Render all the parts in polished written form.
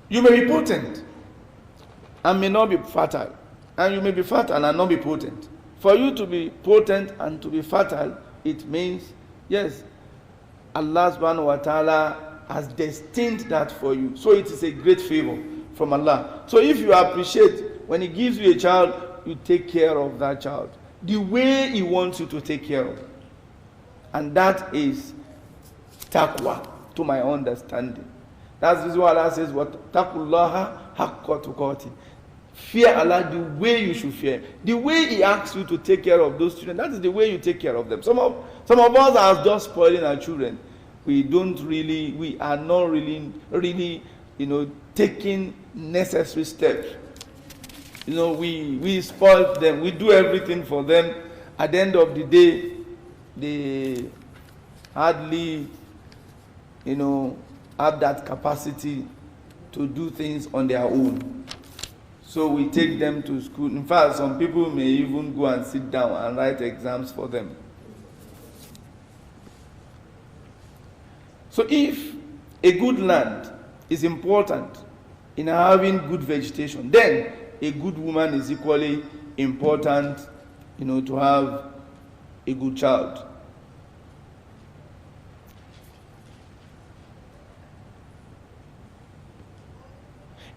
You may be potent and may not be fertile. And you may be fertile and not be potent. For you to be potent and to be fertile, it means, yes, Allah subhanahu wa ta'ala has destined that for you. So it is a great favor from Allah. So if you appreciate, when He gives you a child, you take care of that child the way He wants you to take care of. And that is taqwa, to my understanding. That's the reason why Allah says, what taqullaha haqqa tuqati. Fear Allah the way you should fear. The way He asks you to take care of those children, that is the way you take care of them. Some of us are just spoiling our children. We are not really, taking necessary steps. We spoil them. We do everything for them. At the end of the day, they hardly, have that capacity to do things on their own. So we take them to school. In fact, some people may even go and sit down and write exams for them. So if a good land is important in having good vegetation, then a good woman is equally important, to have a good child.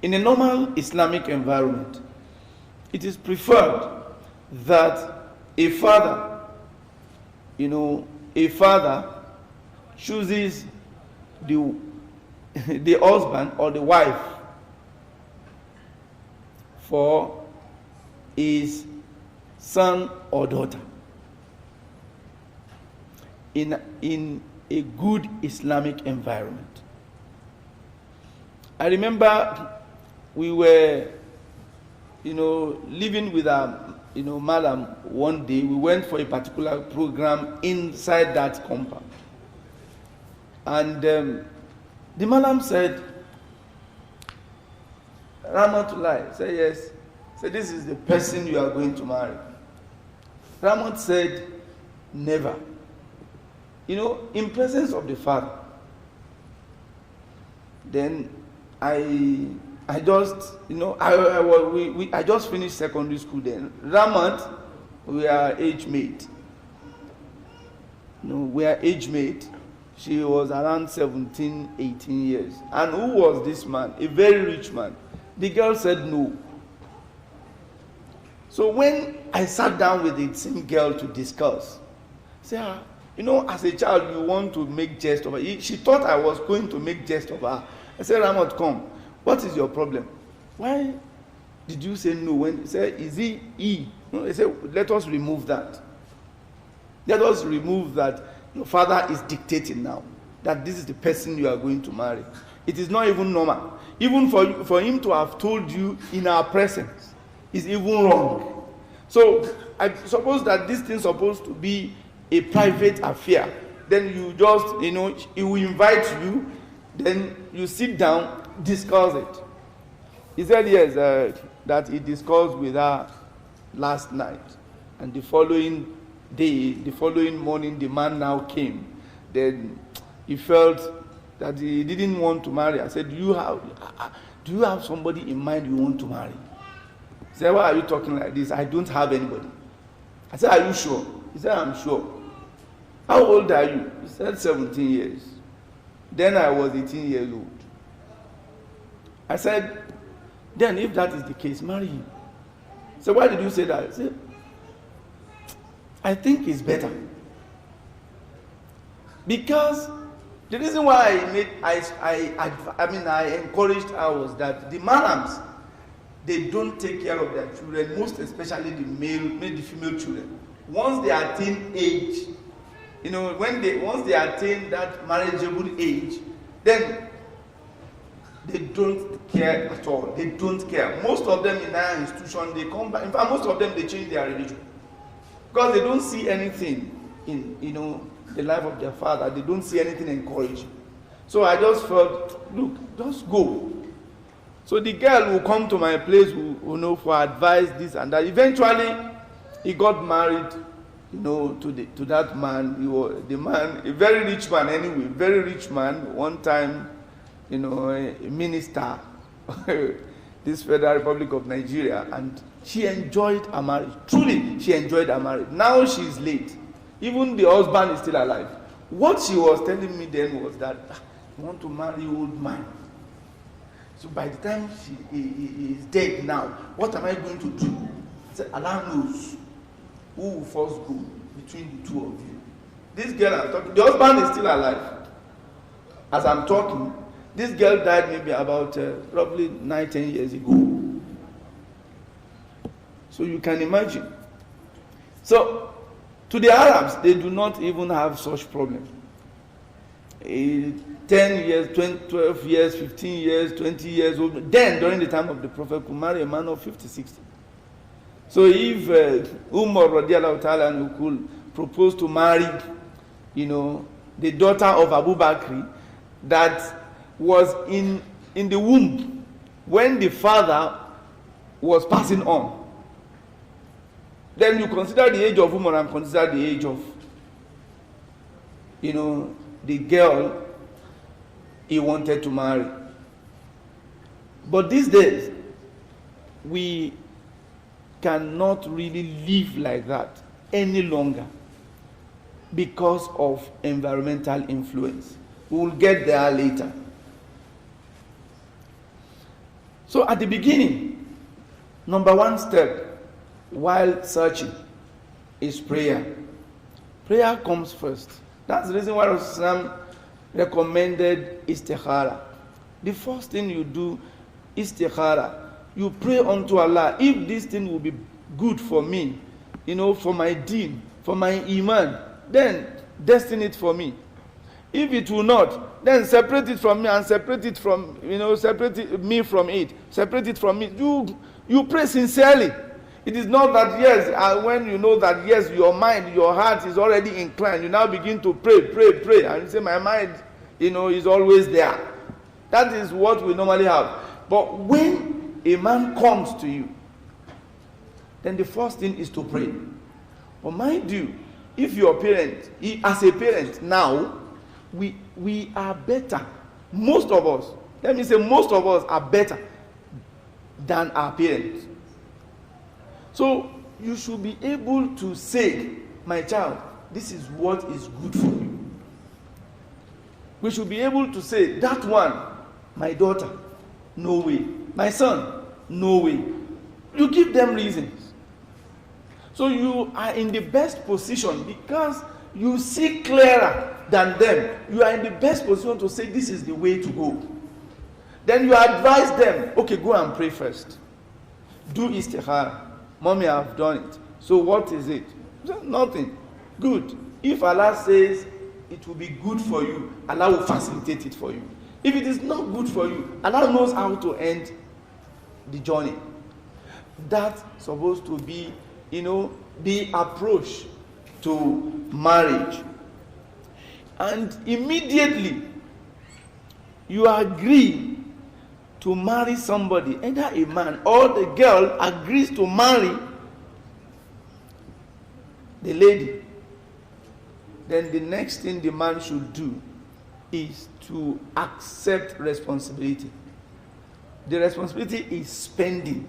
In a normal Islamic environment, it is preferred that a father chooses the husband or the wife for his son or daughter in a good Islamic environment. I remember we were, living with our, madam one day. We went for a particular program inside that compound. And the madam said, Rahmatullah, said yes. Said, this is the person you are going to marry. Rahmat said, never. In presence of the father. Then I just, I just finished secondary school then. Ramat, we are age mate. We are age mate. She was around 17, 18 years. And who was this man? A very rich man. The girl said no. So when I sat down with the same girl to discuss, I said, as a child, you want to make jest of her. She thought I was going to make jest of her. I said, Ramat, come. What is your problem? Why did you say no? When he said, is he he? He said, let us remove that. Let us remove that. Your father is dictating now that this is the person you are going to marry. It is not even normal. Even for him to have told you in our presence is even wrong. So I suppose that this thing is supposed to be a private affair. Then you just, he will invite you, then you sit down, discuss it. He said yes, that he discussed with her last night. And the following morning, the man now came. Then he felt that he didn't want to marry. I said, do you have somebody in mind you want to marry? He said, why are you talking like this? I don't have anybody. I said, are you sure? He said, I'm sure. How old are you? He said, 17 years. Then I was 18 years old. I said, then if that is the case, marry him. So why did you say that? I said, I think it's better. Because the reason why I encouraged her was that the madams, they don't take care of their children, most especially the female children. Once they attain age, once they attain that marriageable age, then they don't care at all. They don't care. Most of them in our institution, they come back. In fact, most of them, they change their religion. Because they don't see anything in, the life of their father. They don't see anything encouraging. So I just felt, look, just go. So the girl will come to my place, for advice, this and that. Eventually, he got married, to that man. The man, a very rich man anyway, very rich man. One time, a minister this Federal Republic of Nigeria, and she enjoyed her marriage. Truly, she enjoyed her marriage. Now she's late. Even the husband is still alive. What she was telling me then was that, I want to marry old man. So by the time he is dead now, what am I going to do? I said, Allah knows who will first go between the two of you. This girl I'm talking, the husband is still alive. As I'm talking, this girl died maybe about probably 9-10 years ago. So you can imagine. So to the Arabs, they do not even have such problem. 10 years, 20, 12 years, 15 years, 20 years old. Then, during the time of the Prophet, could marry a man of 50, 60. So if Umar radiallahu ta'ala could propose to marry, the daughter of Abu Bakr that was in the womb when the father was passing on, then you consider the age of Umar and consider the age of, the girl he wanted to marry. But these days, we cannot really live like that any longer because of environmental influence. We will get there later. So at the beginning, number one step while searching is prayer. Prayer comes first. That's the reason why Islam recommended istikhara. The first thing you do, istikhara. You pray unto Allah, if this thing will be good for me, for my deen, for my iman, then destine it for me. If it will not, then separate it from me and separate it from, me from it. Separate it from me. You pray sincerely. It is not that, yes, when you know that, yes, your mind, your heart is already inclined, you now begin to pray, and you say, my mind, is always there. That is what we normally have. But when a man comes to you, then the first thing is to pray. But mind you, if your parent, as a parent now, we are better. Most of us, let me say most of us are better than our parents. So you should be able to say, my child, this is what is good for you. We should be able to say, that one, my daughter, no way. My son, no way. You give them reasons. So you are in the best position because you see clearer than them. You are in the best position to say, this is the way to go. Then you advise them, okay, go and pray first. Do istikhara. Mommy, I've done it. So what is it? Nothing. Good. If Allah says it will be good for you, Allah will facilitate it for you. If it is not good for you, Allah knows how to end the journey. That's supposed to be, the approach to marriage. And immediately you agree to marry somebody, either a man or the girl agrees to marry the lady, then the next thing the man should do is to accept responsibility. The responsibility is spending.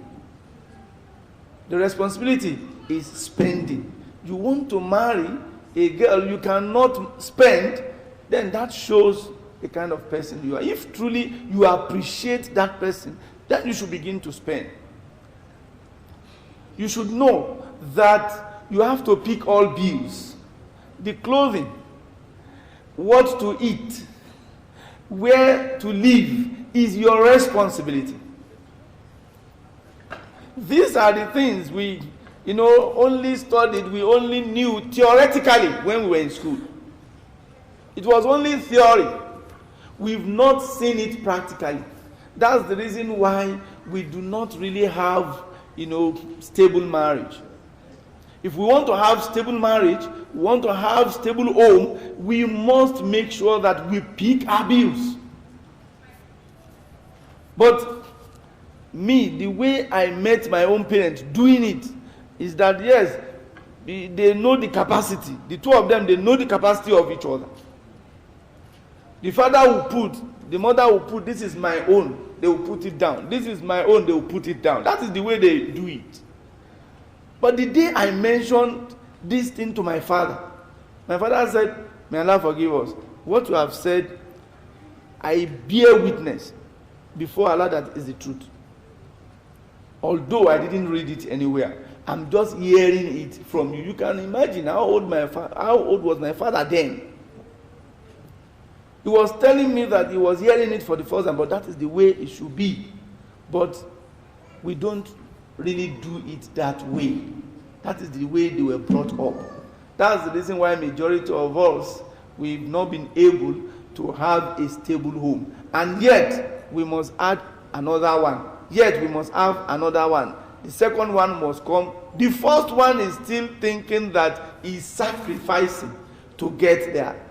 The responsibility is spending. You want to marry a girl you cannot spend, then that shows the kind of person you are. If truly you appreciate that person, then you should begin to spend. You should know that you have to pick all bills. The clothing, what to eat, where to live is your responsibility. These are the things we, only studied, we only knew theoretically when we were in school. It was only theory. We've not seen it practically. That's the reason why we do not really have, stable marriage. If we want to have stable marriage, we want to have stable home, we must make sure that we pick our bills. But me, the way I met my own parents doing it is that, yes, they know the capacity. The two of them, they know the capacity of each other. The father will put, the mother will put, this is my own, they will put it down. This is my own, they will put it down. That is the way they do it. But the day I mentioned this thing to my father said, may Allah forgive us. What you have said, I bear witness before Allah that is the truth. Although I didn't read it anywhere, I'm just hearing it from you. You can imagine how old was my father then. He was telling me that he was hearing it for the first time, but that is the way it should be. But we don't really do it that way. That is the way they were brought up. That's the reason why majority of us, we've not been able to have a stable home. And yet, we must add another one. Yet, we must have another one. The second one must come. The first one is still thinking that he's sacrificing to get there.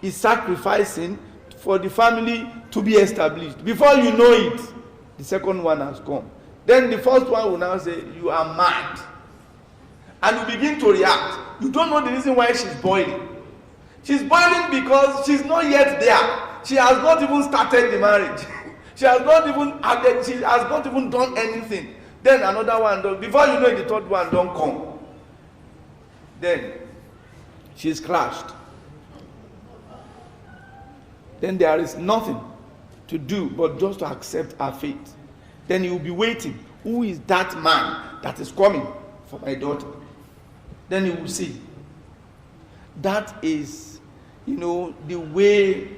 He's sacrificing for the family to be established. Before you know it, the second one has come. Then the first one will now say, you are mad. And you begin to react. You don't know the reason why she's boiling. She's boiling because she's not yet there. She has not even started the marriage. She has not even done anything. Then another one does. Before you know it, the third one don't come. Then she's crashed. Then there is nothing to do but just to accept her fate. Then you will be waiting. Who is that man that is coming for my daughter? Then you will see. That is, the way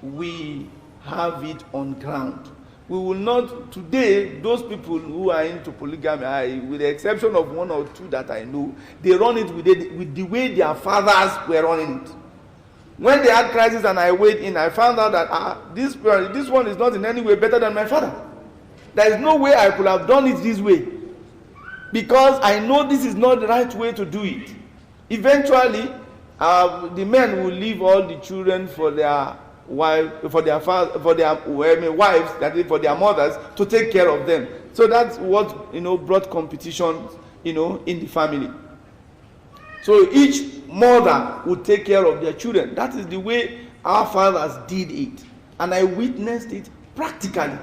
we have it on ground. We will not, today, those people who are into polygamy, with the exception of one or two that I know, they run it with the way their fathers were running it. When they had crisis and I weighed in, I found out that this one is not in any way better than my father. There is no way I could have done it this way. Because I know this is not the right way to do it. Eventually, the men will leave all the children for their wives, for their wives, that is for their mothers, to take care of them. So that's what brought competition, in the family. So each mother would take care of their children. That is the way our fathers did it, and I witnessed it practically.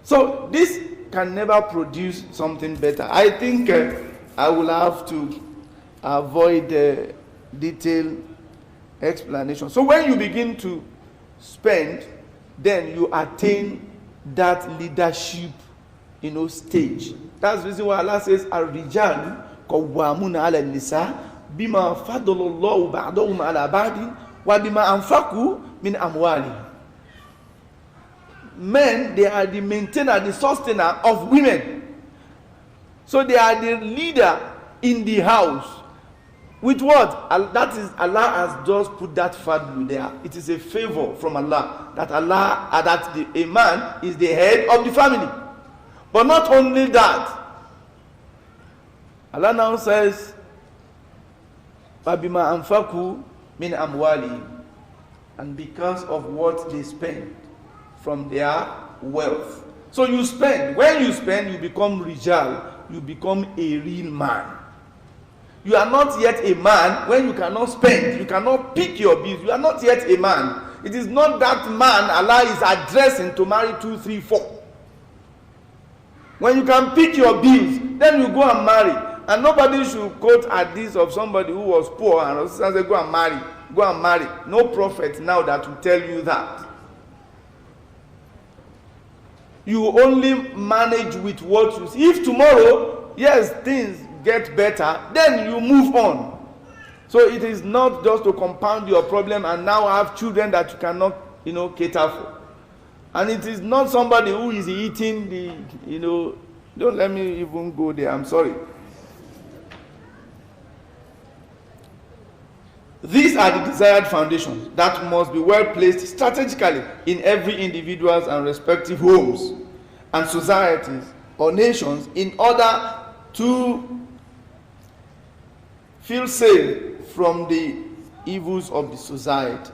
So this can never produce something better. I think I will have to avoid detailed explanation. So when you begin to spend, then you attain that leadership, stage. That's the reason why Allah says, "Ar-Rijiyar Lemu ala nisa bima fadlallahu ba'dahum ala ba'din wa bima anfaqu min amwalihim." Men, they are the maintainer, the sustainer of women. So they are the leader in the house. With what? That is, Allah has just put that fadlu there. It is a favor from Allah that a man is the head of the family. But not only that, Allah now says, "Fabima anfaku min amwali," and because of what they spend from their wealth. So you spend. When you spend, you become rijal. You become a real man. You are not yet a man when you cannot spend. You cannot pick your bills. You are not yet a man. It is not that man Allah is addressing to marry 2, 3, 4. When you can pick your bills, then you go and marry. And nobody should quote hadith of somebody who was poor and say, go and marry. Go and marry. No prophet now that will tell you that. You only manage with what you see. If tomorrow, yes, things get better, then you move on. So it is not just to compound your problem and now have children that you cannot, cater for. And it is not somebody who is eating don't let me even go there, I'm sorry. These are the desired foundations that must be well placed strategically in every individual's and respective homes and societies or nations in order to feel safe from the evils of the society.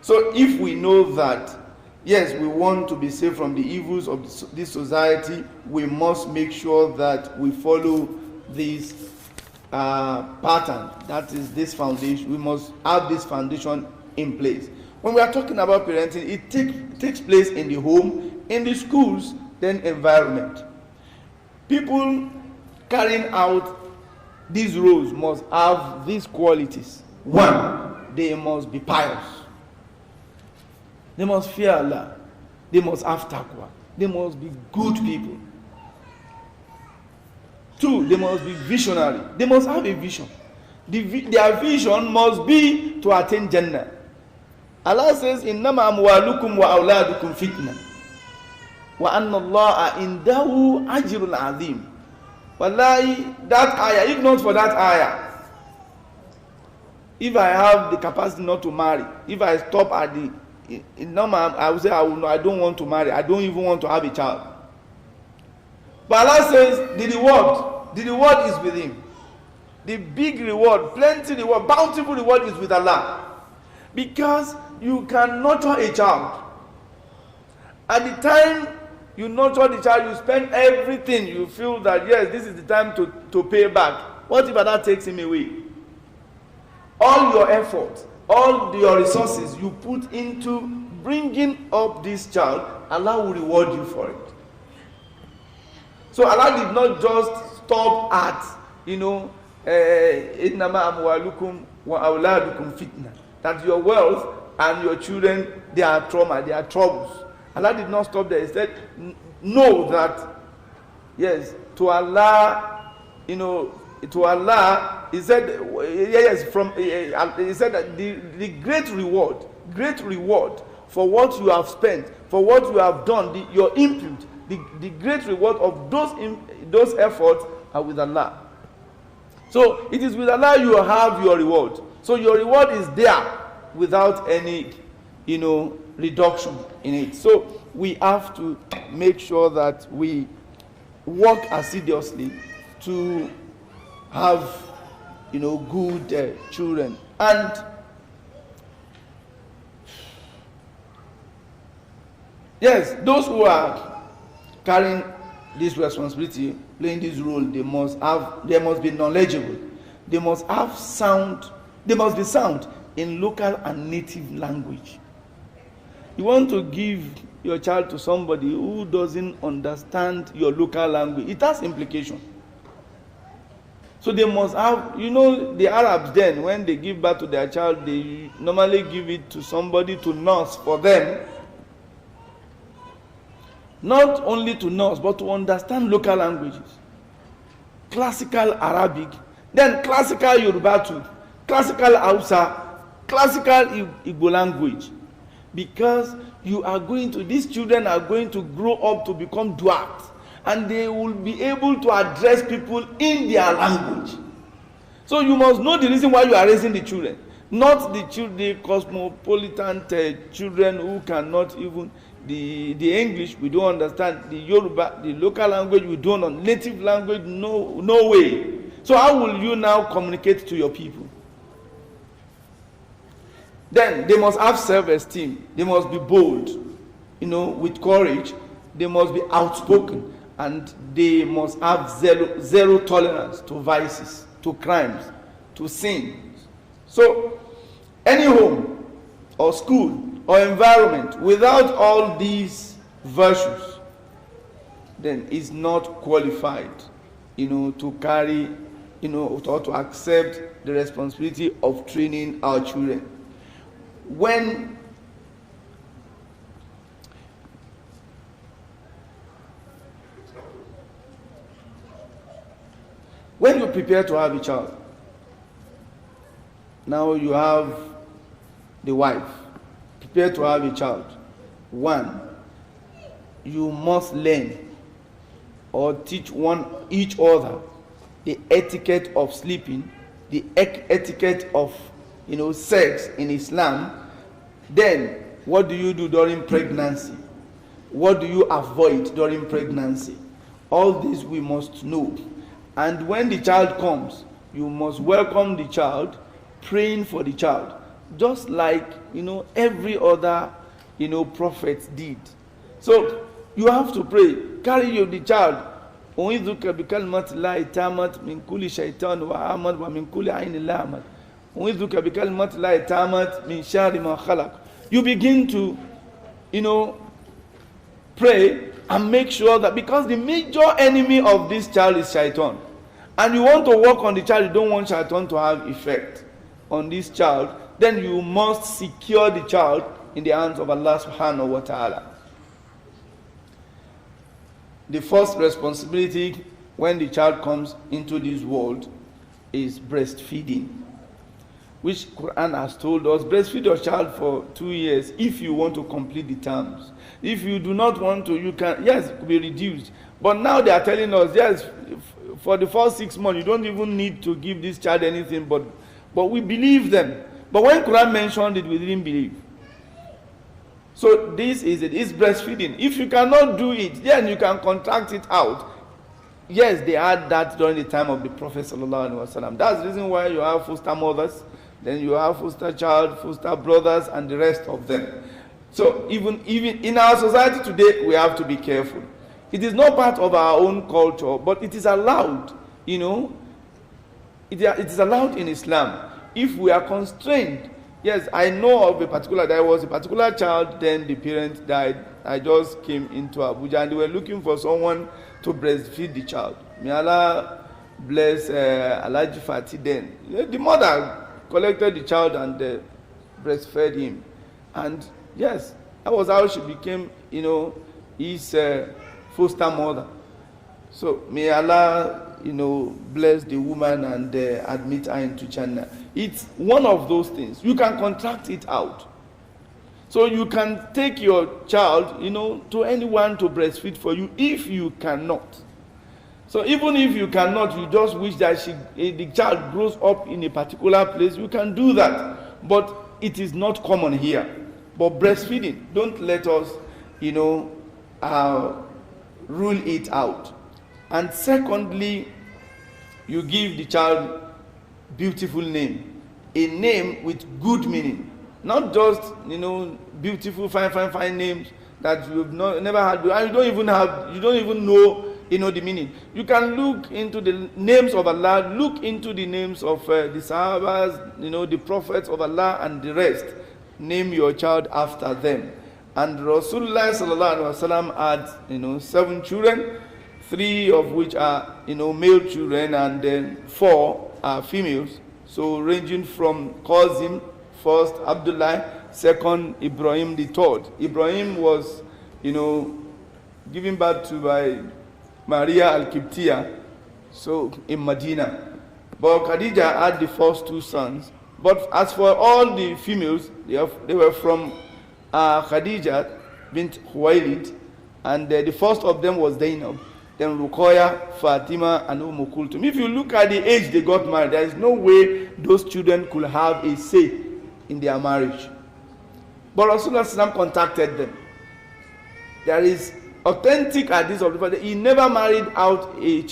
So if we know that, yes, we want to be safe from the evils of this society, we must make sure that we follow this pattern. That is this foundation. We must have this foundation in place. When we are talking about parenting, it takes place in the home, in the schools, then environment. People carrying out these roles must have these qualities. One, they must be pious. They must fear Allah. They must have taqwa. They must be good people. Two, they must be visionary. They must have a vision. Their vision must be to attain Jannah. Allah says, "Innama amwalukum wa awladukum fitna, wa anna Allah indahu ajrun azim." Wallahi, that ayah, if not for that ayah, if I have the capacity not to marry, if I stop at the I would say I don't want to marry. I don't even want to have a child. But Allah says the reward is with Him. The big reward, plenty reward, bountiful reward is with Allah. Because you can nurture a child. At the time you nurture the child, you spend everything. You feel that yes, this is the time to pay back. What if Allah takes him away? All your effort, all your resources you put into bringing up this child, Allah will reward you for it. So Allah did not just stop at, innama amwalukum wa awladukum fitna, that your wealth and your children, they are trauma, they are troubles. Allah did not stop there. He said, know that, yes, to Allah, to Allah, he said, yes, he said that the great reward for what you have spent, for what you have done, your input, the great reward of those efforts are with Allah. So it is with Allah you have your reward. So your reward is there without any, reduction in it. So we have to make sure that we work assiduously to have, good children. And yes, those who are carrying this responsibility, playing this role, they must be knowledgeable. They must be sound in local and native language. You want to give your child to somebody who doesn't understand your local language, it has implication. So they must have, the Arabs then, when they give birth to their child, they normally give it to somebody to nurse for them. Not only to nurse, but to understand local languages. Classical Arabic, then classical Yoruba too, classical Hausa, classical Igbo language. Because these children are going to grow up to become duat, and they will be able to address people in their language. So you must know the reason why you are raising the children, not the cosmopolitan children who cannot even the English we don't understand, the Yoruba, the local language we don't know, native language no way. So how will you now communicate to your people? Then they must have self-esteem. They must be bold, with courage. They must be outspoken, and they must have zero tolerance to vices, to crimes, to sin. So any home or school or environment without all these virtues then is not qualified, to carry, or to accept the responsibility of training our children. When you prepare to have a child, now you have the wife, prepare to have a child. One, you must learn or teach each other the etiquette of sleeping, the etiquette of sex in Islam. Then what do you do during pregnancy? What do you avoid during pregnancy? All this we must know. And when the child comes, you must welcome the child, praying for the child, just like every other prophet did. So you have to pray. Carry the child. أعوذك بكلمات الله التامة من كل شيطان وعمل ومن كل عين لامة. أعوذك بكلمات الله التامة من شر ما خلق. you begin to, pray and make sure that, because the major enemy of this child is shaitan, and you want to work on the child, you don't want shaitan to have effect on this child, then you must secure the child in the hands of Allah subhanahu wa ta'ala. The first responsibility when the child comes into this world is breastfeeding, which Quran has told us, breastfeed your child for 2 years if you want to complete the terms. If you do not want to, you can, yes, it could be reduced. But now they are telling us, yes, for the first 6 months, you don't even need to give this child anything, but we believe them. But when Quran mentioned it, we didn't believe. So this is it, it's breastfeeding. If you cannot do it, then you can contract it out. Yes, they had that during the time of the Prophet sallallahu alaihi wasallam. That's the reason why you have foster mothers, then you have foster child, foster brothers, and the rest of them. So even in our society today, we have to be careful. It is not part of our own culture, but it is allowed. It is allowed in Islam. If we are constrained, yes, I know of there was a particular child, then the parent died. I just came into Abuja and they were looking for someone to breastfeed the child. May Allah bless Alaji Fati then. The mother collected the child and breastfed him. And yes, that was how she became, his foster mother. So may Allah, bless the woman and admit her into Jannah. It's one of those things. You can contract it out. So you can take your child, to anyone to breastfeed for you if you cannot. So even if you cannot, you just wish that the child grows up in a particular place, you can do that. But it is not common here. But breastfeeding, don't let us, rule it out. And secondly, you give the child beautiful name, a name with good meaning, not just beautiful fine names that you've never had, and you don't even know the meaning. You can look into the names of Allah, look into the names of the Sahabas, the prophets of Allah, and the rest. Name your child after them. And Rasulullah sallallahu alaihi wasallam had 7 children, 3 of which are male children, and then 4 are females. So ranging from Qasim, first Abdullah, second Ibrahim, the third. Ibrahim was given birth to by Maria al-Qibtiyah, so in Medina. But Khadija had the first 2 sons. But as for all the females, they were from Khadija bint Khuwailid, and the first of them was Zainab, then Ruqayya, Fatima, and Kulthum. If you look at the age they got married, there is no way those children could have a say in their marriage. But Rasulullah contacted them. There is authentic hadith of the fact that he never married out a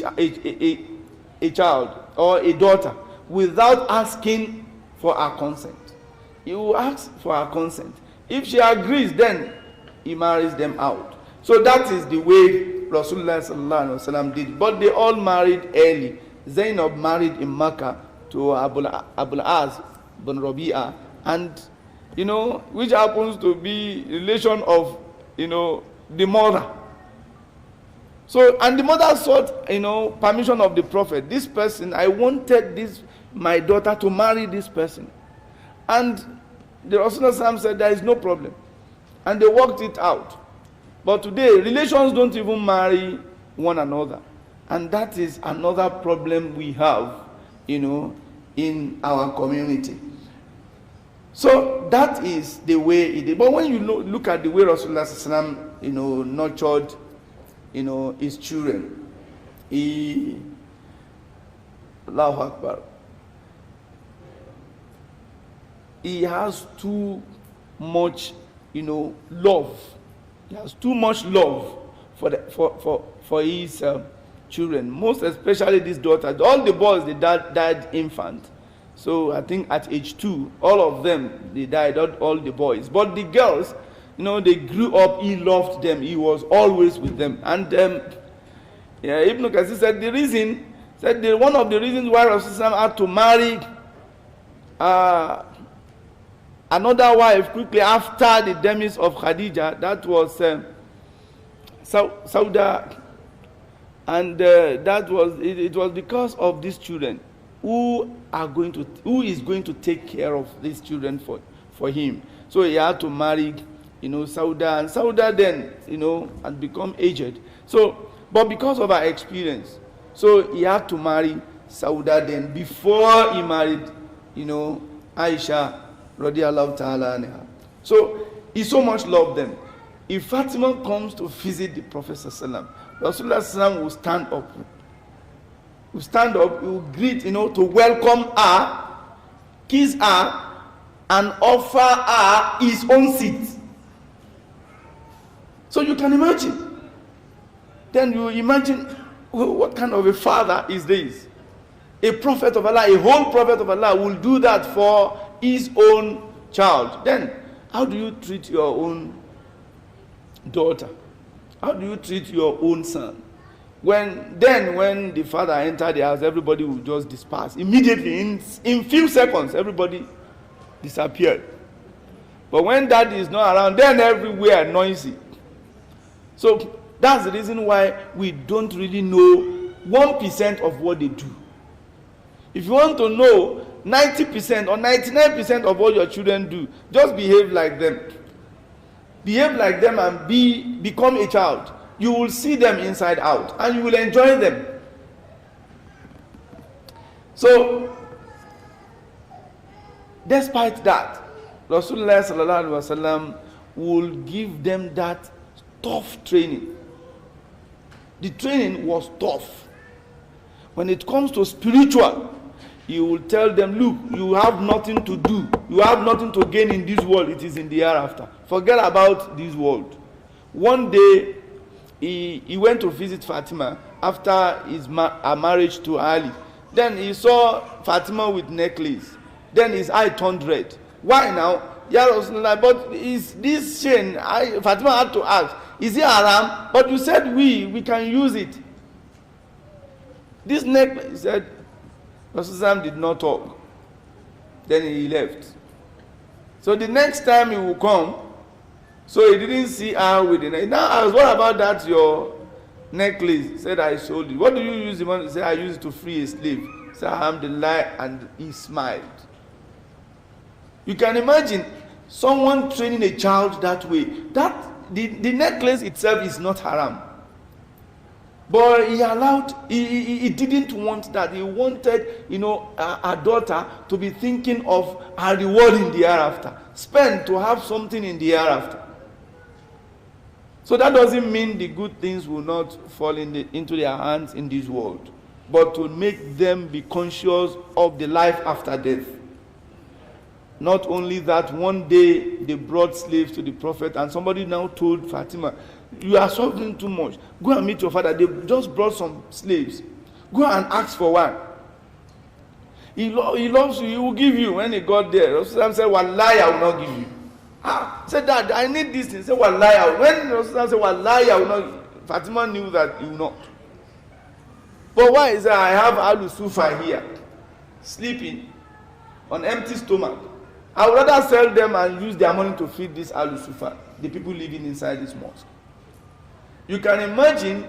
child or a daughter without asking for her consent. He will ask for her consent. If she agrees, then he marries them out. So that is the way Rasulullah sallallahu alaihi wasallam did. But they all married early. Zainab married in Makkah to Abul Az bin Rabi'ah, and which happens to be relation of the mother. So, and the mother sought permission of the Prophet. This person, I wanted my daughter to marry this person. And the Rasulullah said there is no problem. And they worked it out. But today, relations don't even marry one another. And that is another problem we have, in our community. So that is the way it is. But when you look at the way Rasulullah nurtured, his children, Allahu Akbar, he has too much, love. He has too much love for his children, most especially this daughter. All the boys, they died infant. So I think at age 2, all of them, they died, all the boys. But the girls, they grew up, he loved them, he was always with them. And Ibn Kasir said one of the reasons why Rasulullah had to marry another wife quickly after the demise of Khadija. That was Sauda, and that was it was because of these children who is going to take care of these children for him. So he had to marry, Sauda, and Sauda then, had become aged. So, but because of her experience, so he had to marry Sauda then before he married, Aisha radiyallahu ta'ala anha. So he so much loved them. If Fatima comes to visit the Prophet sallallahu, Rasulullah sallallahu will stand up. He will greet, to welcome her, kiss her, and offer her his own seat. So you can imagine. Then you imagine what kind of a father is this? A prophet of Allah, a whole prophet of Allah will do that for his own child. Then how do you treat your own daughter? How do you treat your own son? When the father entered the house, everybody will just disperse immediately. In few seconds, everybody disappeared. But when daddy is not around, then everywhere noisy. So that's the reason why we don't really know 1% of what they do. If you want to know 90% or 99% of what your children do, just behave like them. Behave like them and become a child. You will see them inside out and you will enjoy them. So, despite that, Rasulullah sallallahu alaihi wasallam will give them that tough training. The training was tough. When it comes to spiritual, he will tell them, look, you have nothing to do. You have nothing to gain in this world. It is in the hereafter. Forget about this world. One day, he went to visit Fatima after her marriage to Ali. Then he saw Fatima with necklace. Then his eye turned red. Why now? Ya Rasulullah, but is this chain, Fatima had to ask, is it haram? But you said we can use it. This necklace, he said, Rasulullah did not talk. Then he left. So the next time he will come, so he didn't see her with the necklace. Now I asked, what about that your necklace? He said, I sold it. What do you use the money? He said, I used it to free a slave. He said, alhamdulillah, and he smiled. You can imagine someone training a child that way. That the necklace itself is not haram. But he didn't want that. He wanted, a daughter to be thinking of her reward in the hereafter. Spend to have something in the hereafter. So that doesn't mean the good things will not fall into their hands in this world, but to make them be conscious of the life after death. Not only that, one day they brought slaves to the Prophet, and somebody now told Fatima, you are suffering too much. Go and meet your father. They just brought some slaves. Go and ask for one. He loves you. He will give you. When he got there, Rasulullah said, Wallahi, I will not give you. Said, Dad, I need this thing. Said, Wallahi. When Rasulullah said, Wallahi, I will not, Fatima knew that he will not. But why is that? I have Alu Sufa here, sleeping on empty stomach. I would rather sell them and use their money to feed this Alu Sufa, the people living inside this mosque. You can imagine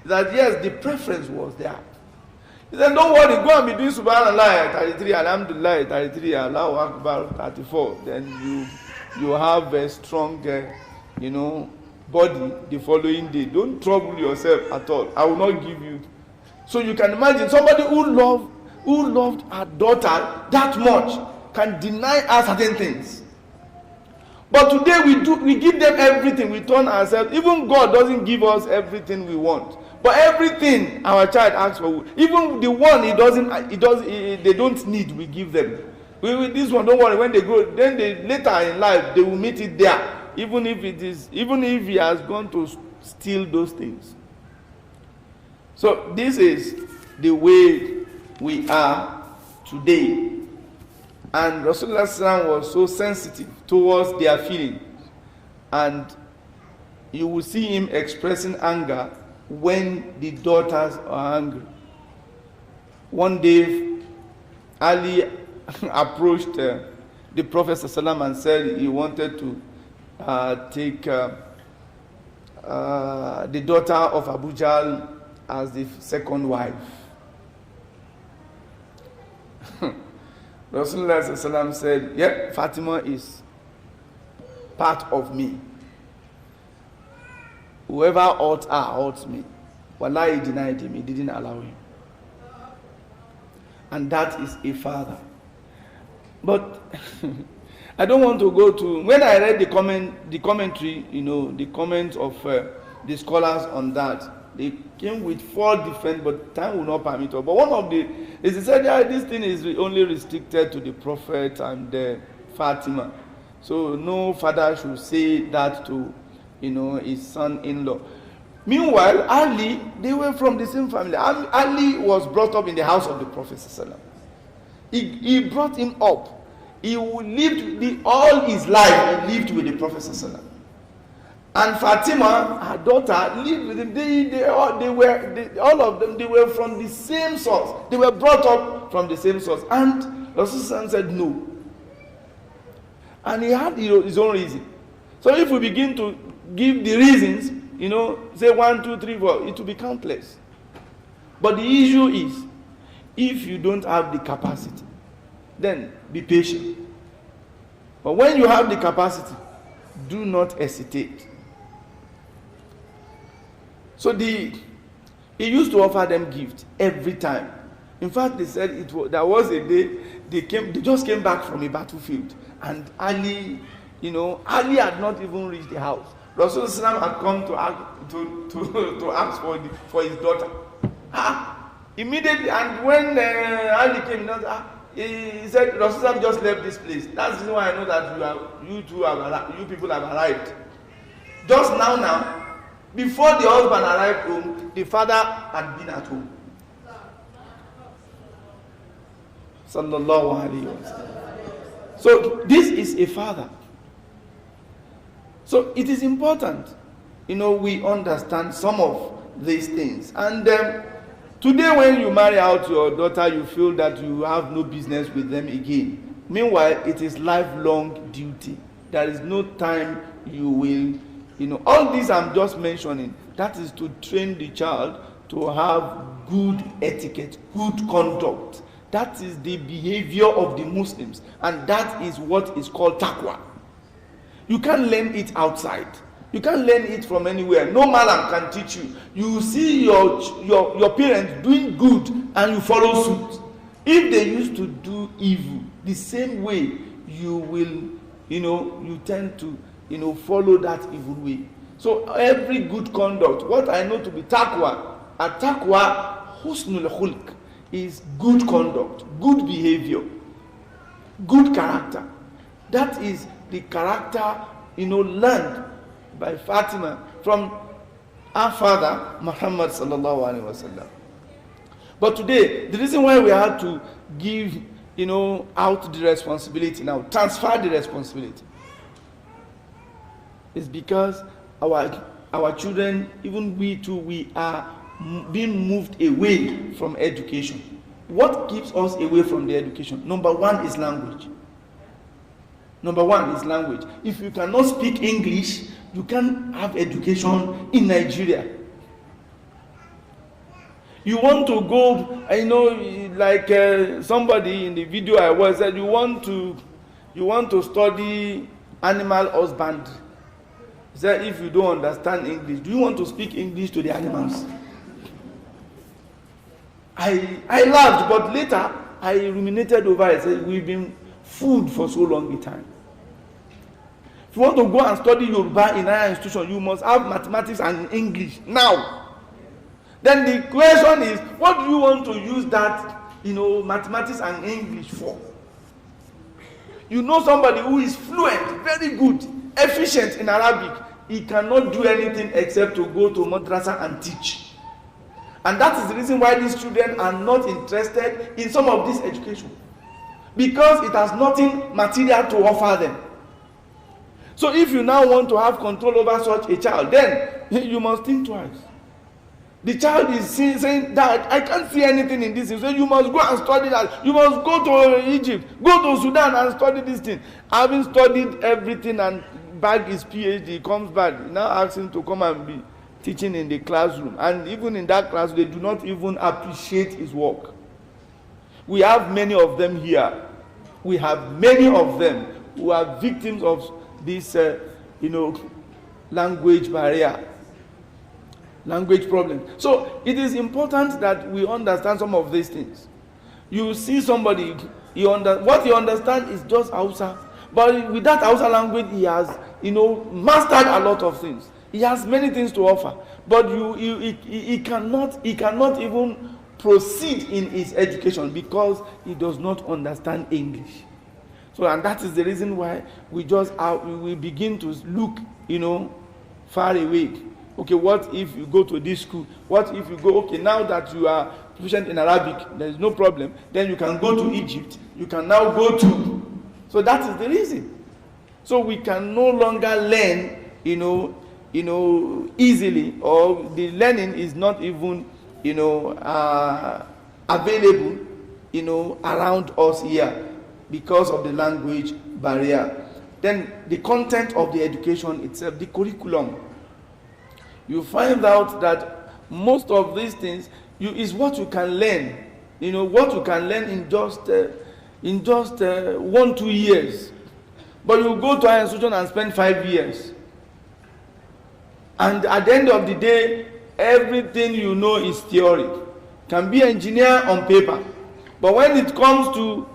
that, yes, the preference was there. He said, don't worry, go and be doing Subhanallah 33, Alhamdulillah 33, Allahu Akbar 34. Then you have a strong, body the following day. Don't trouble yourself at all. I will not give you. So you can imagine somebody who loved her daughter that much can deny her certain things. But today we give them everything. We turn ourselves. Even God doesn't give us everything we want. But everything our child asks for, even the one they don't need, we give them. This one, don't worry. When they grow, then later in life they will meet it there. Even if he has gone to steal those things. So this is the way we are today. And Rasulullah was so sensitive towards their feelings. And you will see him expressing anger when the daughters are angry. One day, Ali approached the the Prophet ﷺ and said he wanted to take the daughter of Abu Jahl as the second wife. Rasulullah ﷺ said, yeah, Fatima is part of me. Whoever hurt her hurts me. Wallahi, he denied him. He didn't allow him. And that is a father. But I don't want to go to, when I read the commentary, the comments of the scholars on that, they came with 4 different, but time will not permit us. But one of the, is they said, yeah, this thing is only restricted to the Prophet and Fatima. So no father should say that to, his son-in-law. Meanwhile, Ali, they were from the same family. Ali was brought up in the house of the Prophet. He brought him up. He lived all his life. He lived with the Prophet. And Fatima, her daughter, lived with him. All of them were from the same source. They were brought up from the same source. And Rasul said no. And he had his own reason. So if we begin to give the reasons, say 1, 2, 3, 4, it will be countless. But the issue is, if you don't have the capacity, then be patient. But when you have the capacity, do not hesitate. So he used to offer them gifts every time. In fact, they said there was a day they just came back from a battlefield, and Ali, Ali had not even reached the house. Rasulullah had come to ask for his daughter. Immediately, and when Ali came, he said, Rasulullah just left this place. That's the reason why I know that you people have arrived. Just now, before the husband arrived home, the father had been at home. Sallallahu alayhi wa sallam. So this is a father. So it is important, we understand some of these things. And today when you marry out your daughter, you feel that you have no business with them again. Meanwhile, it is lifelong duty. There is no time you will, all these I'm just mentioning, that is to train the child to have good etiquette, good conduct. That is the behavior of the Muslims. And that is what is called taqwa. You can't learn it outside. You can't learn it from anywhere. No malam can teach you. You see your parents doing good and you follow suit. If they used to do evil, the same way you will, you tend to, follow that evil way. So every good conduct, what I know to be taqwa, a taqwa husnul khulq, is good conduct, good behavior, good character. That is the character, learned by Fatima from our father, Muhammad sallallahu alaihi wasallam. But today, the reason why we have to give, out the responsibility now, transfer the responsibility, is because our children, even we too, we are being moved away from education. What keeps us away from the education? Number one is language. If you cannot speak English, you can't have education in Nigeria. You want to go, like somebody in the video I was said, you want to study animal husbandry. He said, if you don't understand English, do you want to speak English to the animals? I laughed, but later I ruminated over it. I said, we've been food for so long a time. If you want to go and study Yoruba in higher institution, you must have mathematics and English now. Then the question is, what do you want to use that, mathematics and English for? Somebody who is fluent, very good, efficient in Arabic, he cannot do anything except to go to madrasa and teach. And that is the reason why these children are not interested in some of this education. Because it has nothing material to offer them. So if you now want to have control over such a child, then you must think twice. The child is saying, Dad, I can't see anything in this. He said, you must go and study that. You must go to Egypt, go to Sudan and study this thing. Having studied everything and bagged his PhD, he comes back. He now asks him to come and be teaching in the classroom. And even in that class, they do not even appreciate his work. We have many of them here. We have many of them who are victims of this, language barrier. Language problem. So it is important that we understand some of these things. You see somebody, what he understands is just Hausa, but with that Hausa language, he has, mastered a lot of things. He has many things to offer, but he cannot even proceed in his education because he does not understand English. So, and that is the reason why we begin to look, far away. Okay, what if you go to this school? What if you go, okay, now that you are proficient in Arabic, there is no problem. Then you can go to Egypt. You can now go to. So that is the reason. So we can no longer learn, easily, or the learning is not even, available, around us here because of the language barrier. Then the content of the education itself, the curriculum. You find out that most of these things is what you can learn. What you can learn in just 1-2 years. But you go to an institution and spend 5 years. And at the end of the day, everything is theory. Can be engineer on paper. But when it comes to,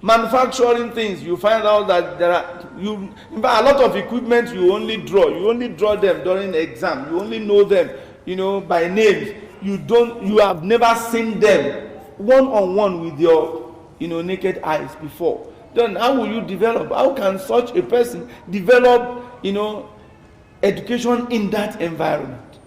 manufacturing things, you find out that there are a lot of equipment you only draw them during the exam. You only know them by names. You have never seen them one-on-one with your naked eyes before. Then how will you develop? How can such a person develop education in that environment?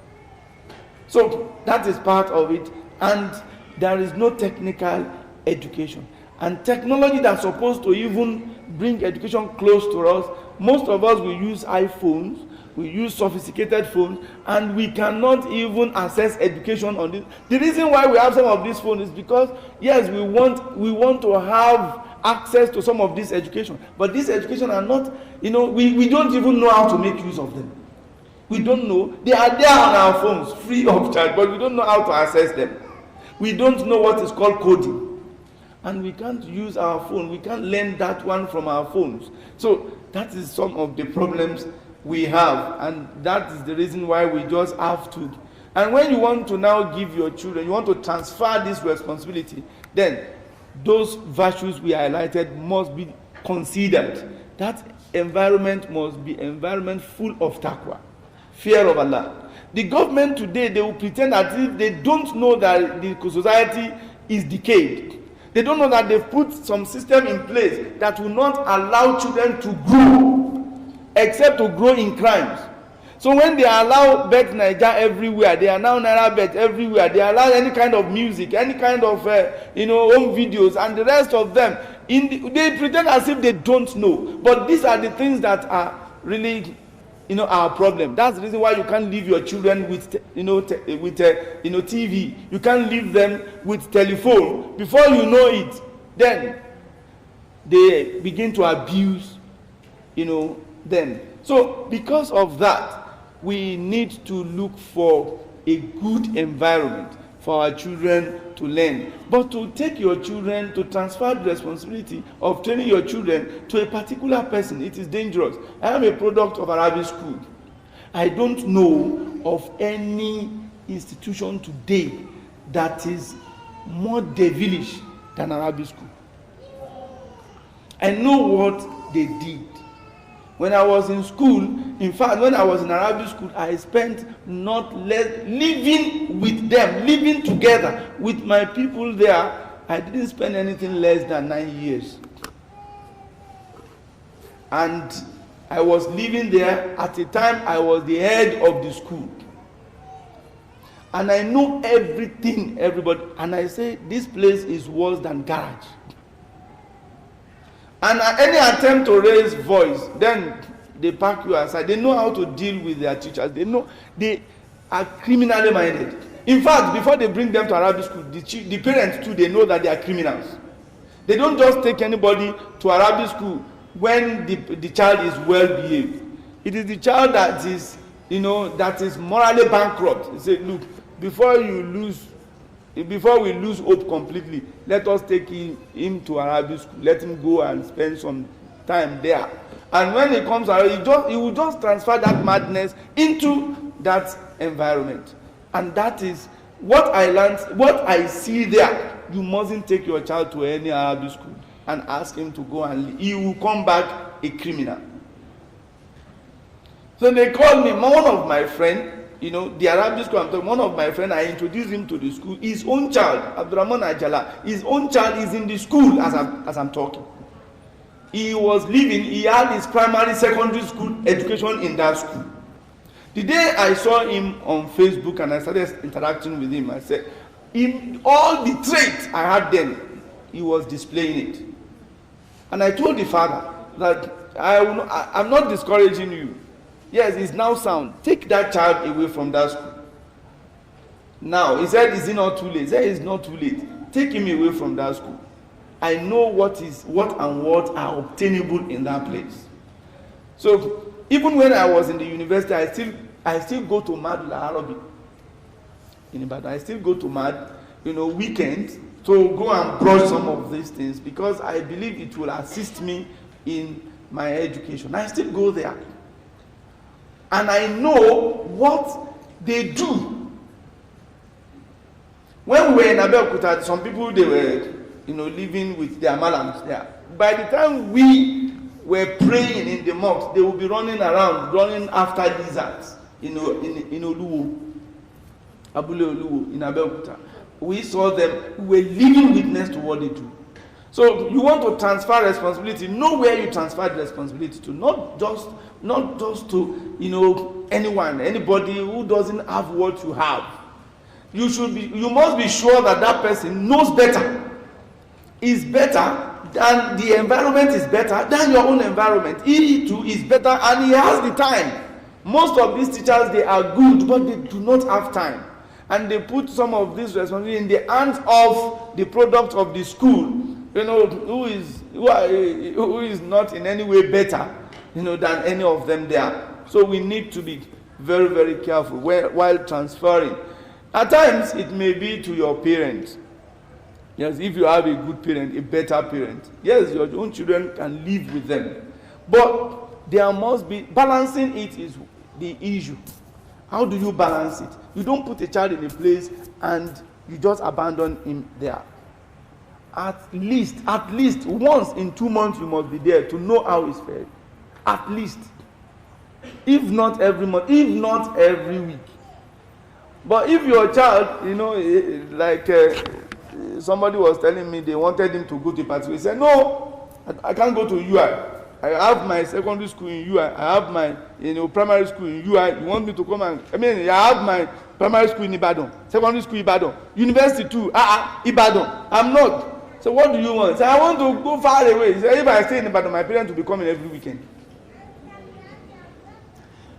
So that is part of it. And there is no technical education. And technology that's supposed to even bring education close to us, most of us will use iPhones, we use sophisticated phones, and we cannot even access education on this. The reason why we have some of these phones is because, yes, we want to have access to some of this education, but this education are not, we don't even know how to make use of them. We don't know. They are there on our phones, free of charge, but we don't know how to access them. We don't know what is called coding. And we can't use our phone. We can't learn that one from our phones. So that is some of the problems we have. And that is the reason why we just have to. And when you want to now give your children, you want to transfer this responsibility, then those virtues we highlighted must be considered. That environment must be environment full of taqwa, fear of Allah. The government today, they will pretend as if they don't know that the society is decayed. They don't know that they've put some system in place that will not allow children to grow, except to grow in crimes. So when they allow Bet Naija everywhere, they allow Naira Bet everywhere, they allow any kind of music, any kind of home videos, and the rest of them, they pretend as if they don't know. But these are the things that are really our problem. That's the reason why you can't leave your children with TV. You can't leave them with telephone. Before you know it, then they begin to abuse them. So because of that, we need to look for a good environment for our children to learn. But to take your children, to transfer the responsibility of training your children to a particular person, it is dangerous. I am a product of Arabic school. I don't know of any institution today that is more devilish than Arabic school. I know what they did. When I was in school, in fact, when I was in Arabic school, I spent not less living with them, living together with my people there. I didn't spend anything less than 9 years. And I was living there at the time I was the head of the school. And I know everything, everybody. And I say, this place is worse than garage. And any attempt to raise voice, then they pack you aside. They know how to deal with their teachers. They know are criminally minded. In fact, before they bring them to Arabic school, the parents too, they know that they are criminals. They don't just take anybody to Arabic school when the child is well behaved. It is the child that is, that is morally bankrupt. They say, look, before we lose hope completely, let us take him to Arabic school. Let him go and spend some time there. And when he comes out, he will just transfer that madness into that environment. And that is what I learned, what I see there. You mustn't take your child to any Arabic school and ask him to go and leave. He will come back a criminal. So they called me, one of my friends, the Arabic school I'm talking, one of my friends, I introduced him to the school. His own child, Abdurrahman Ajala, his own child is in the school as I'm talking. He was living, he had his primary, secondary school education in that school. The day I saw him on Facebook and I started interacting with him, I said, in all the traits I had then, he was displaying it. And I told the father that I'm not discouraging you. Yes, it's now sound. Take that child away from that school. Now, he said, is it not too late? He said, it's not too late. Take him away from that school. I know what are obtainable in that place. So, even when I was in the university, I still go to Madula Arabic in Ibadan. I still go to Mad, weekends to go and brush some of these things because I believe it will assist me in my education. I still go there. And I know what they do. When we were in Abeokuta, some people, they were, living with their malams there. By the time we were praying in the mosque, they would be running around, running after lizards, in Oluwo, Abule Oluwo, in Abeokuta. We saw them, we were living witness to what they do. So you want to transfer responsibility, know where you transfer the responsibility to, not just to anyone, anybody who doesn't have what you have. You must be sure that person knows better, is better than the environment, is better than your own environment. He too is better and he has the time. Most of these teachers, they are good, but they do not have time. And they put some of this responsibility in the hands of the product of the school, who is not in any way better, than any of them there. So we need to be very, very careful while transferring. At times, it may be to your parents. Yes, if you have a good parent, a better parent. Yes, your own children can live with them. But there must be, balancing it is the issue. How do you balance it? You don't put a child in a place and you just abandon him there. At least once in 2 months you must be there to know how he's fed. At least. If not every month, if not every week. But if your child, somebody was telling me they wanted him to go to party. He said, no, I can't go to UI. I have my secondary school in UI. I have my primary school in UI. You want me to come and... I have my primary school in Ibadan, secondary school in Ibadan, university too, Ibadan. I'm not. So what do you want? Say, I want to go far away. He said, if I stay in Ibadan, my parents will be coming every weekend.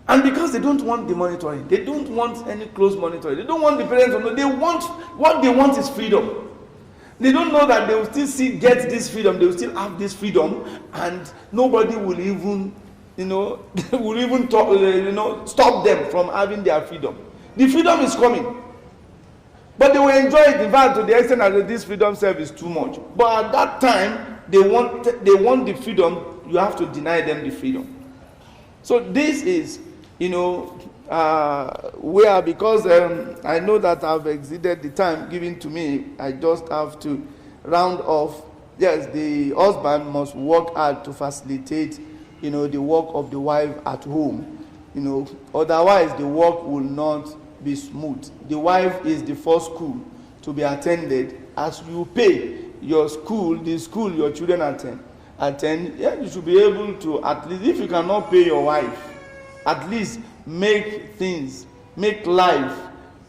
And because they don't want the monitoring, they don't want any close monitoring, they don't want the parents to know, what they want is freedom. They don't know that they will still get this freedom, they will still have this freedom, and nobody will even, stop them from having their freedom. The freedom is coming. But they will enjoy it, in fact, to the extent that this freedom self is too much. But at that time, they want the freedom, you have to deny them the freedom. So this is, where, because I know that I've exceeded the time given to me, I just have to round off. Yes, the husband must work hard to facilitate, the work of the wife at home. Otherwise the work will not be smooth. The wife is the first school to be attended. As you pay your school, the school your children attend, you should be able to, at least, if you cannot pay your wife, at least make life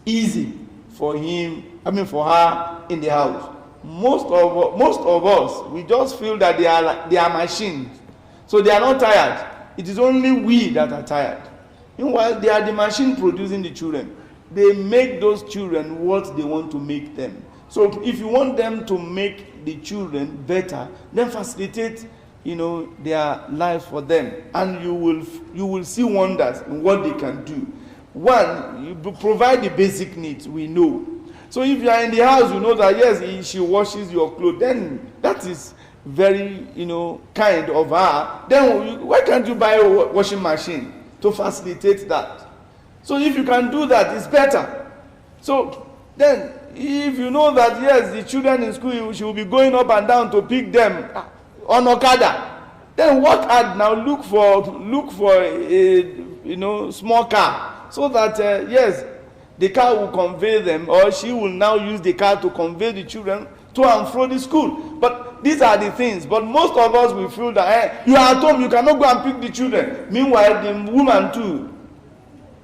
easy for for her in the house. Most of us, we just feel that they are machines, so they are not tired. It is only we that are tired. Meanwhile, they are the machine producing the children. they make those children what they want to make them. So if you want them to make the children better, then facilitate, their lives for them, and you will see wonders in what they can do. One, you provide the basic needs, we know. So if you are in the house, you know that yes, she washes your clothes, then that is very, kind of her. Then why can't you buy a washing machine to facilitate that? So if you can do that, it's better. So then, if you know that yes, the children in school, she will be going up and down to pick them on Okada, then work hard now. Look for a small car, so that yes, the car will convey them, or she will now use the car to convey the children to and fro the school. But these are the things. But most of us will feel that you are at home, you cannot go and pick the children. Meanwhile, the woman too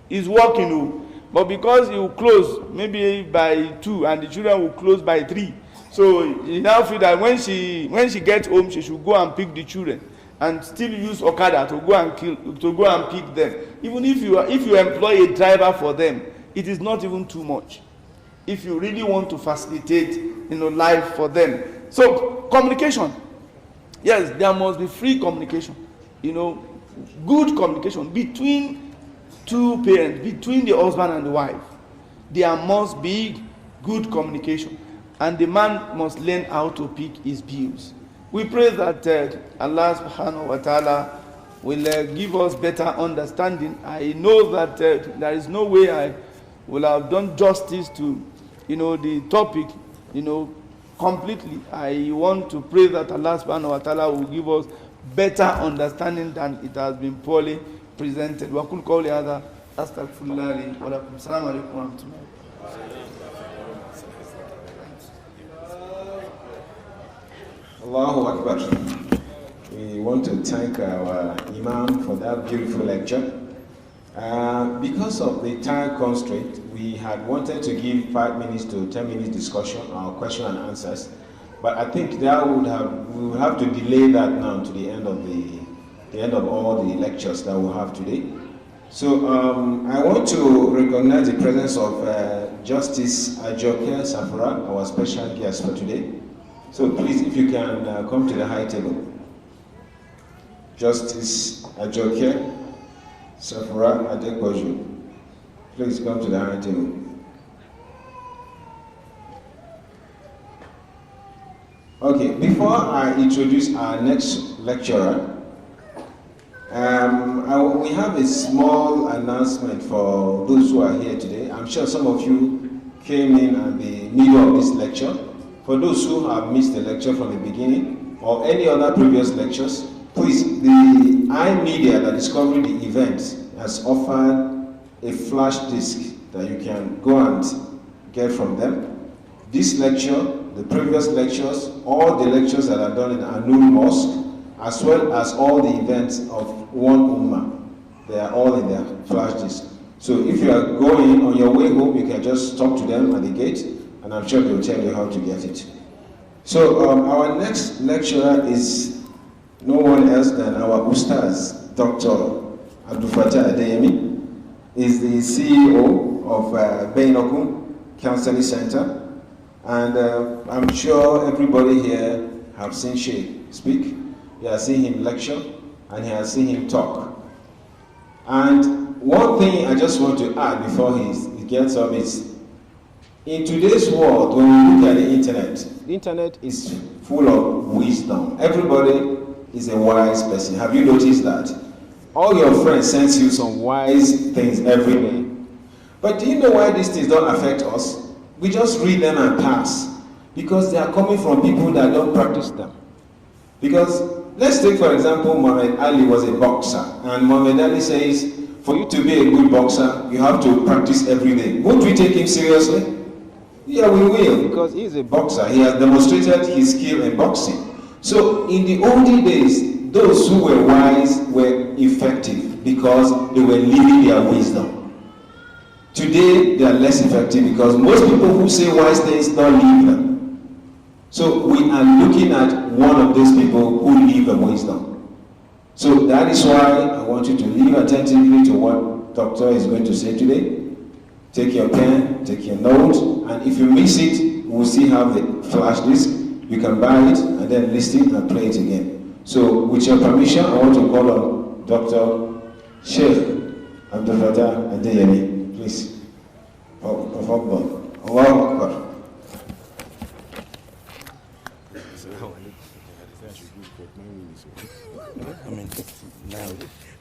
is working. But because you close maybe by 2 and the children will close by 3, so you now feel that when she gets home, she should go and pick the children and still use Okada to go and pick them. Even if you employ a driver for them, it is not even too much, if you really want to facilitate life for them. So communication, yes, there must be free communication, good communication between two parents, between the husband and the wife. There must be good communication, and the man must learn how to pick his bills. We pray that Allah subhanahu wa ta'ala will give us better understanding. I know that there is no way I will have done justice to the topic completely. I want to pray that Allah subhanahu wa ta'ala will give us better understanding than it has been poorly presented. Wa kul qawli hadha astaghfirullah li wa lakum. Assalamu alaikum wa rahmatullahi. Allahu Akbar. We want to thank our Imam for that beautiful lecture. Because of the time constraint, we had wanted to give 5 minutes to 10 minutes discussion or question and answers, but I think we would have to delay that now to the end of all the lectures that we'll have today. So I want to recognize the presence of Justice Ajoke Safra, our special guest for today. So please, if you can come to the high table. Justice Ajoke Safra Adekoju, please come to the high table. Okay, before I introduce our next lecturer, we have a small announcement for those who are here today. I'm sure some of you came in at the middle of this lecture. For those who have missed the lecture from the beginning or any other previous lectures, please, the iMedia that is covering the event has offered a flash disk that you can go and get from them. This lecture, the previous lectures, all the lectures that are done in Anur Mosque, as well as all the events of One Ummah, they are all in their flash disk. So if you are going on your way home, you can just talk to them at the gate, and I'm sure they'll tell you how to get it. So our next lecturer is no one else than our Ustaz, Dr. Abdul Fattah Adeyemi, is the CEO of Bainokum Counseling Center, and I'm sure everybody here have seen Sheikh speak. You have seen him lecture, and you have seen him talk. And one thing I just want to add before he gets up is, in today's world, when we look at the internet is full of wisdom. Everybody is a wise person. Have you noticed that? All your friends send you some wise things every day. But do you know why these things don't affect us? We just read them and pass, because they are coming from people that don't practice them. Because let's take, for example, Muhammad Ali was a boxer, and Muhammad Ali says, for you to be a good boxer, you have to practice every day. Won't we take him seriously? Yeah, we will, because he's a boxer. He has demonstrated his skill in boxing. So in the olden days, those who were wise were effective because they were living their wisdom. Today, they are less effective because most people who say wise things don't live them. So we are looking at one of those people who live the wisdom. So that is why I want you to listen attentively to what Doctor is going to say today. Take your pen, take your note, and if you miss it, we'll still have the flash disk. You can buy it and then list it and play it again. So, with your permission, I want to call on Dr. Sheikh Abdul Fattah Adeyemi, please. Allahu Akbar. I mean, now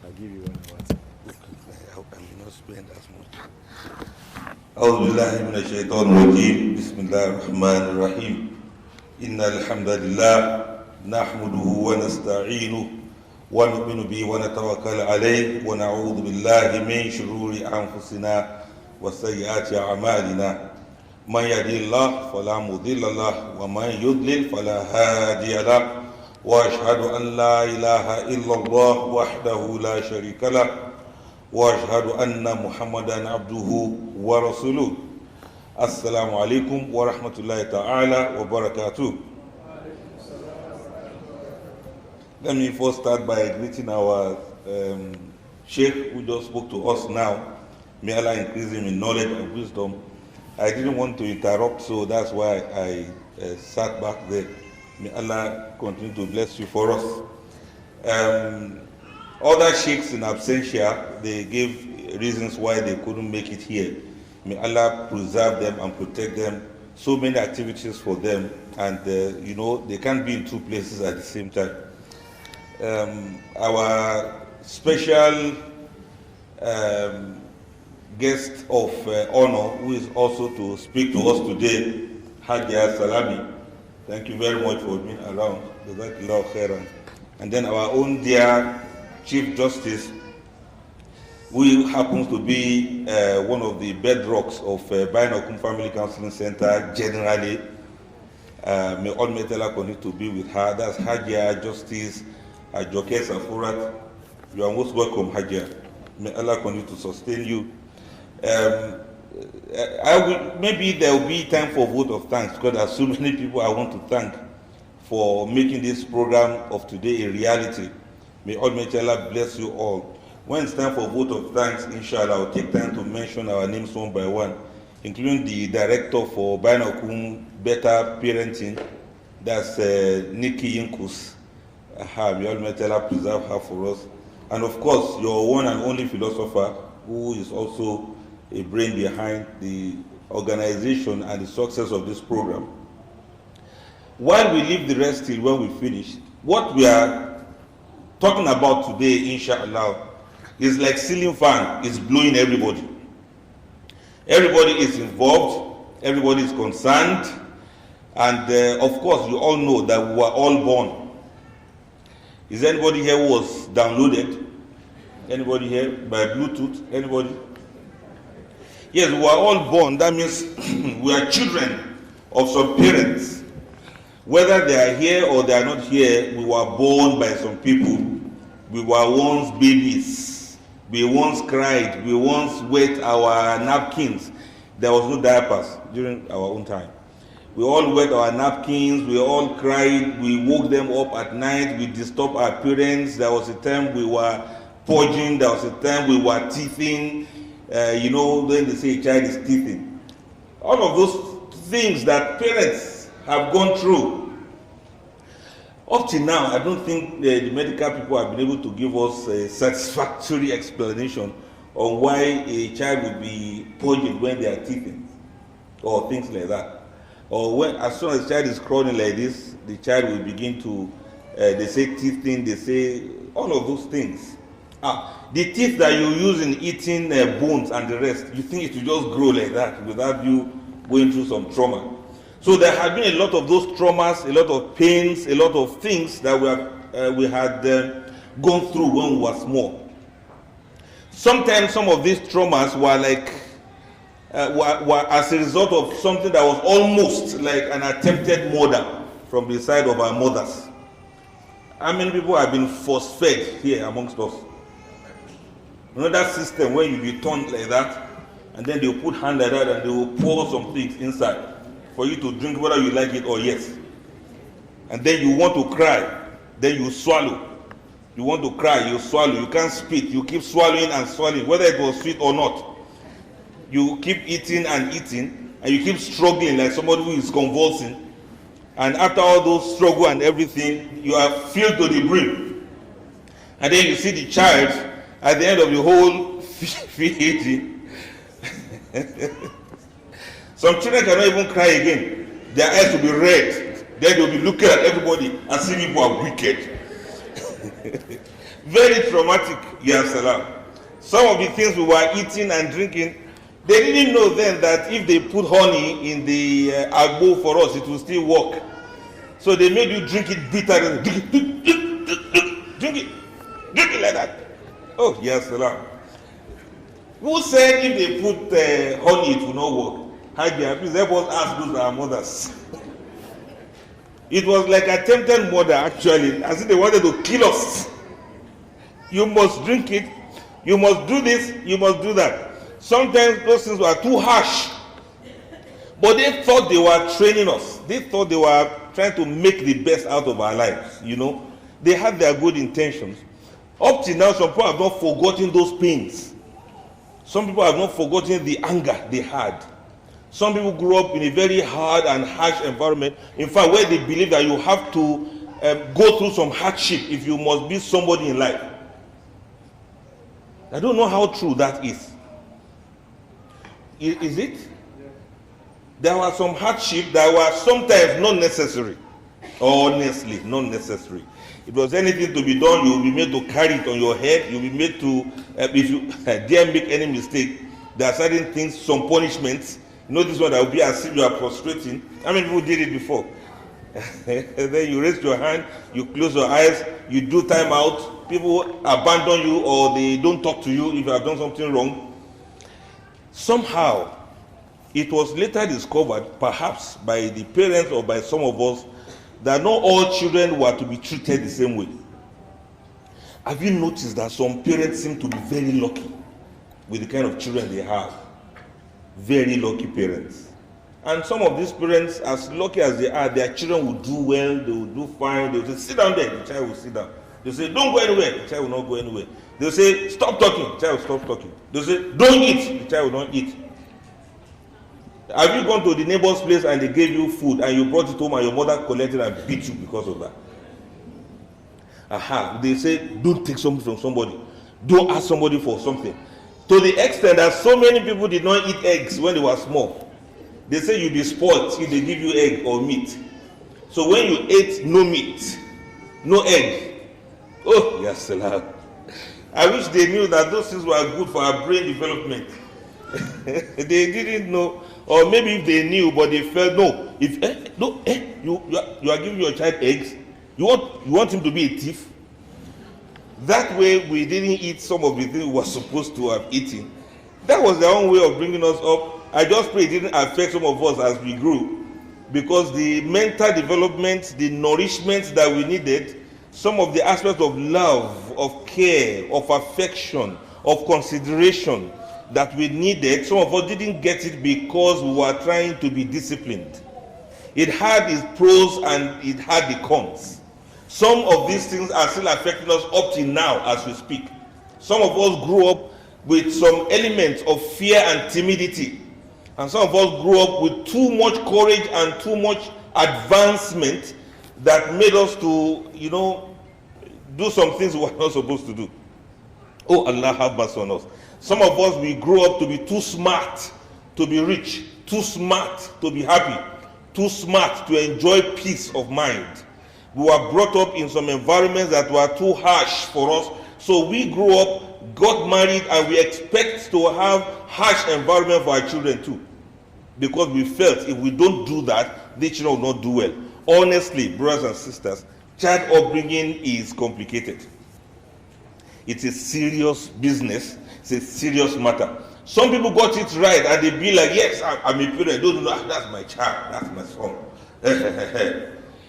I'll give you 1 hour. I may not spend as much. أعوذ بالله من الشيطان الرجيم بسم الله الرحمن الرحيم إن الحمد لله نحمده ونستعينه ونؤمن به ونتوكل عليه ونعوذ بالله من شرور أنفسنا وسيئات أعمالنا من يهده الله فلا مضل له ومن يضلل فلا هادي له وأشهد أن لا إله إلا الله وحده لا شريك له وأشهد أن محمدا عبده ورسوله. السلام عليكم ورحمة الله تعالى وبركاته. Let me first start by greeting our Sheikh who just spoke to us now. May Allah increase him in knowledge and wisdom. I didn't want to interrupt, so that's why I sat back there. May Allah continue to bless you for us. Other sheikhs in absentia, they gave reasons why they couldn't make it here. May Allah preserve them and protect them. So many activities for them, and they can't be in two places at the same time. Our special guest of honor, who is also to speak to us today, Rijiyar Lemu. Thank you very much for being around. Jazakallahu khairan. And then our own dear Chief Justice, who happens to be one of the bedrocks of Bainakum Family Counseling Center generally. May Almighty Allah continue to be with her. That's Rijiyar Justice Ajoke Safurat. You are most welcome, Rijiyar. May Allah continue to sustain you. Maybe there will be time for vote of thanks because there are so many people I want to thank for making this program of today a reality. May Almighty Allah bless you all. When it's time for vote of thanks, inshallah, I'll take time to mention our names one by one, including the director for Bainakum Better Parenting, that's Nikki Inkus. May Almighty Allah preserve her for us. And of course, your one and only philosopher, who is also a brain behind the organization and the success of this program. While we leave the rest till when we finish, what we are talking about today, inshallah, is like ceiling fan. It's blowing everybody. Everybody is involved, everybody is concerned, and of course you all know that we were all born. Is anybody here who was downloaded? Anybody here by Bluetooth? Anybody? Yes, we are all born. That means we are children of some parents. Whether they are here or they are not here, we were born by some people. We were once babies. We once cried. We once wet our napkins. There was no diapers during our own time. We all wet our napkins. We all cried. We woke them up at night. We disturbed our parents. There was a time we were purging. There was a time we were teething. When they say a child is teething. All of those things that parents have gone through. Up till now, I don't think the medical people have been able to give us a satisfactory explanation on why a child will be purging when they are teething, or things like that. Or when, as soon as the child is crawling like this, the child will begin to, they say teething, they say all of those things. The teeth that you use in eating bones and the rest, you think it will just grow like that without you going through some trauma. So there have been a lot of those traumas, a lot of pains, a lot of things that we had gone through when we were small. Sometimes some of these traumas were like, were as a result of something that was almost like an attempted murder from the side of our mothers. How many people have been force-fed here amongst us? You know that system when you be turned like that, and then they'll put hand like that and they will pour some things inside for you to drink whether you like it or yes. And then you want to cry, then you swallow. You want to cry, you swallow. You can't spit, you keep swallowing and swallowing, whether it was sweet or not. You keep eating and eating, and you keep struggling like somebody who is convulsing. And after all those struggle and everything, you are filled to the brim. And then you see the child at the end of the whole feeding. Some children cannot even cry again. Their eyes will be red. Then they'll be looking at everybody and see people are wicked. Very traumatic, Ya Salam. Some of the things we were eating and drinking, they didn't know then that if they put honey in the agbo for us, it will still work. So they made you drink it bitter. Drink it like that. Oh, yes, salam. Who said if they put honey, it will not work? Hajia, please help us ask those our mothers. It was like attempted murder, actually, as if they wanted to kill us. You must drink it. You must do this. You must do that. Sometimes those things were too harsh. But they thought they were training us. They thought they were trying to make the best out of our lives, you know. They had their good intentions. Up till now, some people have not forgotten those pains. Some people have not forgotten the anger they had. Some people grew up in a very hard and harsh environment. In fact, where they believe that you have to go through some hardship if you must be somebody in life. I don't know how true that is. Is it? There were some hardship that were sometimes not necessary. Honestly, not necessary. If there was anything to be done, you will be made to carry it on your head. You'll be made to, if you dare make any mistake, there are certain things, some punishments. You know this one that will be as if you are prostrating. How many people did it before? And then you raise your hand, you close your eyes, you do time out. People abandon you or they don't talk to you if you have done something wrong. Somehow, it was later discovered, perhaps by the parents or by some of us, that not all children were to be treated the same way. Have you noticed that some parents seem to be very lucky with the kind of children they have? Very lucky parents. And some of these parents, as lucky as they are, their children will do well, they will do fine, they will say, sit down there, the child will sit down. They'll say, don't go anywhere, the child will not go anywhere. They'll say, stop talking, the child will stop talking. They'll say, don't eat, the child will not eat. Have you gone to the neighbor's place and they gave you food and you brought it home and your mother collected and beat you because of that? They say, don't take something from somebody. Don't ask somebody for something. To the extent that so many people did not eat eggs when they were small. They say you'll be spoiled if they give you egg or meat. So when you ate no meat, no egg, oh, yes, salam. I wish they knew that those things were good for our brain development. They didn't know, or maybe if they knew, but they felt no. If you are giving your child eggs, you want him to be a thief. That way we didn't eat some of the things we were supposed to have eaten. That was their own way of bringing us up. I just pray it didn't affect some of us as we grew, because the mental development, the nourishment that we needed, some of the aspects of love, of care, of affection, of consideration that we needed, some of us didn't get it because we were trying to be disciplined. It had its pros and it had the cons. Some of these things are still affecting us up till now as we speak. Some of us grew up with some elements of fear and timidity. And some of us grew up with too much courage and too much advancement that made us to, do some things we were not supposed to do. Oh, Allah have mercy on us. Some of us, we grew up to be too smart to be rich, too smart to be happy, too smart to enjoy peace of mind. We were brought up in some environments that were too harsh for us. So we grew up, got married, and we expect to have harsh environment for our children too. Because we felt if we don't do that, the children will not do well. Honestly, brothers and sisters, child upbringing is complicated. It's a serious business. It's a serious matter. Some people got it right and they be like, yes, I'm a parent. Don't know, that's my child, that's my son.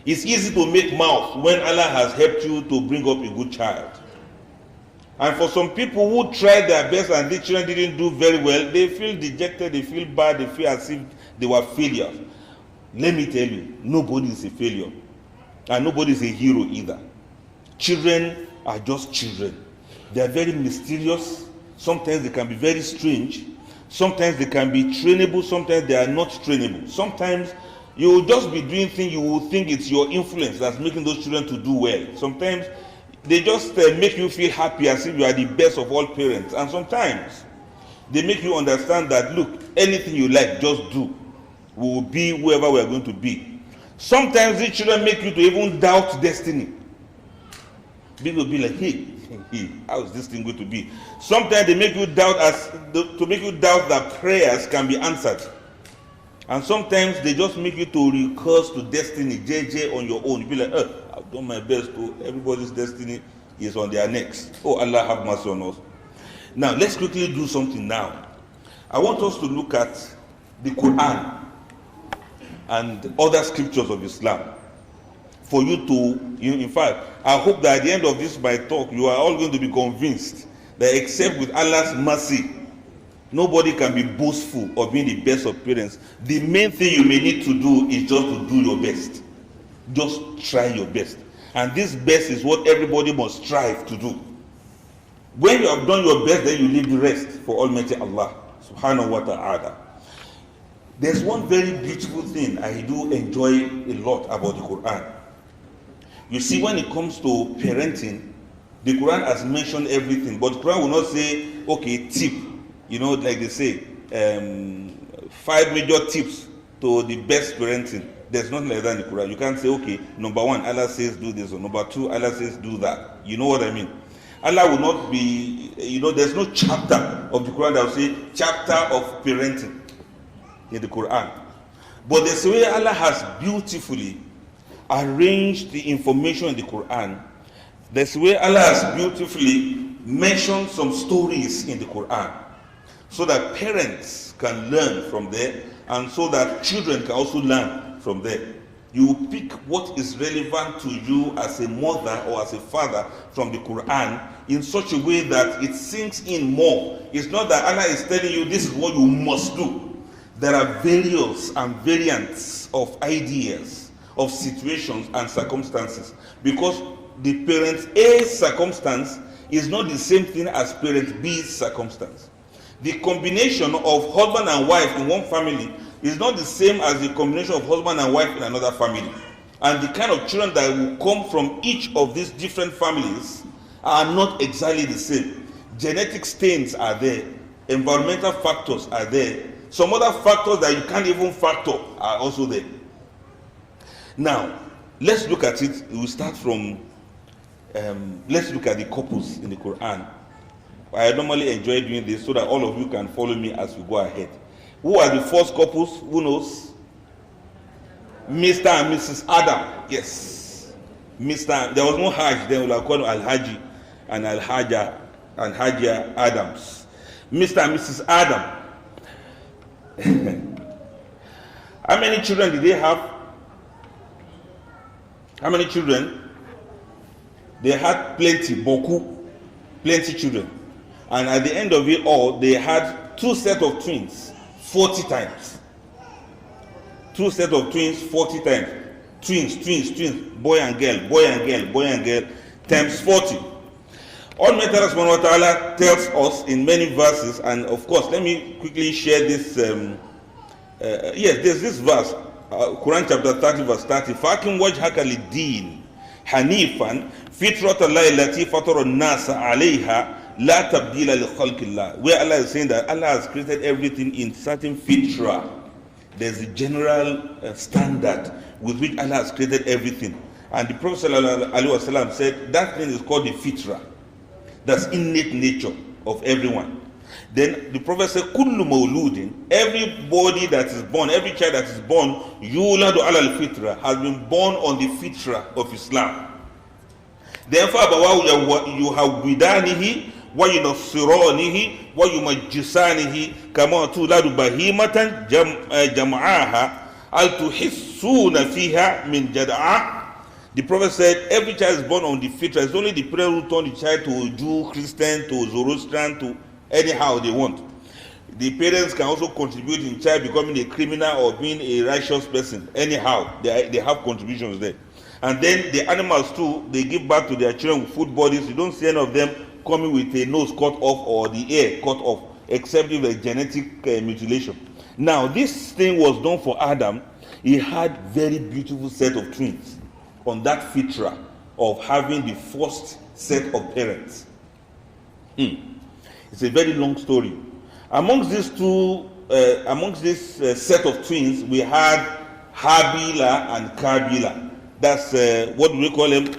It's easy to make mouth when Allah has helped you to bring up a good child. And for some people who tried their best and the children didn't do very well, they feel dejected, they feel bad, they feel as if they were failures. Let me tell you, nobody is a failure. And nobody is a hero either. Children are just children. They are very mysterious. Sometimes they can be very strange. Sometimes they can be trainable, sometimes they are not trainable. Sometimes you will just be doing things you will think it's your influence that's making those children to do well. Sometimes they just make you feel happy as if you are the best of all parents. And sometimes they make you understand that, look, anything you like, just do. We will be whoever we are going to be. Sometimes these children make you to even doubt destiny. People will be like, hey, how is this thing going to be? Sometimes they make you doubt to make you doubt that prayers can be answered. And sometimes they just make you to recurse to destiny, JJ on your own. You be like, I've done my best. Everybody's destiny is on their necks. Oh, Allah have mercy on us. Now, let's quickly do something now. I want us to look at the Quran and other scriptures of Islam. For you to, in fact, I hope that at the end of this my talk, you are all going to be convinced that except with Allah's mercy, nobody can be boastful of being the best of parents. The main thing you may need to do is just to do your best. Just try your best. And this best is what everybody must strive to do. When you have done your best, then you leave the rest for Almighty Allah subhanahu wa ta'ala. There's one very beautiful thing I do enjoy a lot about the Quran. You see, when it comes to parenting, the Quran has mentioned everything, but the Quran will not say, okay, tip, like they say, 5 major tips to the best parenting. There's nothing like that in the Quran. You can't say, okay, number 1, Allah says do this, or number 2, Allah says do that. You know what I mean? Allah will not be, there's no chapter of the Quran that will say chapter of parenting in the Quran. But there's a way Allah has beautifully arranged the information in the Quran. There's a way Allah has beautifully mentioned some stories in the Quran so that parents can learn from there and so that children can also learn from there. You pick what is relevant to you as a mother or as a father from the Quran in such a way that it sinks in more. It's not that Allah is telling you this is what you must do. There are various and variants of ideas, of situations and circumstances, because the parent A's circumstance is not the same thing as parent B's circumstance. The combination of husband and wife in one family is not the same as the combination of husband and wife in another family. And the kind of children that will come from each of these different families are not exactly the same. Genetic stains are there, environmental factors are there, some other factors that you can't even factor are also there. Now, let's look at it. We'll start from, let's look at the couples in the Quran. I normally enjoy doing this so that all of you can follow me as we go ahead. Who are the first couples? Who knows? Mr. and Mrs. Adam. Yes. There was no Hajj, then we'll call Al-Haji and Al-Hajja and Hajia Adams. Mr. and Mrs. Adam. How many children did they have? How many children? They had plenty, beaucoup, plenty children. And at the end of it all, they had 2 sets of twins, 40 times. 2 sets of twins, 40 times. Twins, boy and girl, times 40. Almighty Allah subhanahu wa ta'ala tells us in many verses, and of course, let me quickly share this. Yes, there's this verse, Quran chapter 30, verse 30. فَأَقِمْ وَجْهَكَ لِلدِّينِ حَنِيفًا فِطْرَةَ اللَّهِ الَّتِي فَطَرَ النَّاسَ عَلَيْهَا لَا تَبْدِيلَ لِخَلْقِ اللَّهِ. Where Allah is saying that Allah has created everything in certain fitra. There's a general standard with which Allah has created everything. And the Prophet ﷺ said that thing is called the fitra. That's innate nature of everyone. Then the Prophet said, Kullu mawludin, everybody that is born, every child that is born, yuladu ala al-fitra, has been born on the fitra of Islam. Therefore, you have bidanihi, wa yunassiranihi, wa yumajjisanihi, kama tuladu bahimatan jam'aha, al tuhissuna fiha min jad'a. The Prophet said, every child is born on the fitra. It's only the parent who turn the child to Jew, Christian, to Zoroastrian, to anyhow they want. The parents can also contribute in child becoming a criminal or being a righteous person. Anyhow, they have contributions there. And then the animals too, they give birth to their children with full bodies. You don't see any of them coming with a nose cut off or the ear cut off. except if a genetic mutilation. Now, this thing was done for Adam. He had very beautiful set of twins on that fitra of having the first set of parents. It's a very long story. Amongst these set of twins, we had Habila and Kabila. That's what do we call them?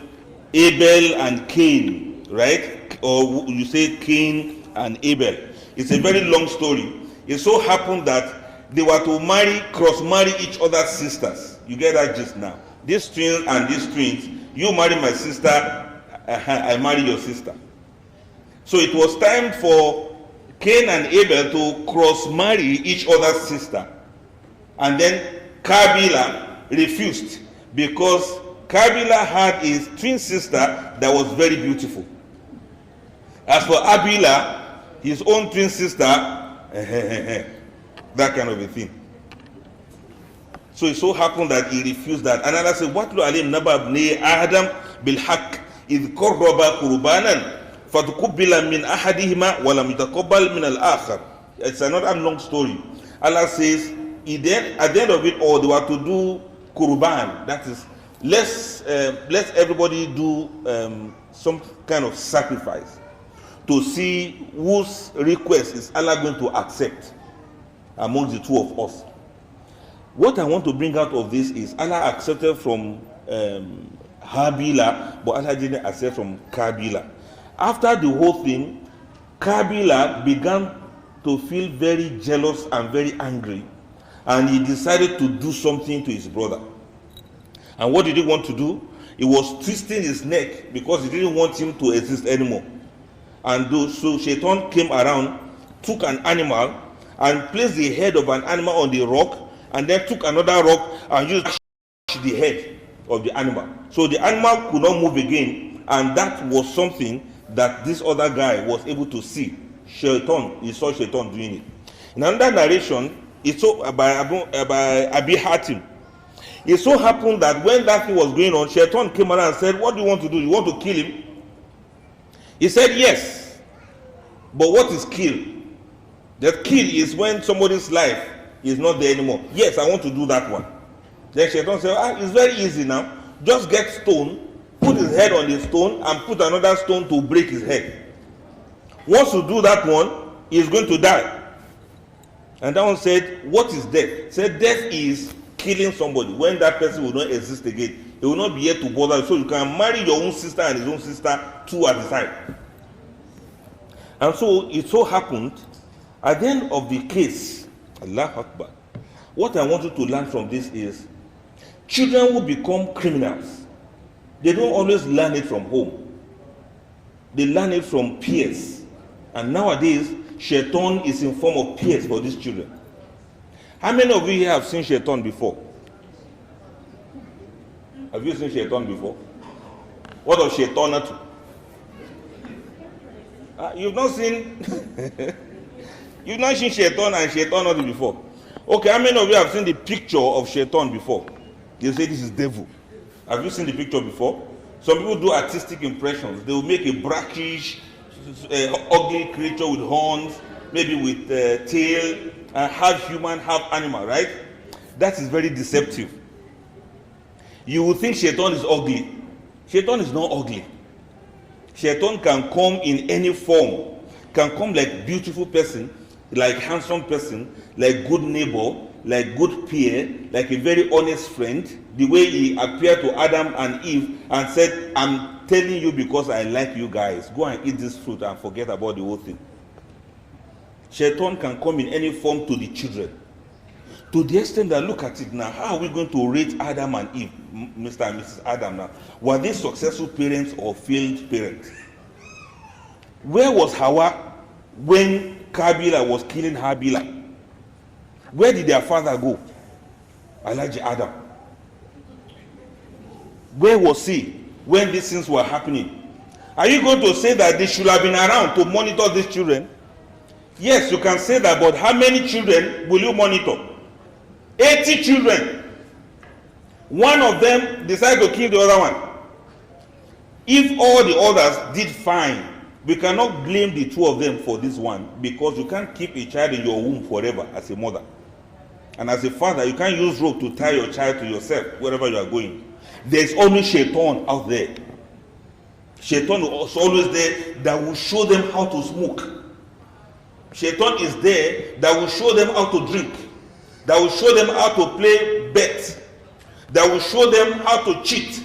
Abel and Cain, right? Or you say Cain and Abel. It's a very long story. It so happened that they were to cross-marry each other's sisters. You get that just now. These twins and these twins, you marry my sister, I marry your sister. So it was time for Cain and Abel to cross-marry each other's sister. And then Kabila refused because Kabila had his twin sister that was very beautiful. As for Abila, his own twin sister, that kind of a thing. So it so happened that he refused that. And Allah said, "Watlu alim naba ibni Adam bil haqq idh qarraba qurbanan fatuqbila min ahadihima wa lam yutaqabbal min al-akhar." It's another long story. Allah says, at the end of it all, they were to do qurban. That is, let everybody do some kind of sacrifice to see whose request is Allah going to accept among the two of us. What I want to bring out of this is Allah accepted from Habila, but Allah didn't accept from Kabila. After the whole thing, Kabila began to feel very jealous and very angry, and he decided to do something to his brother. And what did he want to do? He was twisting his neck because he didn't want him to exist anymore. And so Shaitan came around, took an animal, and placed the head of an animal on the rock, and then took another rock and used the head of the animal. So the animal could not move again, and that was something that this other guy was able to see. He saw Shaitan doing it. In another narration, it's so by Abi Hatim. It so happened that when that thing was going on, Shaitan came around and said, "What do you want to do? You want to kill him?" He said, "Yes. But what is kill? That kill is when somebody's life is not there anymore. Yes, I want to do that one." Then Shaitan said, "It's very easy now. Just get stone, put his head on the stone, and put another stone to break his head. Once you do that one, he is going to die." And that one said, "What is death?" He said, "Death is killing somebody when that person will not exist again. He will not be here to bother. So you can marry your own sister and his own sister, two at a time." And so it so happened, at the end of the case, Allah Akbar, what I want you to learn from this is, children who become criminals, they don't always learn it from home. They learn it from peers. And nowadays, Shaitan is in form of peers for these children. How many of you here have seen Shaitan before? Have you seen Shaitan before? What does Shaitan do? You've not seen you've not seen Shaitan and Shaitan before. Okay, how many of you have seen the picture of Shaitan before? You say this is devil. Have you seen the picture before? Some people do artistic impressions. They will make a brackish, ugly creature with horns, maybe with tail, half human, half animal, right? That is very deceptive. You will think Shaitan is ugly. Shaitan is not ugly. Shaitan can come in any form. Can come like beautiful person, like handsome person, like good neighbor, like good peer, like a very honest friend. The way he appeared to Adam and Eve and said, "I'm telling you because I like you guys. Go and eat this fruit and forget about the whole thing." Shaitan can come in any form to the children. To the extent that, look at it now, how are we going to rate Adam and Eve, Mr. and Mrs. Adam now? Were they successful parents or failed parents? Where was Hawa when Kabila was killing Habila? Where did their father go? Elijah Adam. Where was he when these things were happening? Are you going to say that they should have been around to monitor these children? Yes, you can say that, but how many children will you monitor? 80 children. One of them decided to kill the other one. If all the others did fine, We cannot blame the two of them for this one, because you can't keep a child in your womb forever as a mother. And as a father, you can't use rope to tie your child to yourself wherever you are going. There's always shaitan out there. Shaitan is always there that will show them how to smoke. Shaitan is there that will show them how to drink, that will show them how to play bets, that will show them how to cheat,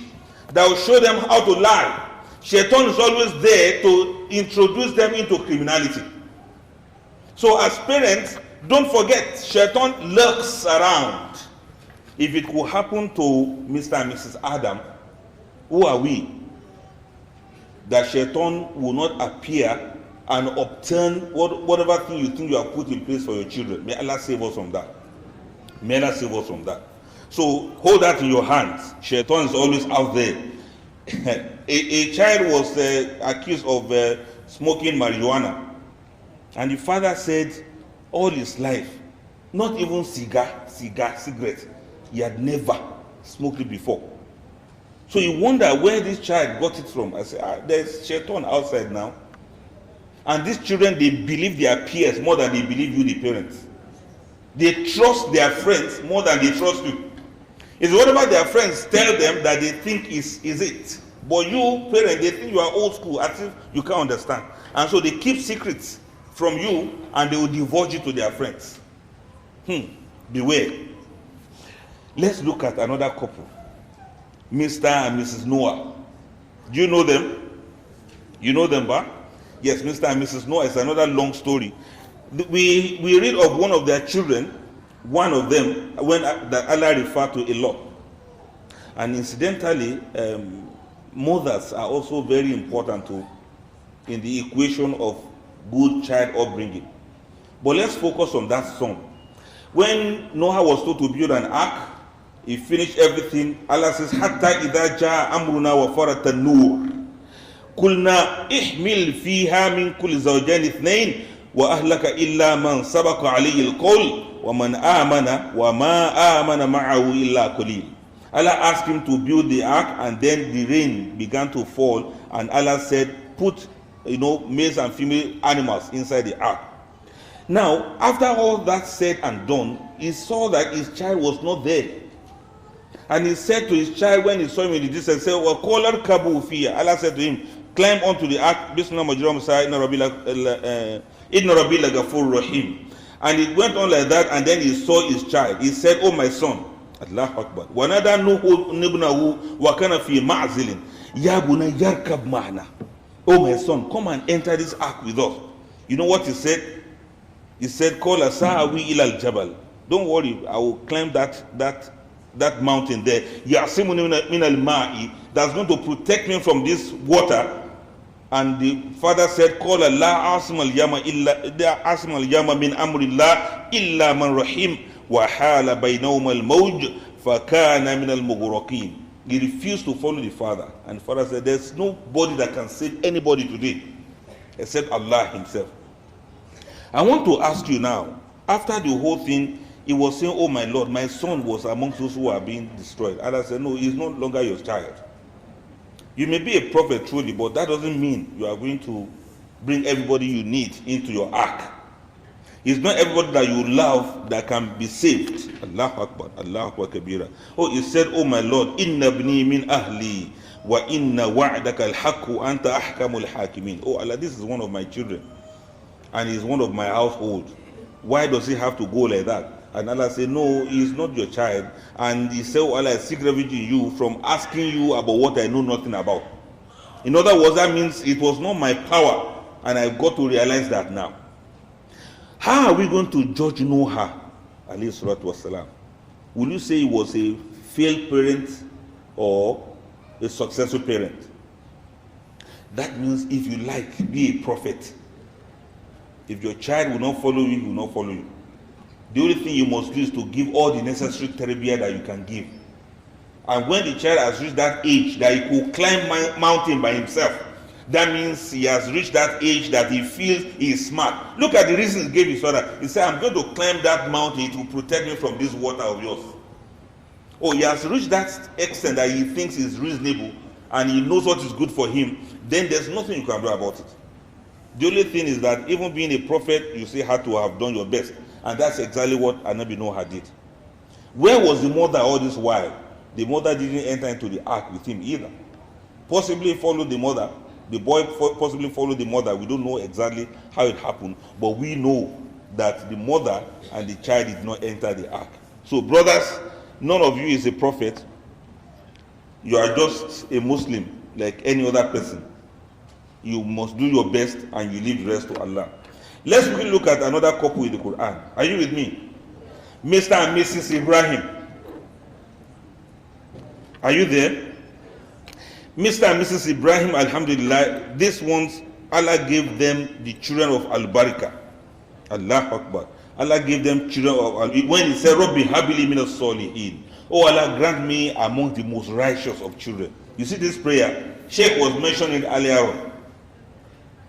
that will show them how to lie. Shaitan is always there to introduce them into criminality. So as parents, don't forget, Shaitan lurks around. If it could happen to Mr. and Mrs. Adam, who are we that Shaitan will not appear and obtain whatever thing you think you have put in place for your children? May Allah save us from that. May Allah save us from that. So hold that in your hands. Shaitan is always out there. A child was accused of smoking marijuana, and the father said all his life, not even cigarette, he had never smoked it before. So you wonder where this child got it from. I said, there's shaitan outside now. And these children, they believe their peers more than they believe you, the parents. They trust their friends more than they trust you. It's whatever their friends tell them that they think is it. But you, parents, they think you are old school, as if you can't understand. And so they keep secrets from you, and they will divulge it to their friends. Beware. Let's look at another couple, Mr. and Mrs. Noah. Do you know them? You know them, ba? Yes, Mr. and Mrs. Noah is another long story. We read of one of their children, one of them, when that Allah referred to a lot. And incidentally, mothers are also very important in the equation of good child upbringing. But let's focus on that son. When Noah was told to build an ark, he finished everything. Allah says, "Hatta idha jaa amruna wa farat an-nur, kulna ihmil fiha min kulli zawjayn ithnayn wa ahlaka illa man sabaqa alayhi al-qawl wa man amana wa ma amana ma'ahu illa qalil." Allah asked him to build the ark, and then the rain began to fall, and Allah said, put males and female animals inside the ark. Now, after all that said and done, he saw that his child was not there. And he said to his child, when he saw him in the distance, said, "Well, call her Kabu Fiya." Allah said to him, "Climb onto the ark. Bismillah majram sa inna rabbi la ghafur rahim." And it went on like that, and then he saw his child. He said, "Oh my son," Allahu Akbar. "Wanada nuhu nibnahu wa kana fi ma'zilin. Ya bunay yarkab ma'na." "Oh my son, come and enter this ark with us." You know what he said? He said, "Qala sa'awi ila al-jabal." Don't worry, I will climb that mountain there. Yasimuni min al-ma'i. That's going to protect me from this water. And the father said, "Qala la asim al-yama min amrillah illa man rahim wa hala baynahuma al-mawj fa kana min al-mughraqin." He refused to follow the father, and the father said, "There's nobody that can save anybody today except Allah himself." I want to ask you now, after the whole thing, he was saying, "Oh my Lord, my son was amongst those who are being destroyed." Allah said, "No, he's no longer your child. You may be a prophet truly, but that doesn't mean you are going to bring everybody you need into your ark. It's not everybody that you love that can be saved." Allahu Akbar, Allahu Akbar kabira. Oh, he said, "Oh my Lord, inna ibni min ahli wa inna wa'daka al-haqqu anta ahkamul hakimin." Oh Allah, this is one of my children, and he's one of my household. Why does he have to go like that? And Allah said, "No, he is not your child." And he said, "Oh Allah, I seek refuge in you from asking you about what I know nothing about." In other words, that means it was not my power, and I've got to realize that now. How are we going to judge Noah, alayhi salatu wasalam? Will you say he was a failed parent or a successful parent? That means, if you like, be a prophet. If your child will not follow you, he will not follow you. The only thing you must do is to give all the necessary tarbiyah that you can give. And when the child has reached that age that he could climb mountain by himself, that means he has reached that age that he feels he is smart. Look at the reason he gave his father. He said, "I'm going to climb that mountain to protect me from this water of yours." Oh, he has reached that extent that he thinks is reasonable, and he knows what is good for him. Then there's nothing you can do about it. The only thing is that even being a prophet, you still had to have done your best. And that's exactly what Anabi Noah did. Where was the mother all this while? The mother didn't enter into the ark with him either. Possibly followed the mother. The boy possibly followed the mother. We don't know exactly how it happened, but we know that the mother and the child did not enter the ark. So brothers, none of you is a prophet. You are just a Muslim like any other person. You must do your best and you leave the rest to Allah. Let's quickly look at another couple in the Quran. Are you with me? Mr. and Mrs. Ibrahim. Are you there? Mr. and Mrs. Ibrahim, alhamdulillah, these ones, Allah gave them the children of Al-Barakah. Allah Akbar. Allah gave them children of Al-Barakah. When he said, Rabbi habili min as-salihin. Oh Allah, grant me among the most righteous of children. You see this prayer? Sheikh was mentioning earlier on.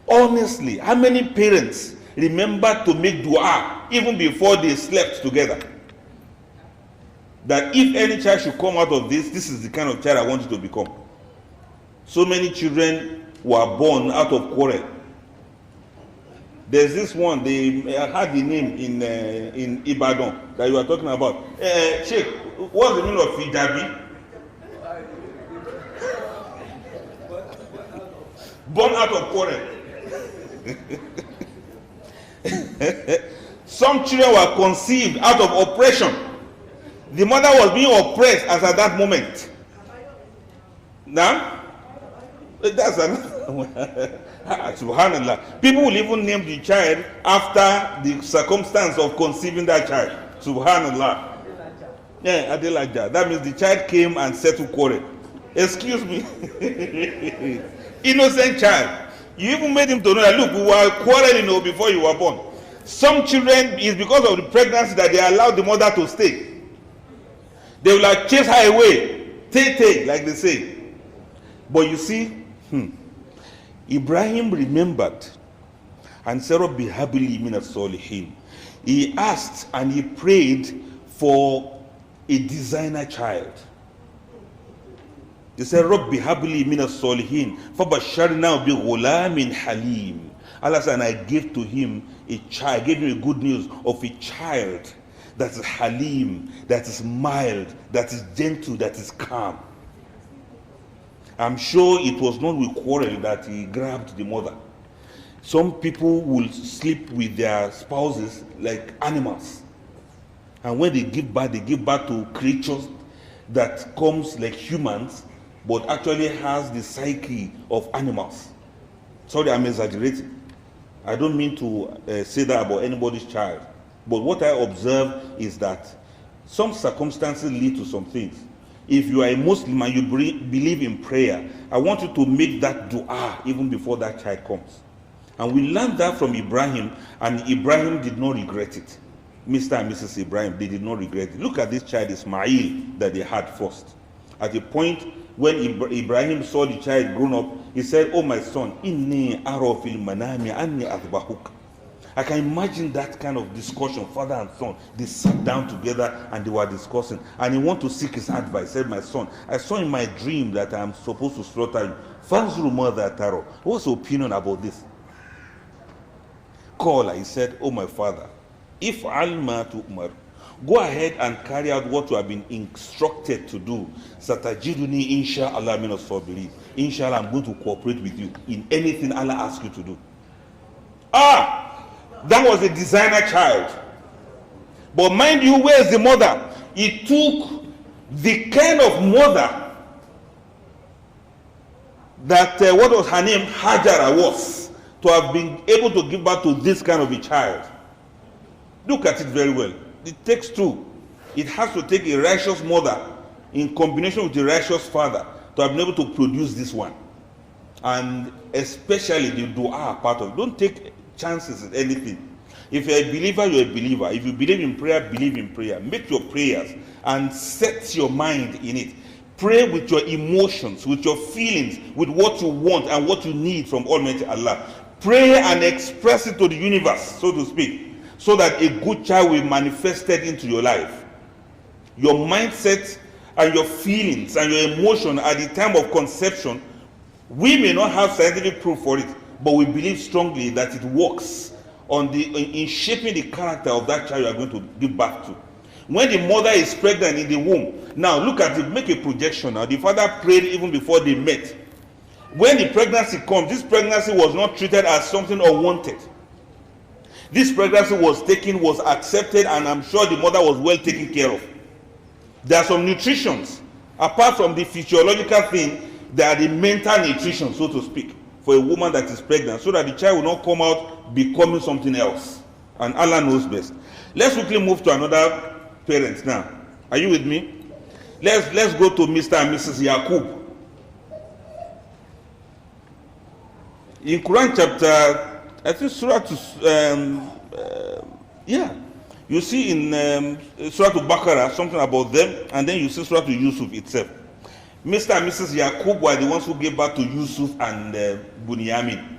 Honestly, how many parents remember to make dua even before they slept together? That if any child should come out of this, this is the kind of child I want you to become. So many children were born out of quarrel. There's this one, they had the name in Ibadan that you are talking about. Sheikh, what's the meaning of Fidabi? Born out of quarrel. Some children were conceived out of oppression. The mother was being oppressed as at that moment. Now, that's another one. Subhanallah. People will even name the child after the circumstance of conceiving that child. Subhanallah. Yeah, Adelaja. That means the child came and settled quarrel. Excuse me. Innocent child. You even made him to know that, look, we were quarreling before you were born. Some children, it's because of the pregnancy that they allowed the mother to stay. They will like chase her away. Take, like they say. But you see, Ibrahim remembered and said, Rabbi habili min as-salihin. He asked and he prayed for a designer child. He said, Rabbi habili min as-salihin fabasharnahu bi ghulamin halim. Allah said, and I gave to him a child, gave him a good news of a child that is halim, that is mild, that is gentle, that is calm. I'm sure it was not with quarrel that he grabbed the mother. Some people will sleep with their spouses like animals. And when they give birth to creatures that comes like humans, but actually has the psyche of animals. Sorry, I'm exaggerating. I don't mean to say that about anybody's child. But what I observe is that some circumstances lead to some things. If you are a Muslim and you believe in prayer, I want you to make that dua even before that child comes. And we learned that from Ibrahim, and Ibrahim did not regret it. Mr. and Mrs. Ibrahim, they did not regret it. Look at this child Ismail that they had first. At the point when Ibrahim saw the child grown up, he said, oh my son, inni ara fil manami anni adbahuk. I can imagine that kind of discussion, father and son. They sat down together and they were discussing. And he wanted to seek his advice. He said, my son, I saw in my dream that I am supposed to slaughter you. Fanzuru mother Taro. What's your opinion about this? Qala, he said, oh my father, if alma tu'mar, go ahead and carry out what you have been instructed to do. Satajiduni inshallah min as-sabirin. Inshallah, I'm going to cooperate with you in anything Allah asks you to do. That was a designer child. But mind you, where's the mother? He took the kind of mother that, what was her name? Hajara was, to have been able to give birth to this kind of a child. Look at it very well. It takes two. It has to take a righteous mother in combination with a righteous father to have been able to produce this one. And especially the dua part of it. Don't take chances in anything. If you're a believer, you're a believer. If you believe in prayer, believe in prayer. Make your prayers and set your mind in it. Pray with your emotions, with your feelings, with what you want and what you need from Almighty Allah. Pray and express it to the universe, so to speak, so that a good child will be manifested into your life. Your mindset and your feelings and your emotion at the time of conception, we may not have scientific proof for it, but we believe strongly that it works in shaping the character of that child you are going to give birth to. When the mother is pregnant in the womb, now look at it, make a projection. Now the father prayed even before they met. When the pregnancy comes, this pregnancy was not treated as something unwanted. This pregnancy was taken, was accepted, and I'm sure the mother was well taken care of. There are some nutritions, apart from the physiological thing, there are the mental nutrition, so to speak, for a woman that is pregnant, so that the child will not come out becoming something else. And Allah knows best. Let's quickly move to another parent now. Are you with me? Let's go to Mr. and Mrs. Yaqub. In Quran chapter, I think Surah you see in Surah Al-Baqarah something about them, and then you see Surah Yusuf itself. Mr. and Mrs. Yaqub were the ones who gave birth to Yusuf and Bunyamin,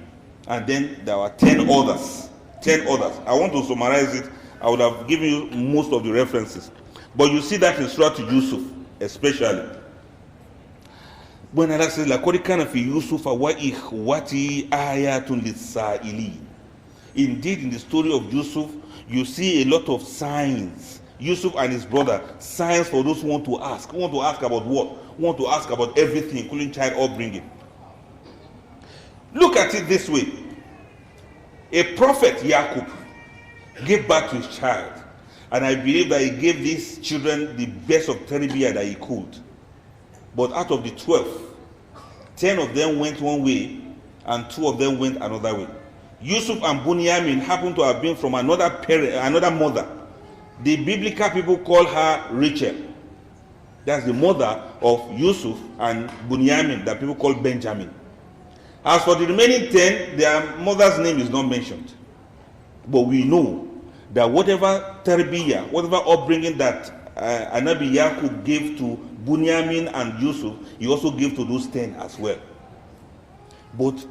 and then there were 10 others. 10 others. I want to summarize it. I would have given you most of the references, but you see that in Surah Yusuf especially. When Allah says, لَقَدْ كَانَ فِي يُوسُفَ وَإِخْوَتِهِ آيَاتٌ لِلسَّائِلِينَ. Indeed, in the story of Yusuf, you see a lot of signs. Yusuf and his brother, signs for those who want to ask. Who want to ask about what? Who want to ask about everything, including child upbringing. Look at it this way. A prophet, Yaqub, gave birth to his child. And I believe that he gave these children the best of tarbiyah that he could. But out of the 12, 10 of them went one way and 2 of them went another way. Yusuf and Bunyamin happened to have been from another parent, another mother. The biblical people call her Rachel. That's the mother of Yusuf and Bunyamin that people call Benjamin. As for the remaining 10, their mother's name is not mentioned. But we know that whatever tarbiyah, whatever upbringing that Anabi Yaqub gave to Bunyamin and Yusuf, he also gave to those 10 as well. But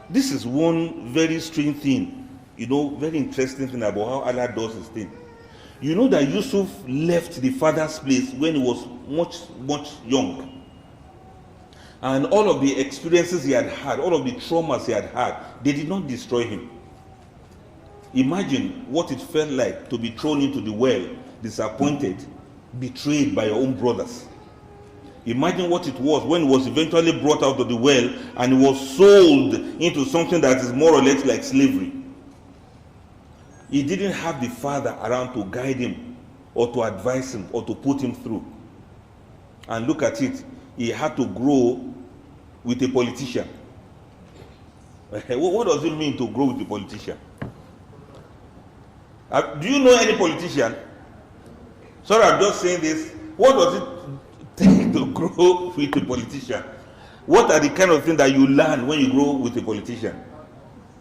this is one very strange thing, very interesting thing about how Allah does his thing. You know that Yusuf left the father's place when he was much young. And all of the experiences he had had, all of the traumas he had had, they did not destroy him. Imagine what it felt like to be thrown into the well, disappointed, betrayed by your own brothers. Imagine what it was when he was eventually brought out of the well and he was sold into something that is more or less like slavery. He didn't have the father around to guide him or to advise him or to put him through. And look at it, he had to grow with a politician. What does it mean to grow with a politician? Do you know any politician? Sorry, I'm just saying this. What does it take to grow with a politician? What are the kind of things that you learn when you grow with a politician?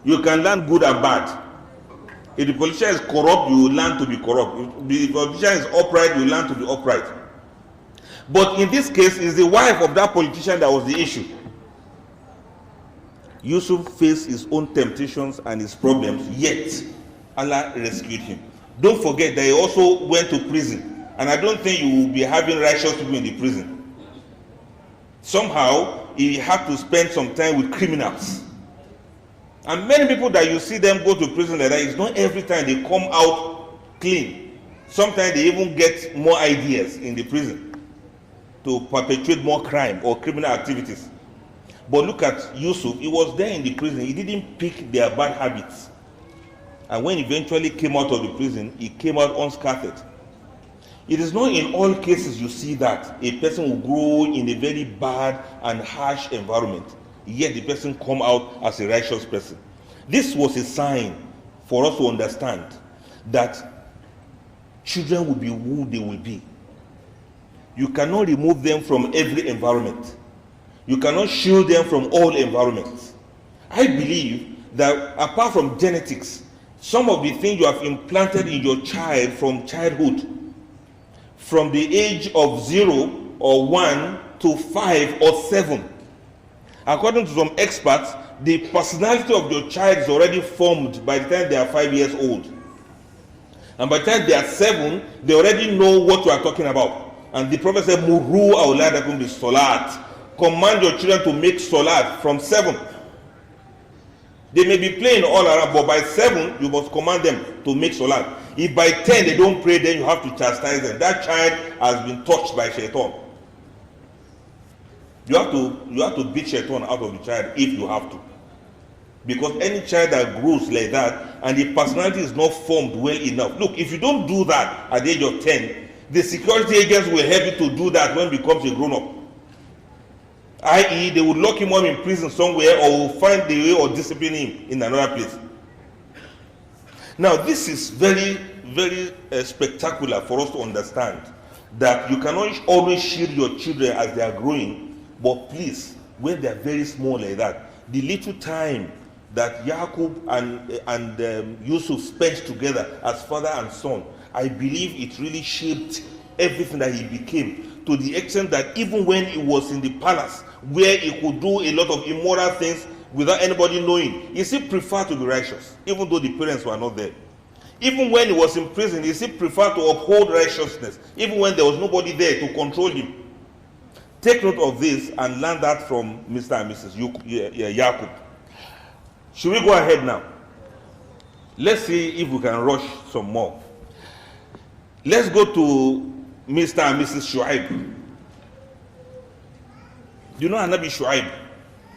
You can learn good and bad. If the politician is corrupt, you will learn to be corrupt. If the politician is upright, you will learn to be upright. But in this case, it's the wife of that politician that was the issue. Yusuf faced his own temptations and his problems, yet Allah rescued him. Don't forget that he also went to prison. And I don't think you will be having righteous people in the prison. Somehow, he had to spend some time with criminals. And many people that you see them go to prison like that, it's not every time they come out clean. Sometimes they even get more ideas in the prison to perpetrate more crime or criminal activities. But look at Yusuf. He was there in the prison. He didn't pick their bad habits. And when he eventually came out of the prison, he came out unscathed. It is not in all cases you see that a person will grow in a very bad and harsh environment, yet the person come out as a righteous person. This was a sign for us to understand that children will be who they will be. You cannot remove them from every environment. You cannot shield them from all environments. I believe that apart from genetics, some of the things you have implanted in your child from childhood, from the age of 0 or 1 to 5 or 7. According to some experts, the personality of your child is already formed by the time they are 5 years old. And by the time they are 7, they already know what you are talking about. And the Prophet said, Murru awladakum bis salat. Command your children to make salat from 7. They may be playing all around, but by 7, you must command them to make salat. If by 10 they don't pray, then you have to chastise them. That child has been touched by shaitan. You have to beat shaitan out of the child if you have to. Because any child that grows like that and the personality is not formed well enough. Look, if you don't do that at the age of 10, the security agents will help you to do that when he becomes a grown-up. I.e., they will lock him up in prison somewhere or will find the way or discipline him in another place. Now, this is very, very spectacular for us to understand that you cannot always shield your children as they are growing, but please, when they are very small like that, the little time that Yaqub and Yusuf spent together as father and son, I believe it really shaped everything that he became, to the extent that even when he was in the palace, where he could do a lot of immoral things without anybody knowing, he still preferred to be righteous, even though the parents were not there. Even when he was in prison, he still preferred to uphold righteousness, even when there was nobody there to control him. Take note of this and learn that from Mr. and Mrs. Yaqub. Should we go ahead now? Let's see if we can rush some more. Let's go to Mr. and Mrs. Shu'aib. Do you know Anabi Shu'aib?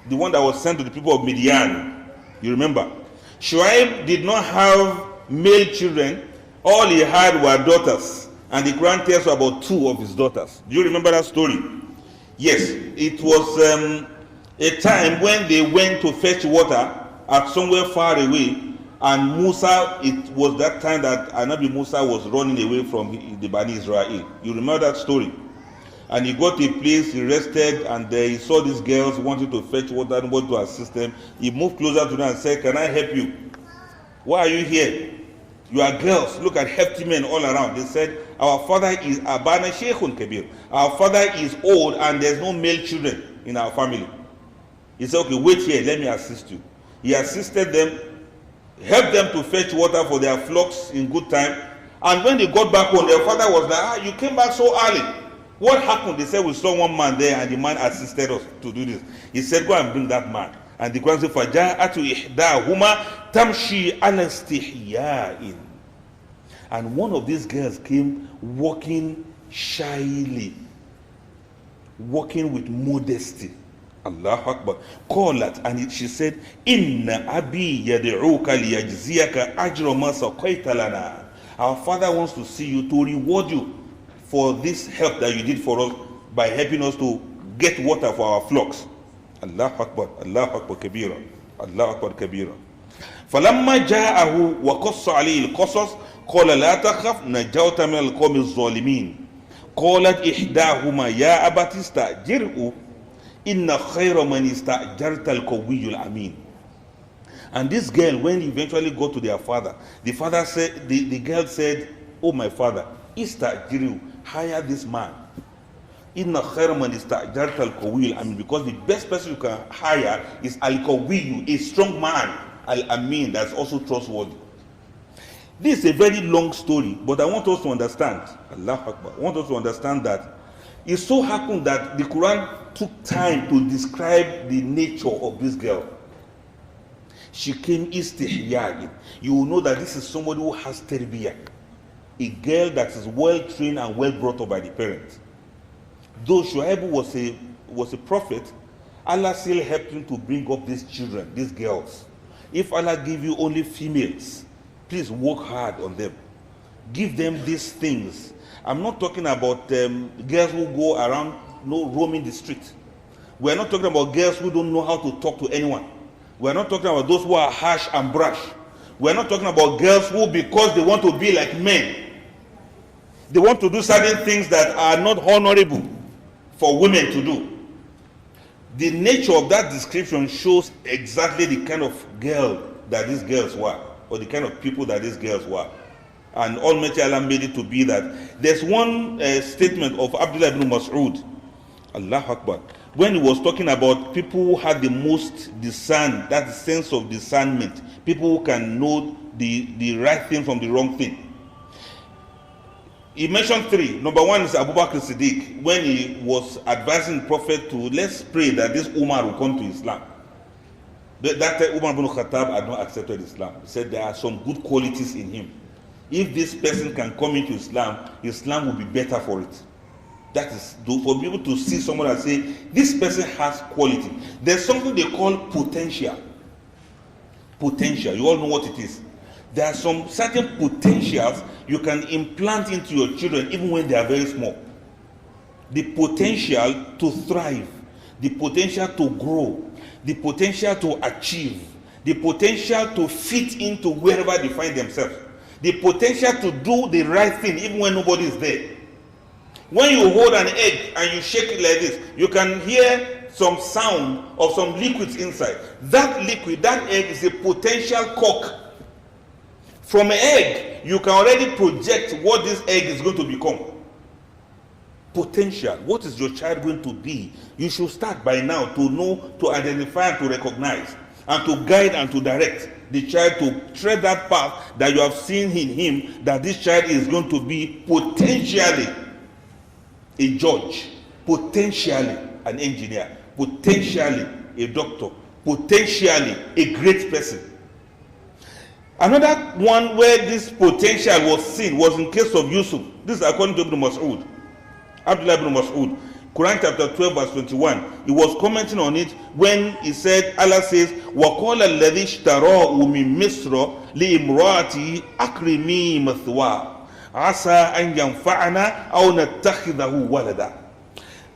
The one that was sent to the people of Midian. You remember? Shu'aib did not have male children. All he had were daughters. And the Quran tells us about 2 of his daughters. Do you remember that story? Yes. It was a time when they went to fetch water at somewhere far away. And Musa, it was that time that Anabi Musa was running away from the Bani Israel. You remember that story? And he got to a place, he rested, and he saw these girls wanting to fetch water, nobody to assist them. He moved closer to them and said, "Can I help you? Why are you here? You are girls. Look at hefty men all around." They said, "Our father is Abana Sheikhun Kabir. Our father is old and there's no male children in our family." He said, "Okay, wait here, let me assist you." He assisted them, helped them to fetch water for their flocks in good time. And when they got back home, their father was like, "You came back so early. What happened?" They said, "We saw one man there and the man assisted us to do this." He said, "Go and bring that man." And the Quran said, فَجَاءَتُ إِحْدَاهُمَا تَمْشِي عَلَى اسْتِحْيَاءٍ. And one of these girls came walking shyly, walking with modesty. Allahu Akbar. Qalat, and she said, "Inna abi yad'uka liyajziyaka ajra ma saqaita lana." Our father wants to see you, to reward you for this help that you did for us by helping us to get water for our flocks. Allahu Akbar, Allahu Akbar kabira, Allahu Akbar kabira. فَلَمَّا جَاءَهُ وَقَصَّ عَلَيْهِ الْقَصَص قَالَ لَا تَخَفْ نَجَوْتَ مِنَ الْقَوْمِ الظَّالِمِينَ قَالَتْ إِحْدَاهُمَا يَا أَبَتِ اسْتَأْجِرْهُ إِنَّ خَيْرَ مَنِ اسْتَأْجَرْتَ الْقَوِيُّ الْأَمِينُ. And this girl, when he eventually got to their father, the father said, the girl said, "Oh my father, ista'jiru, hire this man. Inna khayra man ista'jarta al-qawiyyu al-amin, because the best person you can hire is al-qawiyyu, a strong man, al-amin, that's also trustworthy." This is a very long story, but I want us to understand, Allahu Akbar, I want us to understand that it so happened that the Quran took time to describe the nature of this girl. She came istihya'in. You will know that this is somebody who has terbiyah, a girl that is well trained and well brought up by the parents. Though Shu'aib was a prophet, Allah still helped him to bring up these children, these girls. If Allah give you only females, please work hard on them. Give them these things. I'm not talking about girls who go around roaming the street. We're not talking about girls who don't know how to talk to anyone. We're not talking about those who are harsh and brash. We're not talking about girls who, because they want to be like men, they want to do certain things that are not honorable for women to do. The nature of that description shows exactly the kind of girl that these girls were, or the kind of people that these girls were. And Almighty Allah made it to be that. There's one statement of Abdullah ibn Mas'ud, Allahu Akbar, when he was talking about people who had the most that sense of discernment, people who can know the right thing from the wrong thing. He mentioned 3. Number 1 is Abu Bakr Siddiq, when he was advising the Prophet to, let's pray that this Umar will come to Islam. That time Umar ibn Khattab had not accepted Islam. He said there are some good qualities in him. If this person can come into Islam, Islam will be better for it. That is, for people to see someone and say, this person has quality. There's something they call potential. Potential, you all know what it is. There are some certain potentials you can implant into your children even when they are very small. The potential to thrive, the potential to grow, the potential to achieve, the potential to fit into wherever they find themselves, the potential to do the right thing even when nobody is there. When you hold an egg and you shake it like this, you can hear some sound of some liquids inside. That liquid, that egg is a potential cork. From an egg, you can already project what this egg is going to become. Potential. What is your child going to be? You should start by now to know, to identify and to recognize, and to guide and to direct the child to tread that path that you have seen in him, that this child is going to be potentially a judge, potentially an engineer, potentially a doctor, potentially a great person. Another one where this potential was seen was in case of Yusuf. This is according to Ibn Mas'ud. Abdullah ibn Mas'ud, Quran chapter 12 verse 21. He was commenting on it when he said, Allah says, وَقَالَ الَّذِي اشْتَرَاهُ مِن مِصْرَ لِإِمْرَأَتِهِ أَكْرِمِي مَثْوَاهُ عَسَىٰ أَن يَنْفَعَنَا أَوْ نَتَّخِذَهُ وَلَدًا.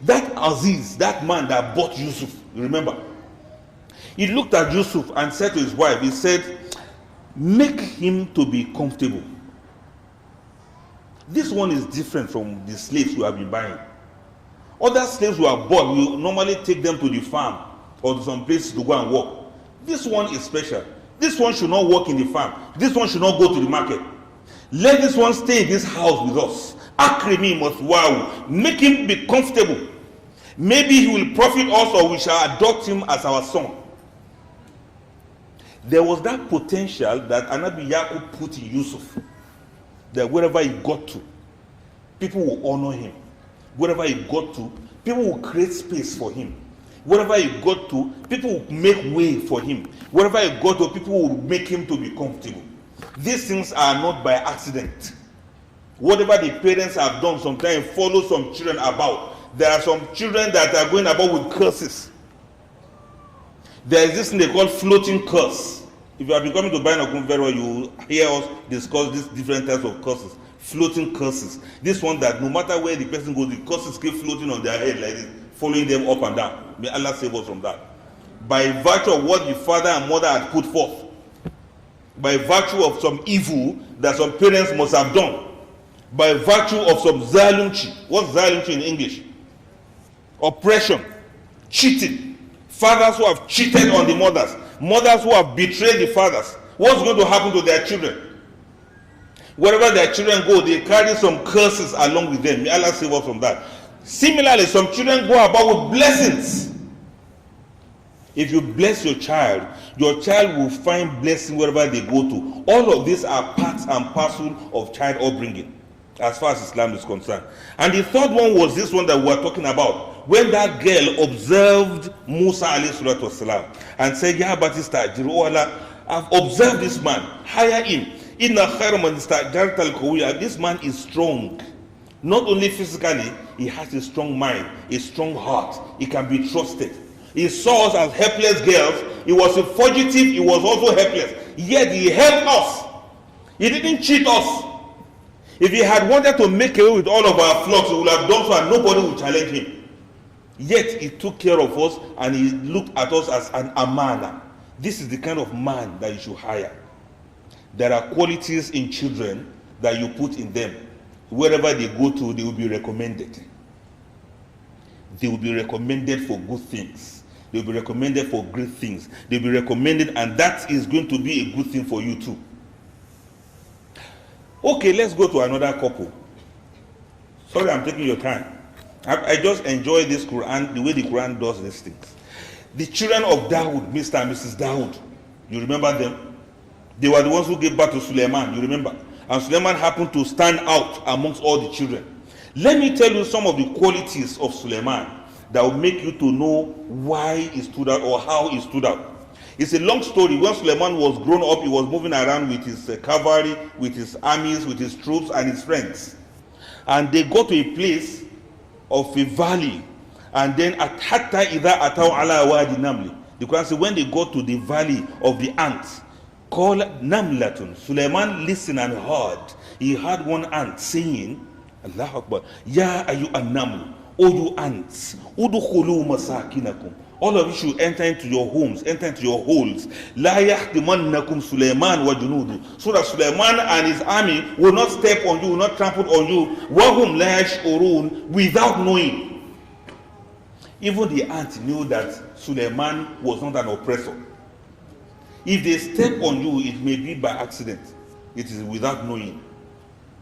That Aziz, that man that bought Yusuf, remember, he looked at Yusuf and said to his wife, he said, make him to be comfortable. This one is different from the slaves you have been buying. Other slaves who are bought, we normally take them to the farm or to some place to go and work. This one is special. This one should not work in the farm. This one should not go to the market. Let this one stay in this house with us. Akrimi Maswahu. Make him be comfortable. Maybe he will profit us, or we shall adopt him as our son. There was that potential that Anabi Yaqub put in Yusuf, that wherever he got to, people will honor him. Wherever he got to, people will create space for him. Wherever he got to, people will make way for him. Wherever he got to, people will make him to be comfortable. These things are not by accident. Whatever the parents have done, sometimes follow some children about. There are some children that are going about with curses. There is this thing they call floating curse. If you are becoming to buy a very well, you hear us discuss these different types of curses. Floating curses. This one that no matter where the person goes, the curses keep floating on their head like this, following them up and down. May Allah save us from that. By virtue of what the father and mother had put forth, by virtue of some evil that some parents must have done, by virtue of some zalunchi. What's zalunchi in English? Oppression, cheating. Fathers who have cheated on the mothers, mothers who have betrayed the fathers. What's going to happen to their children? Wherever their children go, they carry some curses along with them. May Allah save us from that. Similarly, some children go about with blessings. If you bless your child will find blessing wherever they go to. All of these are parts and parcel of child upbringing, as far as Islam is concerned. And the third one was this one that we were talking about. When that girl observed Musa alayhi salatu wasalam and said, Ya Batista, I've observed this man, hire him. This man is strong. Not only physically, he has a strong mind, a strong heart. He can be trusted. He saw us as helpless girls. He was a fugitive. He was also helpless. Yet he helped us. He didn't cheat us. If he had wanted to make away with all of our flocks, he would have done so and nobody would challenge him. Yet he took care of us and he looked at us as an amana. This is the kind of man that you should hire. There are qualities in children that you put in them. Wherever they go to, they will be recommended. They will be recommended for good things. They will be recommended for great things. They will be recommended, and that is going to be a good thing for you too. Okay, let's go to another couple. Sorry, I'm taking your time. I just enjoy this Quran, the way the Quran does these things. The children of Dawood, Mr. and Mrs. Dawood, you remember them? They were the ones who gave birth to Suleiman, you remember? And Suleiman happened to stand out amongst all the children. Let me tell you some of the qualities of Suleiman that will make you to know why he stood out or how he stood out. It's a long story. When Suleiman was grown up, he was moving around with his cavalry, with his armies, with his troops and his friends. And they got to a place of a valley. And then at hatta idha ataw ala wadi namli. The Quran says when they got to the valley of the ants, called Namlatun, Suleiman listened and heard. He heard one ant saying, Allahu Akbar, Ya ayu an-namlu, O you ants, udkhulu masakinakum. All of you should enter into your homes, enter into your holes. La yahtimannakum Suleiman wa junudu. So that Suleiman and his army will not step on you, will not trample on you. Wahum la yash'urun, without knowing. Even the ant knew that Suleiman was not an oppressor. If they step on you, it may be by accident. It is without knowing.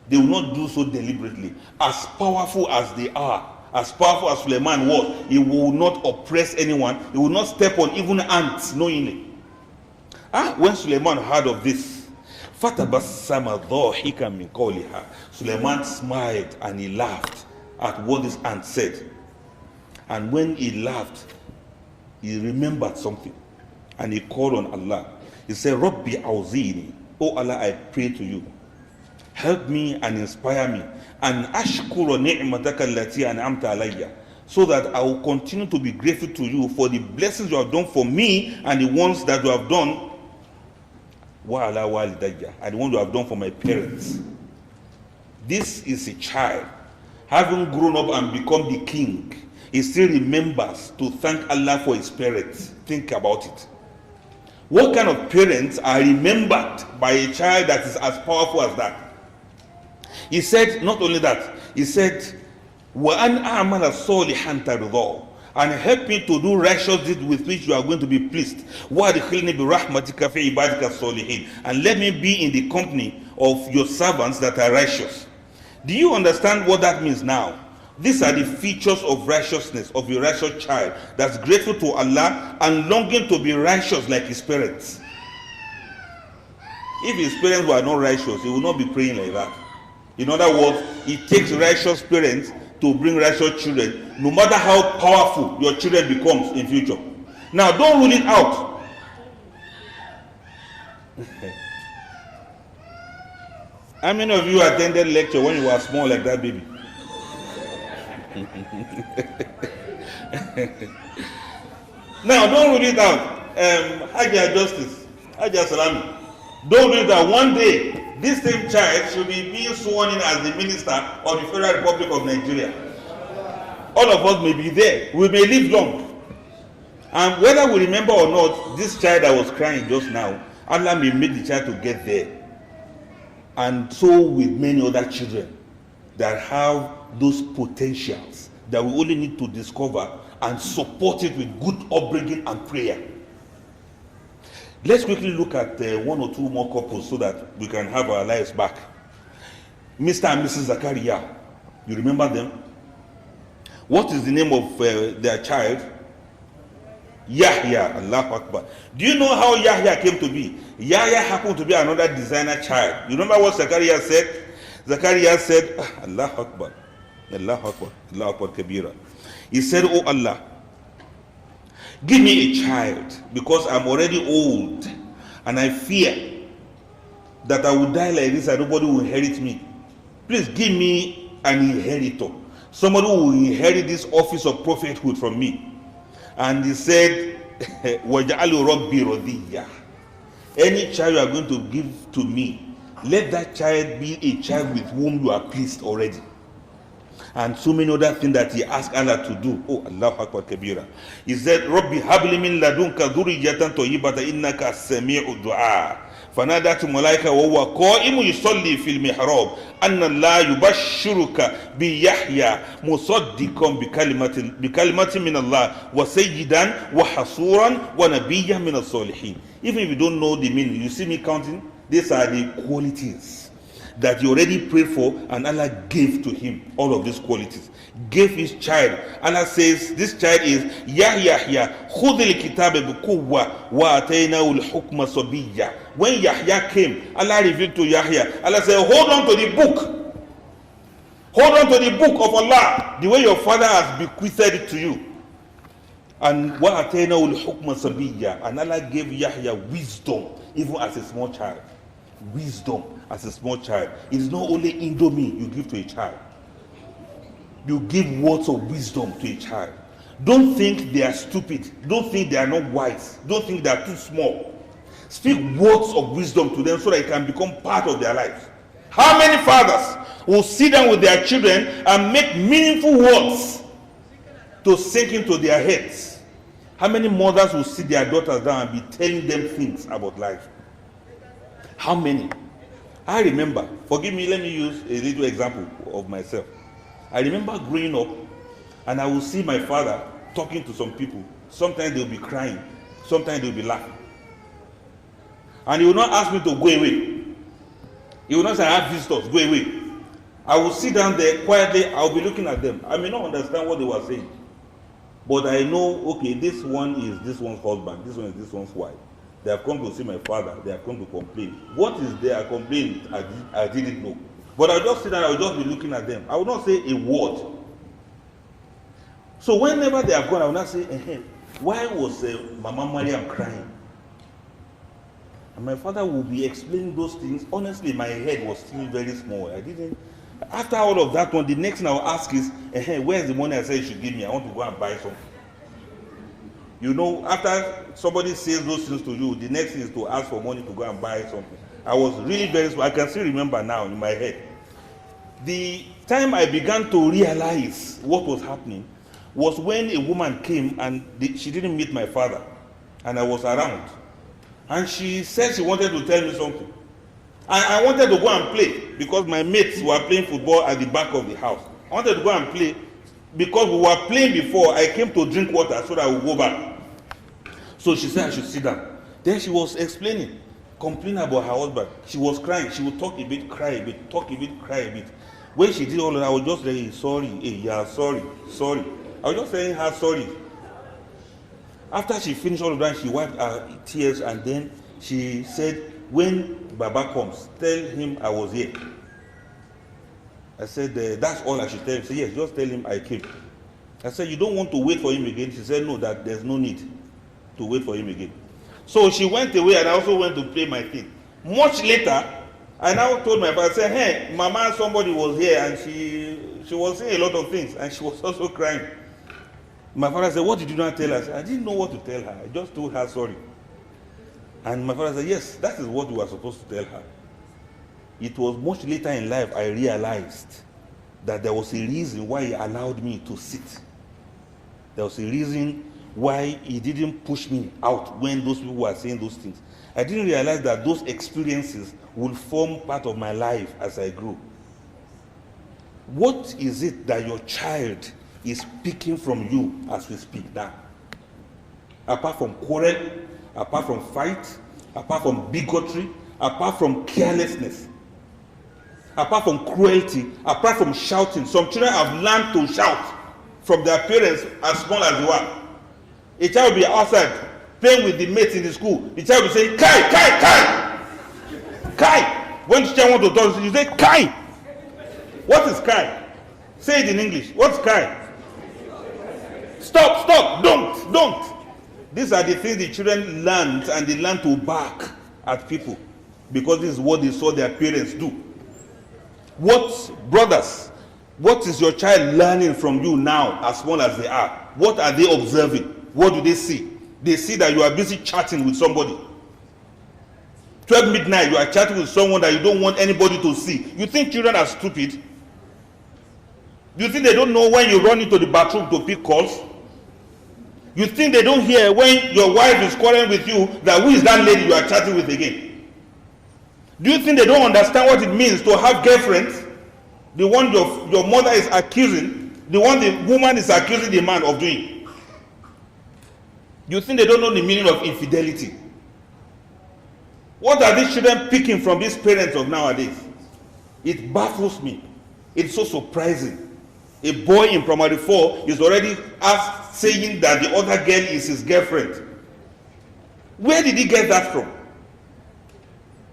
They will not do so deliberately. As powerful as they are, as powerful as Suleiman was, he will not oppress anyone. He will not step on even ants knowingly. When Suleiman heard of this, فَتَبَسَّمَ ضَاحِكًا مِنْ قَوْلِهَا, Suleiman smiled and he laughed at what this ant said. And when he laughed, he remembered something. And he called on Allah. He said, Rabbi Awzini, oh Allah, I pray to you. Help me and inspire me. And ashkura ni'mataka allati an'amta alayya. So that I will continue to be grateful to you for the blessings you have done for me and the ones that you have done wa ala walidayya, and the ones you have done for my parents. This is a child. Having grown up and become the king, he still remembers to thank Allah for his parents. Think about it. What kind of parents are remembered by a child that is as powerful as that? He said, not only that, he said, وَأَنْ أَعْمَلَ صَالِحًا تَرْضَى, and help me to do righteous deeds with which you are going to be pleased. وَأَدْخِلْنِي بِرَحْمَتِكَ فِي عِبَادِكَ الصَّالِحِينَ, and let me be in the company of your servants that are righteous. Do you understand what that means now? These are the features of righteousness, of a righteous child that's grateful to Allah and longing to be righteous like his parents. If his parents were not righteous, he would not be praying like that. In other words, it takes righteous parents to bring righteous children, no matter how powerful your children becomes in future. Now, don't rule it out. How many of you attended lecture when you were small like that baby? Now, don't rule it out. Hajjah Justice, Hajjah Salami, don't rule it out. One day, this same child should be being sworn in as the minister of the Federal Republic of Nigeria. All of us may be there. We may live long. And whether we remember or not, this child that was crying just now, Allah may make the child to get there. And so with many other children that have those potentials that we only need to discover and support it with good upbringing and prayer. Let's quickly look at one or two more couples so that we can have our lives back. Mr. and Mrs. Zakaria, you remember them? What is the name of their child? Yahya. Allahu Akbar. Do you know how Yahya came to be? Yahya happened to be another designer child. You remember what Zakaria said? Zakaria said, Allahu Akbar, Allahu Akbar, Allahu Akbar Kabira. He said, oh Allah, give me a child because I'm already old and I fear that I will die like this and nobody will inherit me. Please give me an inheritor. Somebody who will inherit this office of prophethood from me. And he said, وَجَعَلُ رَبِّي رَضِيًّا. Any child you are going to give to me, let that child be a child with whom you are pleased already. And so many other things that he asked Allah to do. Oh, Allahu Akbar Kabira. He said, Rabbi habli min ladunka dhurriyatan tayyibatan innaka sami'ud du'a. فنادت الملائكة وهو قائم يصلي في المحراب أن الله يبشرك بيحيى مصدقا بكلمة من الله وسيدا وحصورا ونبيا من الصالحين. Even if you don't know the meaning, you see me counting, these are the qualities that he already prayed for and Allah gave to him. All of these qualities gave his child. Allah says this child is Yahya khudhil kitab biquwwa wa ataynahu al-hukma sabiyya. When Yahya came, Allah revealed to Yahya, Allah said, hold on to the book, hold on to the book of Allah, the way your father has bequeathed it to you. And وَأَتَيْنَاهُ الْحُكْمَ صَبِيًّا, and Allah gave Yahya wisdom even as a small child. Wisdom as a small child. It is not only Indomie you give to a child. You give words of wisdom to a child. Don't think they are stupid. Don't think they are not wise. Don't think they are too small. Speak words of wisdom to them so that it can become part of their lives. How many fathers will sit down with their children and make meaningful words to sink into their heads? How many mothers will sit their daughters down and be telling them things about life? How many? I remember, forgive me, let me use a little example of myself. I remember growing up and I will see my father talking to some people. Sometimes they'll be crying, sometimes they'll be laughing. And he will not ask me to go away. He will not say, I have visitors, go away. I will sit down there quietly, I will be looking at them. I may not understand what they were saying, but I know, okay, this one is this one's husband, this one is this one's wife. They have come to see my father, they have come to complain. What is their complaint? I didn't know. But I'll just sit down, I'll just be looking at them. I will not say a word. So whenever they have gone, I will not say, why was Mama Mariam crying? And my father will be explaining those things. Honestly, my head was still very small. I didn't. After all of that one, the next thing I will ask is, where's the money I said you should give me? I want to go and buy something. You know, after somebody says those things to you, the next thing is to ask for money to go and buy something. I was really very small. I can still remember now in my head. The time I began to realize what was happening was when a woman came and she didn't meet my father, and I was around. And she said she wanted to tell me something. I wanted to go and play because my mates were playing football at the back of the house. I wanted to go and play because we were playing before. I came to drink water so that I would go back. So she said I should sit down. Then she was explaining, complaining about her husband. She was crying. She would talk a bit, cry a bit, talk a bit, cry a bit. When she did all of that, I was just saying, sorry, yeah, sorry. I was just saying her sorry. After she finished all of that, she wiped her tears and then she said, when Baba comes, tell him I was here. I said, that's all I should tell him. She said, yes, just tell him I came. I said, you don't want to wait for him again? She said, no, that there's no need to wait for him again. So she went away and I also went to play my thing. Much later, I now told my father, I said, hey, Mama, somebody was here and she was saying a lot of things and she was also crying. My father said, what did you not tell her? I said, I didn't know what to tell her. I just told her sorry. And my father said, yes, that is what you were supposed to tell her. It was much later in life I realized that there was a reason why he allowed me to sit. There was a reason why he didn't push me out when those people were saying those things. I didn't realize that those experiences will form part of my life as I grew. What is it that your child is picking from you as we speak now? Apart from quarrel, apart from fight, apart from bigotry, apart from carelessness, apart from cruelty, apart from shouting. Some children have learned to shout from their parents as small as they were. A child will be outside playing with the mates in the school. The child will say, Kai, Kai, Kai, Kai. When the teacher wants to talk, you say, Kai. What is Kai? Say it in English. What's Kai? Stop, stop, don't. These are the things the children learned, and they learn to bark at people because this is what they saw their parents do. Brothers, what is your child learning from you now as small as they are? What are they observing? What do they see? They see that you are busy chatting with somebody. 12 midnight, you are chatting with someone that you don't want anybody to see. You think children are stupid? You think they don't know when you run into the bathroom to pick calls? You think they don't hear when your wife is quarreling with you that who is that lady you are chatting with again? Do you think they don't understand what it means to have girlfriends? The one your mother is accusing, the one the woman is accusing the man of doing. You think they don't know the meaning of infidelity? What are these children picking from these parents of nowadays? It baffles me. It's so surprising. A boy in primary 4 is already saying that the other girl is his girlfriend. Where did he get that from?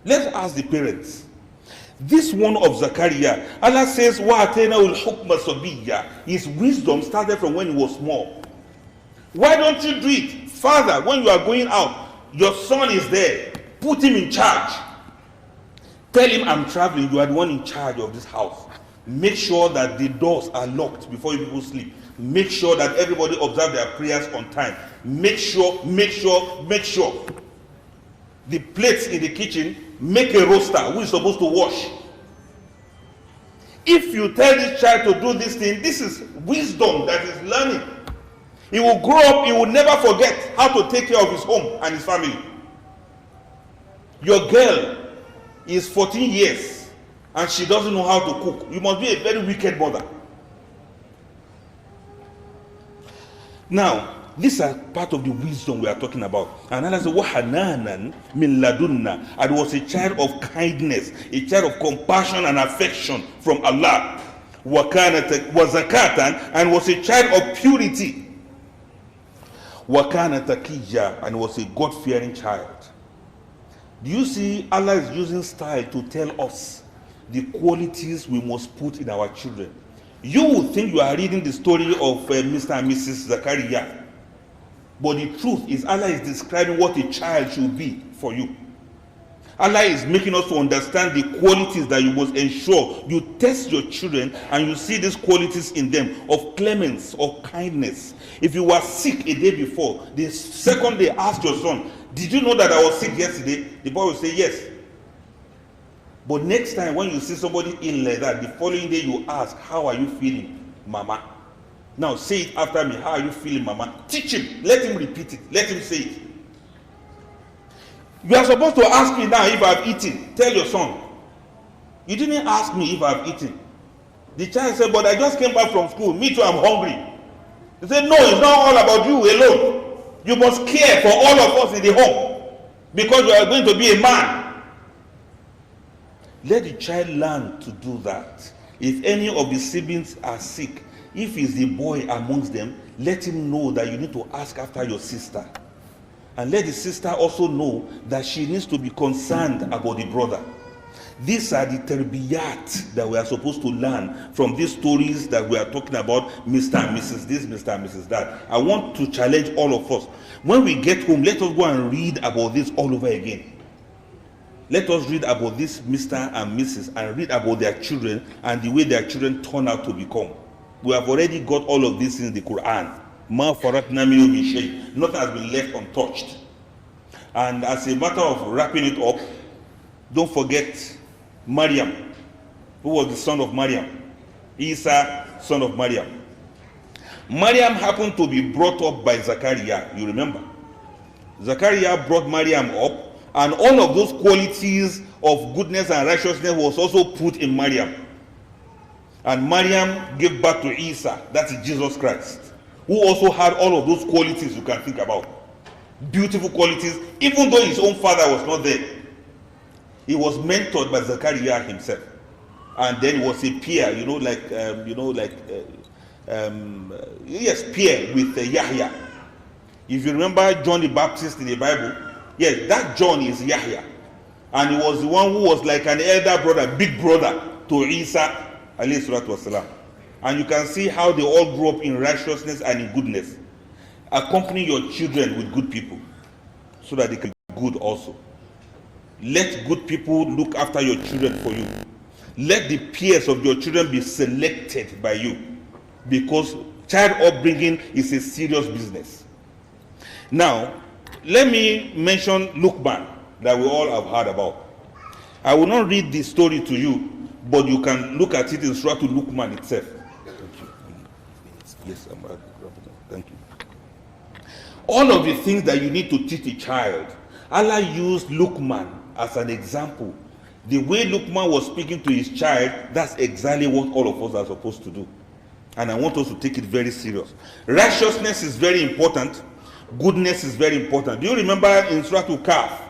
Let's ask the parents. This one of Zachariah, Allah says, وَأَتَيْنَاهُ الْحُكْمَ صَبِيًّا. His wisdom started from when he was small. Why don't you do it? Father, when you are going out, your son is there. Put him in charge. Tell him, I'm traveling. You are the one in charge of this house. Make sure that the doors are locked before you people sleep. Make sure that everybody observe their prayers on time. Make sure. The plates in the kitchen, make a roster who is supposed to wash. If you tell this child to do this thing, this is wisdom that is learning. He will grow up, he will never forget how to take care of his home and his family. Your girl is 14 years and she doesn't know how to cook. You must be a very wicked mother. Now, these are part of the wisdom we are talking about. And Allah says, وَحَنَانًا مِنْ لَدُنَّا. And was a child of kindness, a child of compassion and affection from Allah. وَزَكَاةً, and was a child of purity. وَكَانَ تَقِيًّا, and was a God-fearing child. Do you see Allah is using style to tell us the qualities we must put in our children? You would think you are reading the story of Mr. and Mrs. Zakaria. But the truth is Allah is describing what a child should be for you. Allah is making us to understand the qualities that you must ensure you test your children and you see these qualities in them of clemency, of kindness. If you were sick a day before, the second day ask your son, did you know that I was sick yesterday? The boy will say yes. But next time when you see somebody ill like that, the following day you ask, how are you feeling, mama? Now say it after me, how are you feeling, mama? Teach him, let him repeat it, let him say it. You are supposed to ask me now if I've eaten. Tell your son. You didn't ask me if I've eaten. The child said, but I just came back from school. Me too, I'm hungry. He said, no, it's not all about you alone. You must care for all of us in the home. Because you are going to be a man. Let the child learn to do that. If any of the siblings are sick, if it's the boy amongst them, let him know that you need to ask after your sister. And let the sister also know that she needs to be concerned about the brother. These are the terbiyat that we are supposed to learn from these stories that we are talking about, Mr. and Mrs. this, Mr. and Mrs. that. I want to challenge all of us. When we get home, let us go and read about this all over again. Let us read about this Mr. and Mrs. and read about their children and the way their children turn out to become. We have already got all of this in the Quran. Ma faratna min shay. Nothing has been left untouched. And as a matter of wrapping it up, don't forget Maryam, who was the son of Maryam. Isa, son of Maryam. Maryam happened to be brought up by Zakaria, you remember. Zakaria brought Maryam up, and all of those qualities of goodness and righteousness was also put in Maryam. And Maryam gave birth to Isa, that is Jesus Christ, who also had all of those qualities you can think about. Beautiful qualities, even though his own father was not there. He was mentored by Zakaria himself. And then he was a peer, peer with Yahya. If you remember John the Baptist in the Bible, yes, that John is Yahya. And he was the one who was like an elder brother, big brother to Isa, alayhi salatu wasalam. And you can see how they all grew up in righteousness and in goodness. Accompany your children with good people so that they can be good also. Let good people look after your children for you. Let the peers of your children be selected by you, because child upbringing is a serious business. Now, let me mention Uthman that we all have heard about. I will not read the story to you, but you can look at it in Surah to Uthman itself. Thank you. Yes, thank you. All of the things that you need to teach a child, Allah used Uthman as an example. The way Uthman was speaking to his child, that's exactly what all of us are supposed to do. And I want us to take it very serious. Righteousness is very important. Goodness is very important. Do you remember in Surah Al-Kahf,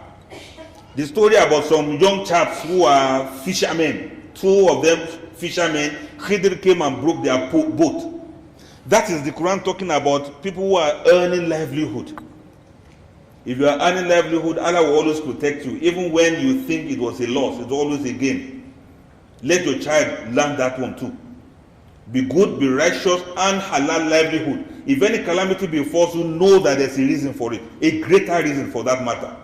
the story about some young chaps who are fishermen? Two of them fishermen, Khidr came and broke their boat. That is the Quran talking about people who are earning livelihood. If you are earning livelihood, Allah will always protect you. Even when you think it was a loss, it's always a gain. Let your child learn that one too. Be good, be righteous, and halal livelihood. If any calamity befalls you, know that there's a reason for it, a greater reason for that matter.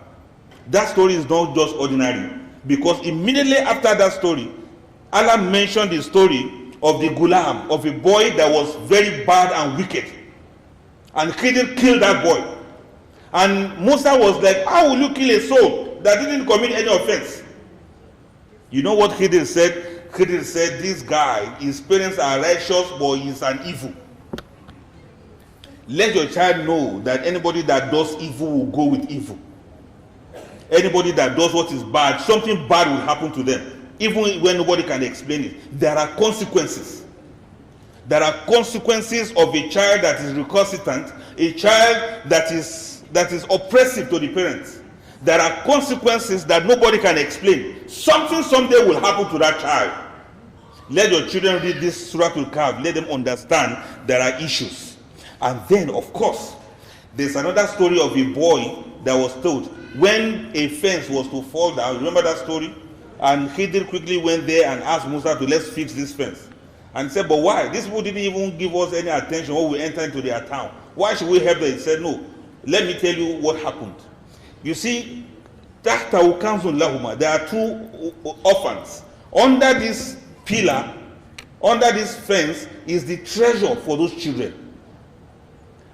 That story is not just ordinary, because immediately after that story, Allah mentioned the story of the Ghulam, of a boy that was very bad and wicked. And Khidr killed that boy. And Musa was like, how will you kill a soul that didn't commit any offense? You know what Khidr said? Khidr said, this guy, his parents are righteous, but he's an evil. Let your child know that anybody that does evil will go with evil. Anybody that does what is bad, something bad will happen to them, even when nobody can explain it. There are consequences. There are consequences of a child that is recalcitrant, a child that is oppressive to the parents. There are consequences that nobody can explain. Something someday will happen to that child. Let your children read this Surah Al-Kahf. Let them understand there are issues. And then, of course, there's another story of a boy that was told when a fence was to fall down. Remember that story? And Khidr quickly went there and asked Musa to let's fix this fence. And he said, but why? These people didn't even give us any attention when we entered into their town. Why should we help them? He said, no, let me tell you what happened. You see, there are two orphans. Under this pillar, under this fence, is the treasure for those children.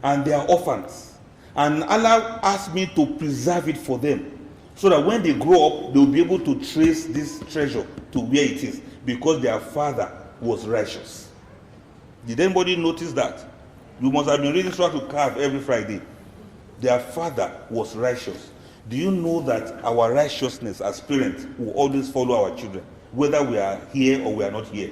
And they are orphans. And Allah asked me to preserve it for them, so that when they grow up, they will be able to trace this treasure to where it is, because their father was righteous. Did anybody notice that? You must have been reading Surah Al-Kahf every Friday. Their father was righteous. Do you know that our righteousness as parents will always follow our children, whether we are here or we are not here?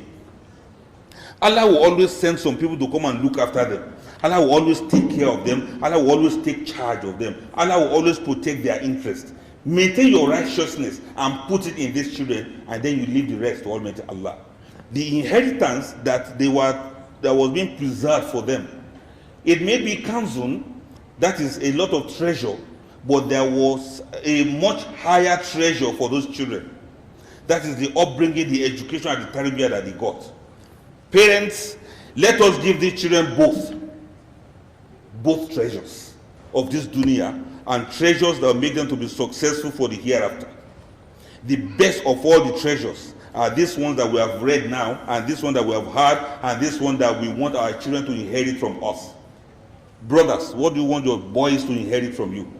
Allah will always send some people to come and look after them. Allah will always take care of them. Allah will always take charge of them. Allah will always protect their interest. Maintain your righteousness and put it in these children, and then you leave the rest to Almighty Allah. The inheritance that was being preserved for them, it may be kanzun, that is a lot of treasure, but there was a much higher treasure for those children. That is the upbringing, the education, and the tarbiyah that they got. Parents, let us give these children both treasures of this dunya and treasures that will make them to be successful for the hereafter. The best of all the treasures are these ones that we have read now, and this one that we have heard, and this one that we want our children to inherit from us. Brothers, what do you want your boys to inherit from you?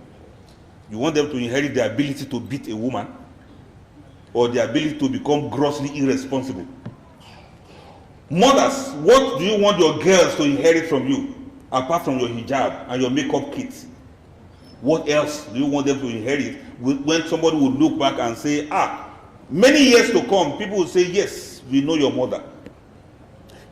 You want them to inherit the ability to beat a woman, or the ability to become grossly irresponsible? Mothers, what do you want your girls to inherit from you, apart from your hijab and your makeup kits? What else do you want them to inherit when somebody will look back and say, many years to come, people will say, yes, we know your mother.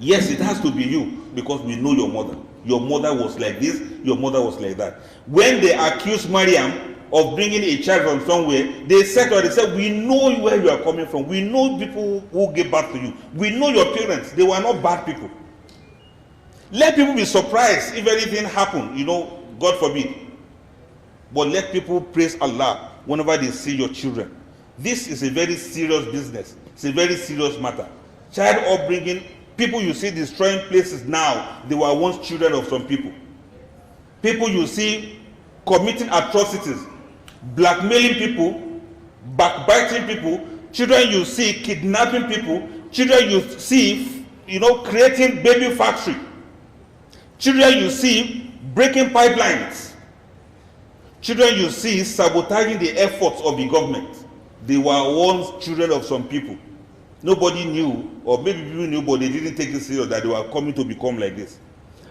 Yes, it has to be you, because we know your mother. Your mother was like this, your mother was like that. When they accused Maryam of bringing a child from somewhere, they said to her, they said, we know where you are coming from. We know people who gave birth to you. We know your parents. They were not bad people. Let people be surprised if anything happened, God forbid. But let people praise Allah whenever they see your children. This is a very serious business. It's a very serious matter. Child upbringing, people you see destroying places now, they were once children of some people. People you see committing atrocities, blackmailing people, backbiting people, children you see kidnapping people, children you see, creating baby factory, children you see breaking pipelines, children you see sabotaging the efforts of the government. They were once children of some people. Nobody knew, or maybe people knew, but they didn't take it serious that they were coming to become like this.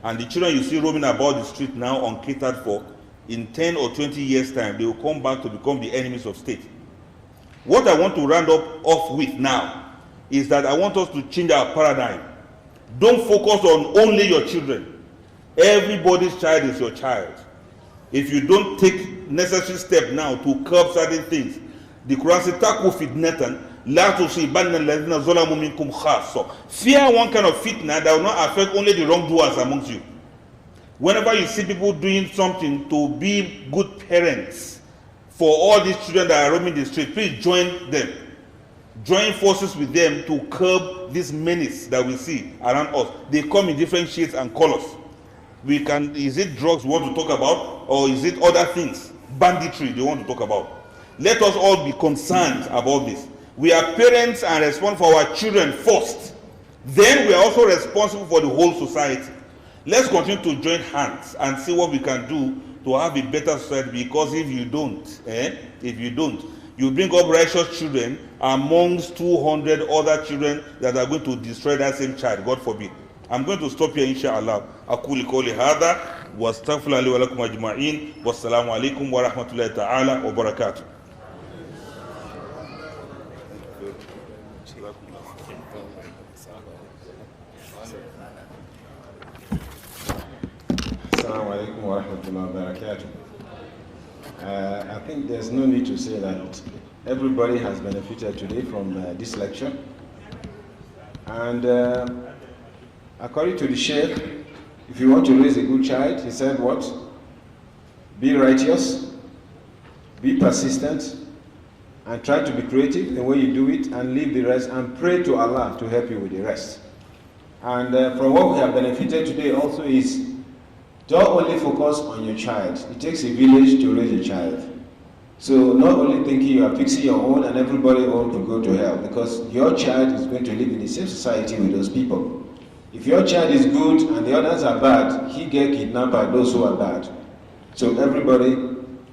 And the children you see roaming about the street now uncatered for, in 10 or 20 years' time, they will come back to become the enemies of state. What I want to round up off with now is that I want us to change our paradigm. Don't focus on only your children. Everybody's child is your child. If you don't take necessary steps now to curb certain things, the Quran says, "Taku fitnatan, la tusibanna alladhina zalamu minkum khassa." Fear one kind of fitna that will not affect only the wrongdoers amongst you. Whenever you see people doing something to be good parents for all these children that are roaming the street, please join them. Join forces with them to curb this menace that we see around us. They come in different shades and colors. Is it drugs we want to talk about, or is it other things, banditry they want to talk about? Let us all be concerned about this. We are parents and responsible for our children first. Then we are also responsible for the whole society. Let's continue to join hands and see what we can do to have a better society, because if you don't, you bring up righteous children amongst 200 other children that are going to destroy that same child, God forbid. I'm going to stop here, inshallah. أقول قولي هذا واستغفر الله لي ولكم أجمعين والسلام عليكم ورحمة الله تعالى وبركاته. Assalamu alaikum wa rahmatullahi wa barakatuh. I think there's no need to say that everybody has benefited today from this lecture. And according to the Sheikh, if you want to raise a good child, he said what? Be righteous, be persistent, and try to be creative in the way you do it, and leave the rest, and pray to Allah to help you with the rest. And from what we have benefited today also is, don't only focus on your child. It takes a village to raise a child. So not only thinking you are fixing your own and everybody else to go to hell, because your child is going to live in the same society with those people. If your child is good and the others are bad, he gets kidnapped by those who are bad. So everybody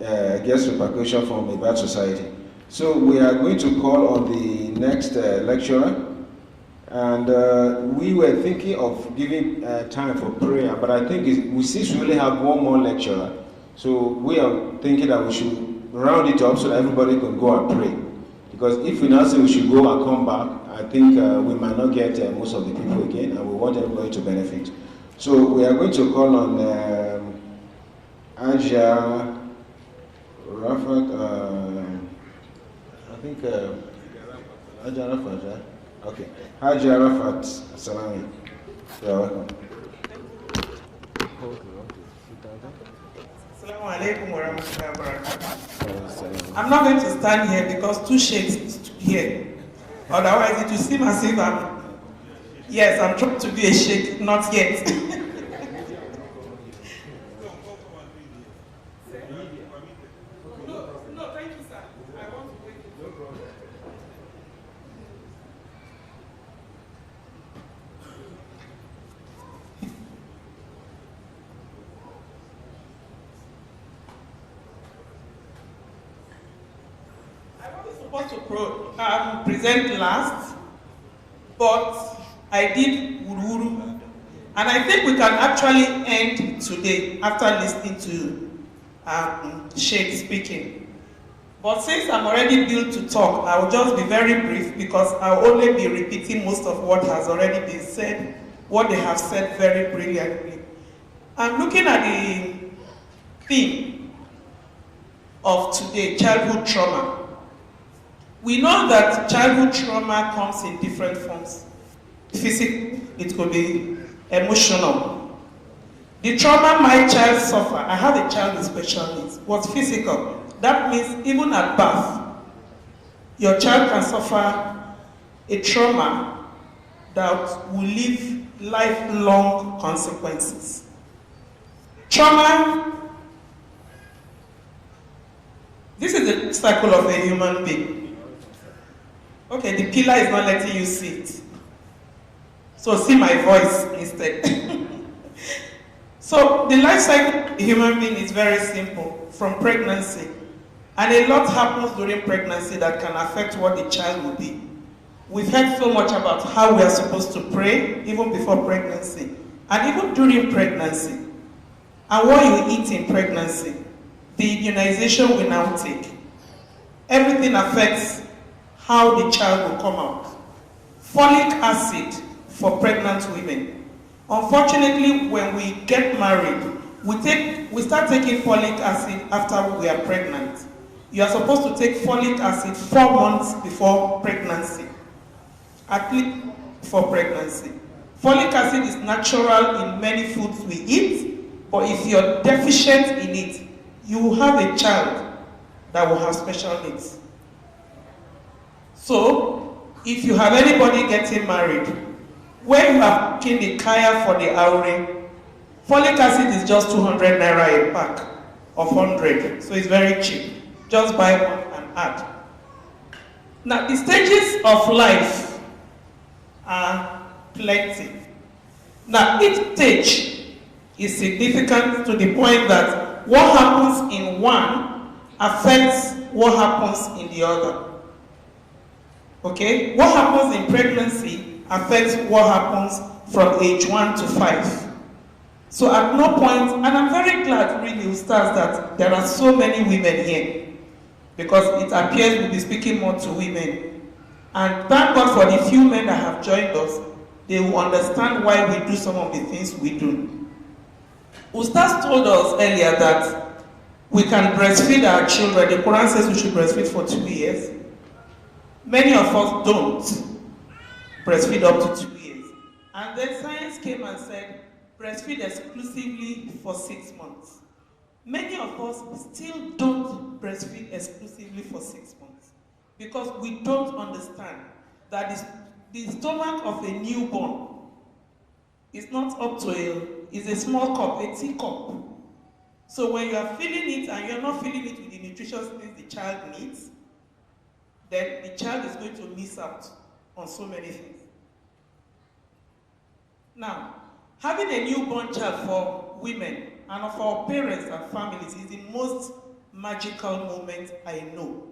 gets repercussion from a bad society. So we are going to call on the next lecturer. And we were thinking of giving time for prayer, but I think we since we only have one more lecturer, so we are thinking that we should round it up so that everybody can go and pray. Because if we now say we should go and come back, I think we might not get most of the people again, and we want everybody to benefit. So we are going to call on Anja Rafat, I think Anja Rafat, okay. Haji Arafat, assalamu. You're welcome. Assalamu alaikum wa rahmatullahi wa barakatuh. I'm not going to stand here because two sheikhs here. Otherwise, it will seem as if I'm trying to be a sheikh, not yet. No, thank you, sir. I want to wait. Supposed to present last, but I did wuru, and I think we can actually end today after listening to Sheikh speaking. But since I'm already built to talk, I will just be very brief because I will only be repeating most of what has already been said, what they have said very brilliantly. I'm looking at the theme of today, childhood trauma. We know that childhood trauma comes in different forms. Physical, it could be emotional. The trauma my child suffered, I have a child with special needs, was physical. That means even at birth, your child can suffer a trauma that will leave lifelong consequences. Trauma, this is the cycle of a human being. Okay, the pillar is not letting you see it. So see my voice instead. So the life cycle of a human being is very simple, from pregnancy. And a lot happens during pregnancy that can affect what the child will be. We've heard so much about how we are supposed to pray, even before pregnancy, and even during pregnancy. And what you eat in pregnancy, the immunization we now take. Everything affects how the child will come out. Folic acid for pregnant women. Unfortunately, when we get married, we start taking folic acid after we are pregnant. You are supposed to take folic acid 4 months before pregnancy, at least for pregnancy. Folic acid is natural in many foods we eat, but if you're deficient in it, you will have a child that will have special needs. So, if you have anybody getting married, when you are taking the kaya for the aure, Folic acid is just 200 naira a pack of 100, so it's very cheap. Just buy one and add. Now, the stages of life are plenty. Now, each stage is significant to the point that what happens in one affects what happens in the other. Okay? What happens in pregnancy affects what happens from age 1 to 5. So at no point, and I'm very glad really, Ustaz, that there are so many women here, because it appears we'll be speaking more to women. And thank God for the few men that have joined us. They will understand why we do some of the things we do. Ustaz told us earlier that we can breastfeed our children. The Quran says we should breastfeed for 2 years. Many of us don't breastfeed up to 2 years. And then science came and said, breastfeed exclusively for 6 months. Many of us still don't breastfeed exclusively for 6 months because we don't understand that the stomach of a newborn is not up to is a small cup, a teacup. So when you are feeding it and you're not feeding it with the nutritious things the child needs, then the child is going to miss out on so many things. Now, having a newborn child for women and for parents and families is the most magical moment I know,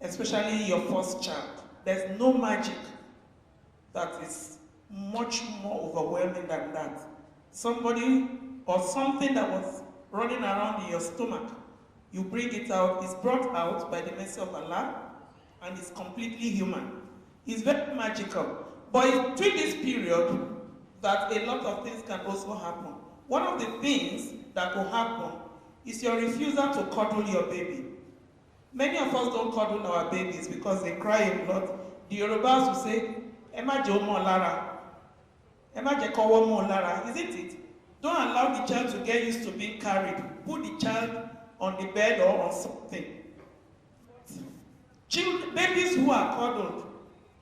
especially your first child. There's no magic that is much more overwhelming than that. Somebody or something that was running around in your stomach, you bring it out, it's brought out by the mercy of Allah, and it's completely human. It's very magical. But it's during this period that a lot of things can also happen. One of the things that will happen is your refusal to cuddle your baby. Many of us don't cuddle our babies because they cry a lot. The Yorubas will say, Emma Jomo Lara. Emma Jekowo Mo Lara. Isn't it? Don't allow the child to get used to being carried. Put the child on the bed or on something. Babies who are cuddled,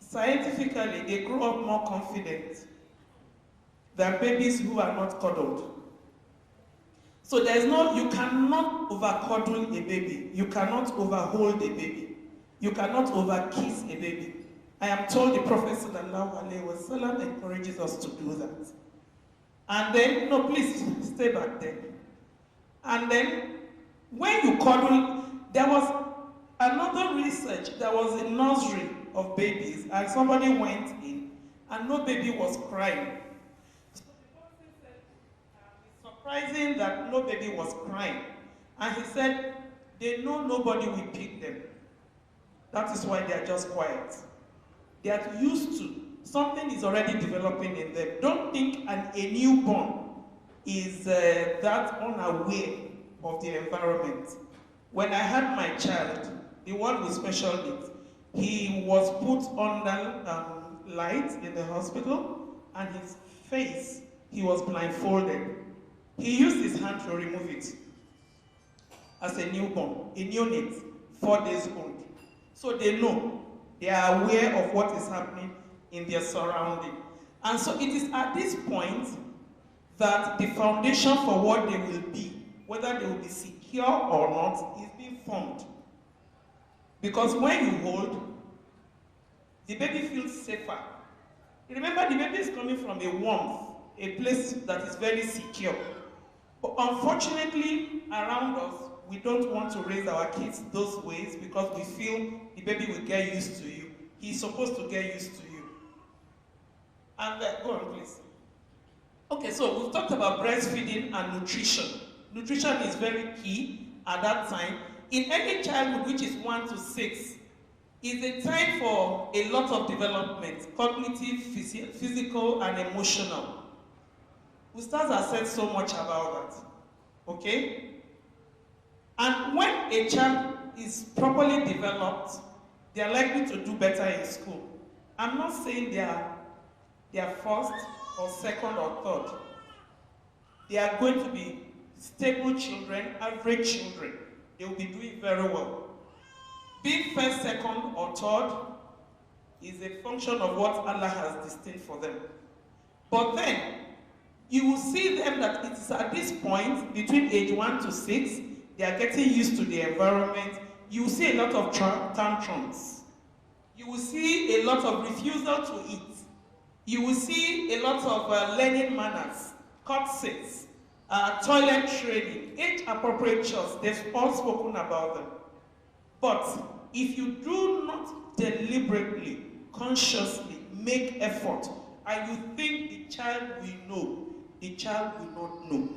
scientifically, they grow up more confident than babies who are not cuddled. So you cannot over-cuddle a baby. You cannot overhold a baby. You cannot over-kiss a baby. I am told the Prophet ﷺ encourages us to do that. And then, no, please stay back there. And then, when you cuddle, there was another research, there was a nursery of babies, and somebody went in, and no baby was crying. So the person said, it's surprising that no baby was crying. And he said, they know nobody will pick them. That is why they are just quiet. They are used to, something is already developing in them. Don't think a newborn is that unaware of the environment. When I had my child, the one with special needs, he was put under light in the hospital, and his face, he was blindfolded. He used his hand to remove it as a newborn, a neonate, 4 days old. So they know, they are aware of what is happening in their surrounding. And so it is at this point that the foundation for what they will be, whether they will be secure or not, is being formed. Because when you hold, the baby feels safer. Remember, the baby is coming from a warmth, a place that is very secure. But unfortunately, around us, we don't want to raise our kids those ways because we feel the baby will get used to you. He's supposed to get used to you. And go on, please. Okay, so we've talked about breastfeeding and nutrition. Nutrition is very key at that time. In early childhood, which is 1 to 6, is a time for a lot of development, cognitive, physical, and emotional. Ustaz has said so much about that, okay? And when a child is properly developed, they are likely to do better in school. I'm not saying they are first or second or third. They are going to be stable children, average children. They will be doing very well. Being first, second, or third is a function of what Allah has destined for them. But then, You will see them that it is at this point, between age 1 to 6, they are getting used to the environment. You will see a lot of tantrums. You will see a lot of refusal to eat. You will see a lot of learning manners, courtesies, toilet training, age-appropriate chores. They've all spoken about them. But if you do not deliberately, consciously make effort, and you think the child will know, the child will not know.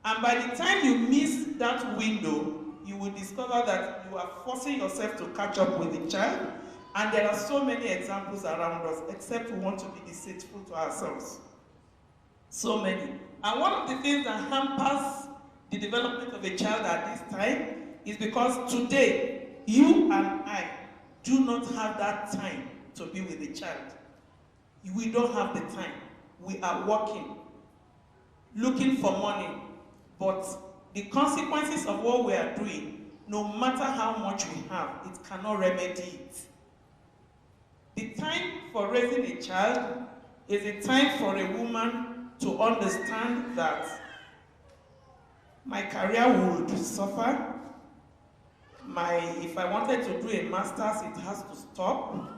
And by the time you miss that window, you will discover that you are forcing yourself to catch up with the child. And there are so many examples around us, except we want to be deceitful to ourselves. So many. And one of the things that hampers the development of a child at this time is because today, you and I do not have that time to be with the child. We don't have the time. We are working, looking for money. But the consequences of what we are doing, no matter how much we have, it cannot remedy it. The time for raising a child is a time for a woman to understand that my career would suffer. If I wanted to do a master's, it has to stop.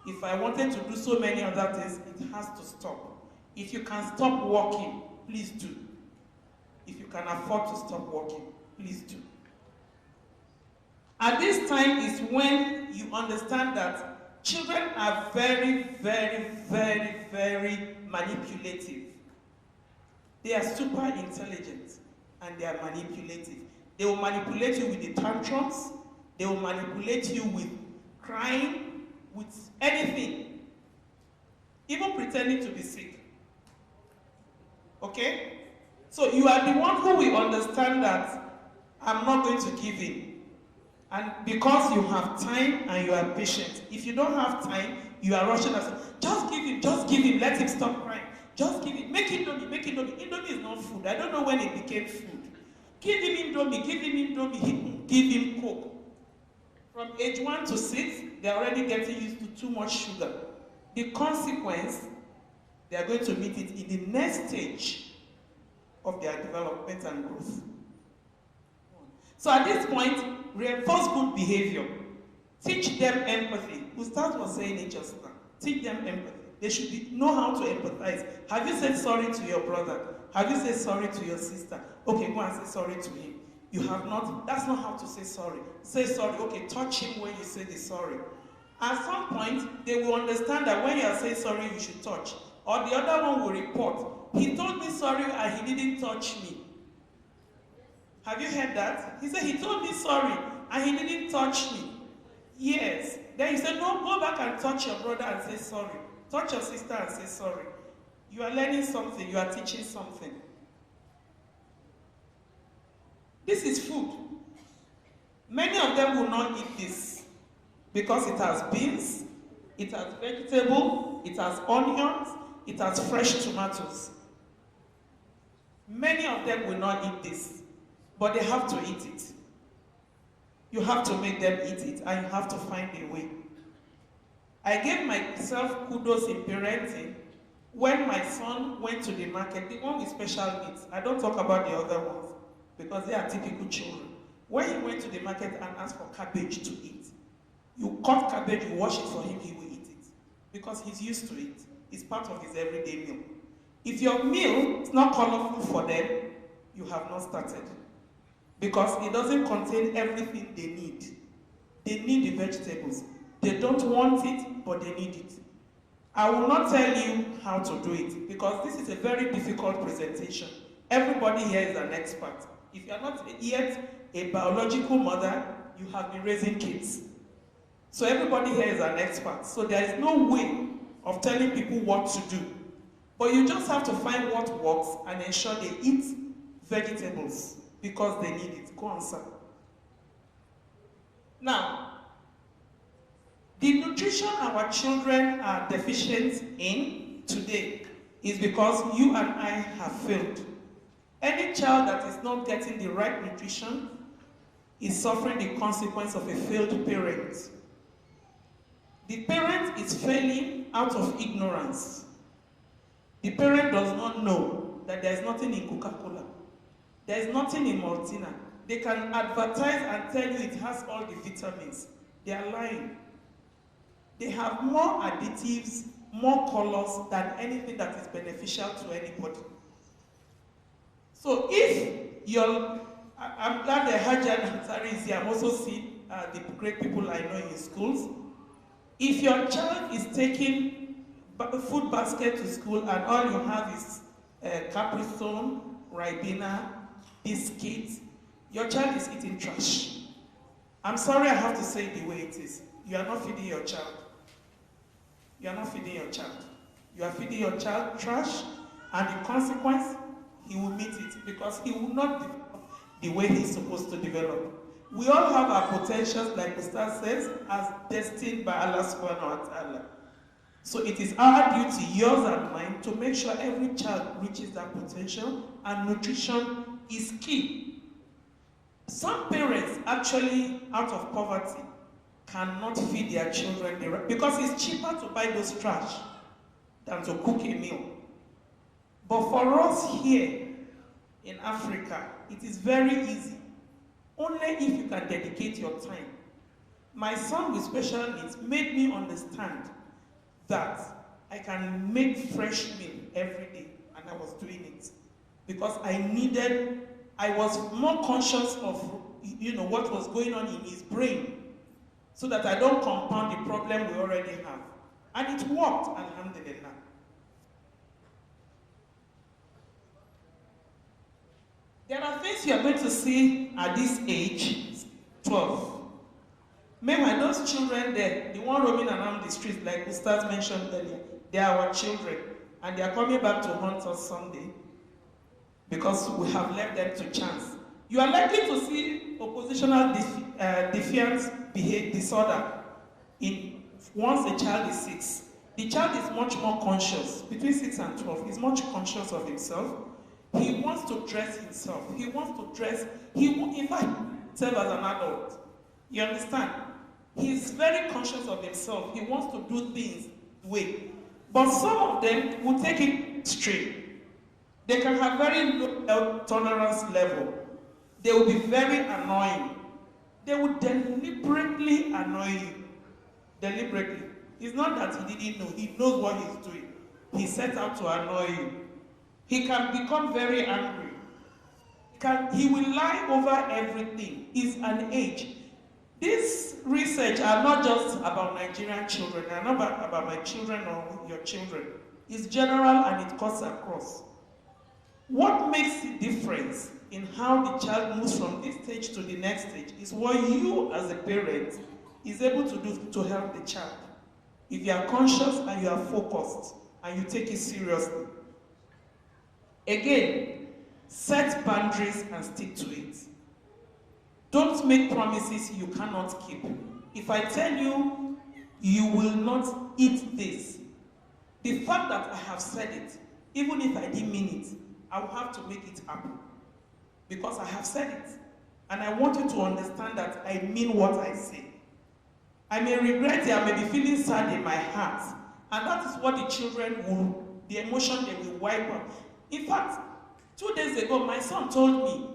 If I wanted to do so many other things, it has to stop. If you can stop working, please do. If you can afford to stop working, please do. At this time is when you understand that children are very, very, very, very manipulative. They are super intelligent and they are manipulative. They will manipulate you with the tantrums. They will manipulate you with crying, with anything. Even pretending to be sick. Okay? So you are the one who will understand that I'm not going to give in. And because you have time and you are patient. If you don't have time, you are rushing and saying, just give him, let him stop crying. Just give him, make Indomie. Indomie is not food. I don't know when it became food. Give him Indomie, give him Coke. From age 1 to 6, they are already getting used to too much sugar. The consequence, they are going to meet it in the next stage of their development and growth. So at this point, reinforce good behavior. Teach them empathy. Ustaz was saying it just now. Teach them empathy. They should know how to empathize. Have you said sorry to your brother? Have you said sorry to your sister? Okay, go and say sorry to him. You have not, that's not how to say sorry. Say sorry, okay, touch him when you say the sorry. At some point, they will understand that when you are saying sorry, you should touch. Or the other one will report, he told me sorry and he didn't touch me. Have you heard that? He said, he told me sorry and he didn't touch me. Yes. Then he said, no, go back and touch your brother and say sorry. Touch your sister and say sorry. You are learning something, you are teaching something. This is food. Many of them will not eat this because it has beans, it has vegetable, it has onions, it has fresh tomatoes. Many of them will not eat this, but they have to eat it. You have to make them eat it, and you have to find a way. I gave myself kudos in parenting when my son went to the market, the one with special needs. I don't talk about the other ones because they are typical children. When he went to the market and asked for cabbage to eat, you cut cabbage, you wash it for him, he will eat it because he's used to it. It's part of his everyday meal. If your meal is not colorful for them, you have not started because it doesn't contain everything they need. They need the vegetables. They don't want it, but they need it. I will not tell you how to do it because this is a very difficult presentation. Everybody here is an expert. If you are not yet a biological mother, you have been raising kids. So everybody here is an expert. So there is no way of telling people what to do. But you just have to find what works and ensure they eat vegetables because they need it. Go on, sir. Now, the nutrition our children are deficient in today is because you and I have failed. Any child that is not getting the right nutrition is suffering the consequence of a failed parent. The parent is failing out of ignorance. The parent does not know that there is nothing in Coca-Cola. There is nothing in Maltina. They can advertise and tell you it has all the vitamins. They are lying. They have more additives, more colors than anything that is beneficial to anybody. So if you're, I'm glad that Hajar Ansari is here. I'm also seeing the great people I know in schools. If your child is taking food basket to school and all you have is Capri Sun, Ribena, biscuits, your child is eating trash. I'm sorry I have to say it the way it is. You are not feeding your child. You are not feeding your child. You are feeding your child trash, and the consequence, he will meet it because he will not develop the way he's supposed to develop. We all have our potentials, like Ustaz says, as destined by Allah subhanahu wa ta'ala. So it is our duty, yours and mine, to make sure every child reaches that potential, and nutrition is key. Some parents actually, out of poverty, cannot feed their children because it's cheaper to buy those trash than to cook a meal. But for us here in Africa, it is very easy. Only if you can dedicate your time. My son with special needs made me understand that I can make fresh meal every day, and I was doing it because I was more conscious of what was going on in his brain, so that I don't compound the problem we already have. And it worked, alhamdulillah. There are things you are going to see at this age, 12. Meanwhile, those children there, the one roaming around the streets, like Ustaz mentioned earlier, they are our children, and they are coming back to haunt us someday because we have left them to chance. You are likely to see oppositional defiance disorder once a child is 6. The child is much more conscious. Between 6 and 12, he's much conscious of himself. He wants to dress himself. He wants to dress. In fact, serve as an adult. You understand? He's very conscious of himself. He wants to do things the way. But some of them will take it straight. They can have very low tolerance level. They will be very annoying. They will deliberately annoy you. Deliberately. It's not that he didn't know. He knows what he's doing. He set out to annoy you. He can become very angry. He will lie over everything. It's an age. This research are not just about Nigerian children. They are not about my children or your children. It's general and it cuts across. What makes the difference in how the child moves from this stage to the next stage is what you as a parent is able to do to help the child. If you are conscious and you are focused and you take it seriously. Again, set boundaries and stick to it. Don't make promises you cannot keep. If I tell you, you will not eat this, the fact that I have said it, even if I didn't mean it, I will have to make it happen. Because I have said it. And I want you to understand that I mean what I say. I may regret it, I may be feeling sad in my heart. And that is what the children will, the emotion they will wipe out. In fact, 2 days ago, my son told me,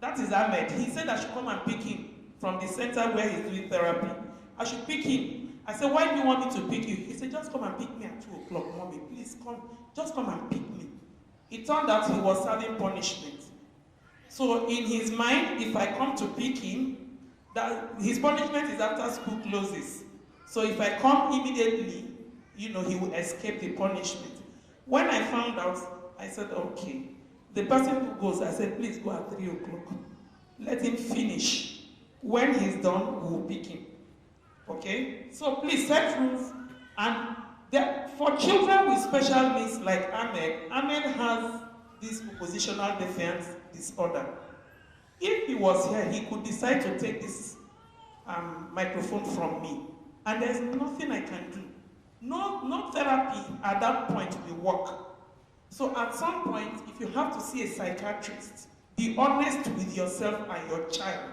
that is Ahmed, he said I should come and pick him from the center where he's doing therapy. I should pick him. I said, why do you want me to pick you? He said, just come and pick me at 2 o'clock, mommy, please come. Just come and pick me. It turned out he was serving punishment. So in his mind, if I come to pick him, that his punishment is after school closes. So if I come immediately, he will escape the punishment. When I found out, I said, okay. The person who goes, I said, please go at 3 o'clock. Let him finish. When he's done, we will pick him. Okay? So please set rules. And for children with special needs like Ahmed has this oppositional defiance disorder. If he was here, he could decide to take this microphone from me. And there's nothing I can do. No therapy at that point will work. So at some point, if you have to see a psychiatrist, be honest with yourself and your child.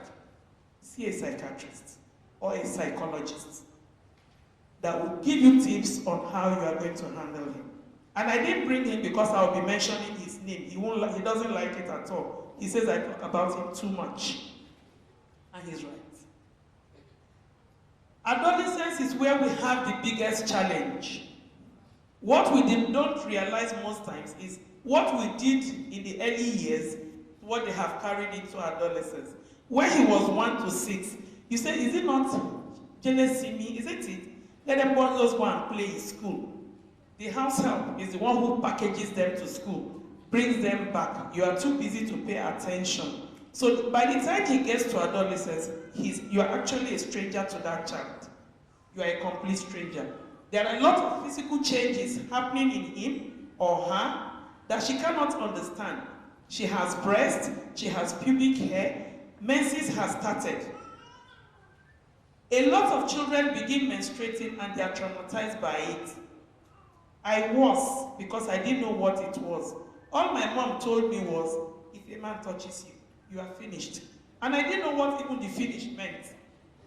See a psychiatrist or a psychologist that will give you tips on how you are going to handle him. And I didn't bring him because I'll be mentioning his name. He doesn't like it at all. He says I talk about him too much. And he's right. Adolescence is where we have the biggest challenge. What we don't realize most times is what we did in the early years, what they have carried into adolescence. When he was 1 to 6, you say, is it not jealousy? Isn't it? Let them just go and play in school. The house help is the one who packages them to school, brings them back. You are too busy to pay attention. So by the time he gets to adolescence, you are actually a stranger to that child. You are a complete stranger. There are a lot of physical changes happening in him or her that she cannot understand. She has breast, she has pubic hair, menses has started. A lot of children begin menstruating and they are traumatized by it. I was, because I didn't know what it was. All my mom told me was, if a man touches you, you are finished. And I didn't know what even the finish meant.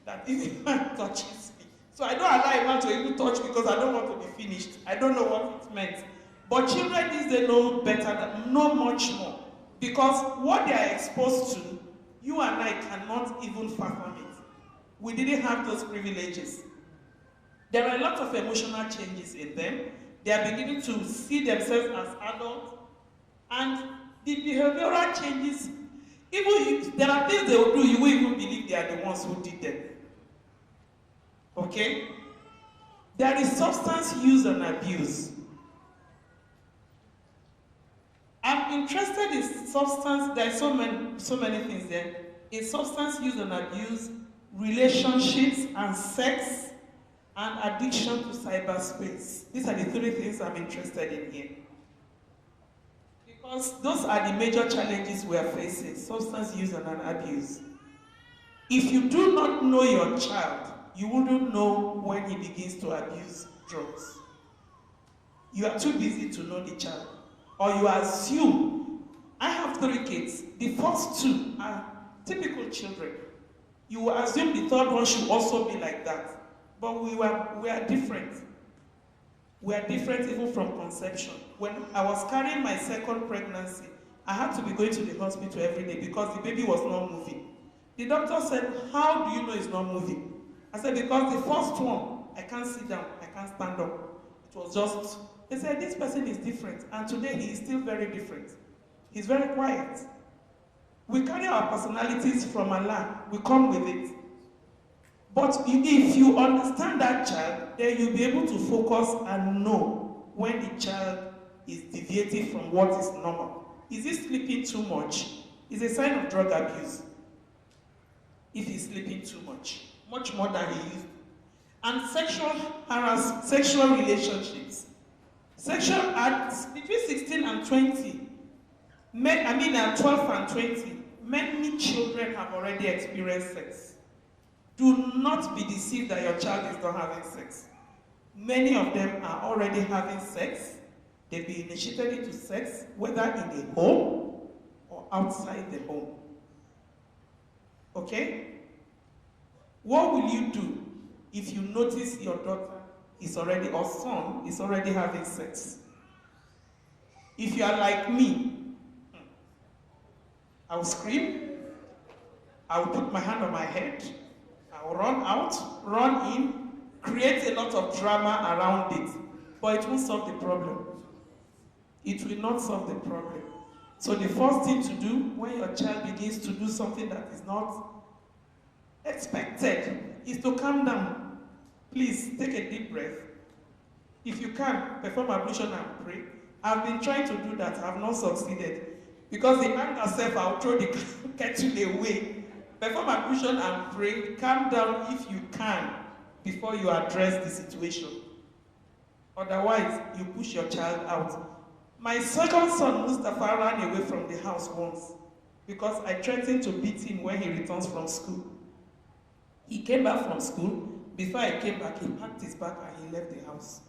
That if a man touches me. So I don't allow a man to even touch because I don't want to be finished. I don't know what it meant. But children these days know better, know much more. Because what they are exposed to, you and I cannot even fathom it. We didn't have those privileges. There are a lot of emotional changes in them. They are beginning to see themselves as adults. And the behavioral changes, even if there are things they will do, you will even believe they are the ones who did them. Okay? There is substance use and abuse. I'm interested in substance, there are so many things there. In substance use and abuse, relationships and sex, and addiction to cyberspace. These are the 3 things I'm interested in here. Because those are the major challenges we are facing, substance use and abuse. If you do not know your child, you wouldn't know when he begins to abuse drugs. You are too busy to know the child. Or you assume, I have 3 kids. The first 2 are typical children. You will assume the 3rd one should also be like that. But we are different. We are different even from conception. When I was carrying my 2nd pregnancy, I had to be going to the hospital every day because the baby was not moving. The doctor said, how do you know it's not moving? I said, because the first one, I can't sit down, I can't stand up. It was just, they said, this person is different. And today he is still very different. He's very quiet. We carry our personalities from Allah. We come with it. But if you understand that child, then you'll be able to focus and know when the child is deviating from what is normal. Is he sleeping too much? It's a sign of drug abuse. If he's sleeping too much more than he used to. And sexual relationships. Sexual acts between 16 and 20. 12 and 20. Many children have already experienced sex. Do not be deceived that your child is not having sex. Many of them are already having sex. They've been initiated into sex, whether in the home or outside the home. Okay? What will you do if you notice your daughter is already, or son is already having sex? If you are like me, I will scream, I will put my hand on my head, I will run out, run in, create a lot of drama around it, but it won't solve the problem. It will not solve the problem. So the first thing to do when your child begins to do something that is not expected is to calm down. Please take a deep breath. If you can, perform ablution and pray. I've been trying to do that, I have not succeeded. Because the anger self, I'll throw the kettle away. Perform ablution and pray. Calm down if you can before you address the situation. Otherwise, you push your child out. My 2nd son, Mustafa, ran away from the house once because I threatened to beat him when he returns from school. He came back from school. Before I came back, he packed his bag and he left the house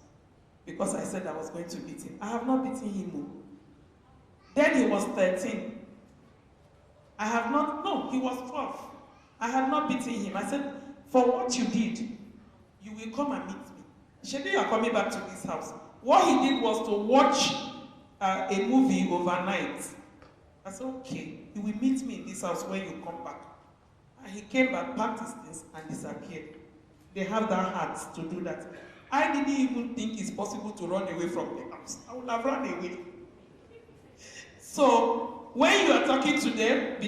because I said I was going to beat him. I have not beaten him. Then he was 13. He was 12. I had not beaten him. I said, for what you did, you will come and meet me. Shebi, you are coming back to this house. What he did was to watch a movie overnight. I said, okay, he will meet me in this house when you come back. And he came back, packed his things, and disappeared. They have that heart to do that. I didn't even think it's possible to run away from the house. I would have run away. So, when you are talking to them,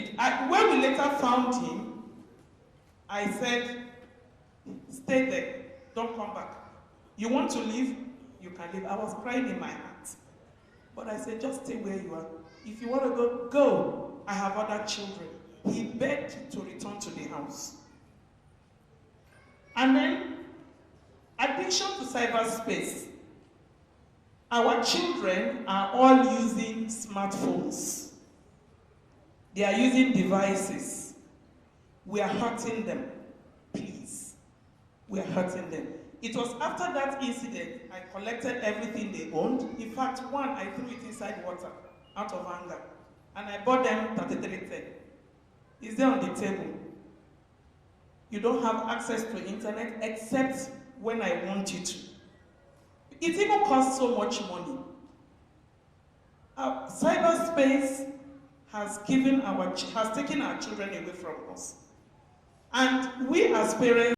when we later found him, I said, stay there, don't come back. You want to leave? You can leave. I was crying in my heart. But I said, just stay where you are. If you want to go, go. I have other children. He begged to return to the house. And then, addiction to cyberspace. Our children are all using smartphones. They are using devices. We are hurting them. Please. We are hurting them. It was after that incident I collected everything they owned. In fact, one, I threw it inside water out of anger. And I bought them 3310. It's there on the table. You don't have access to internet except when I want you to. It even costs so much money. Cyberspace has taken our children away from us. And we as parents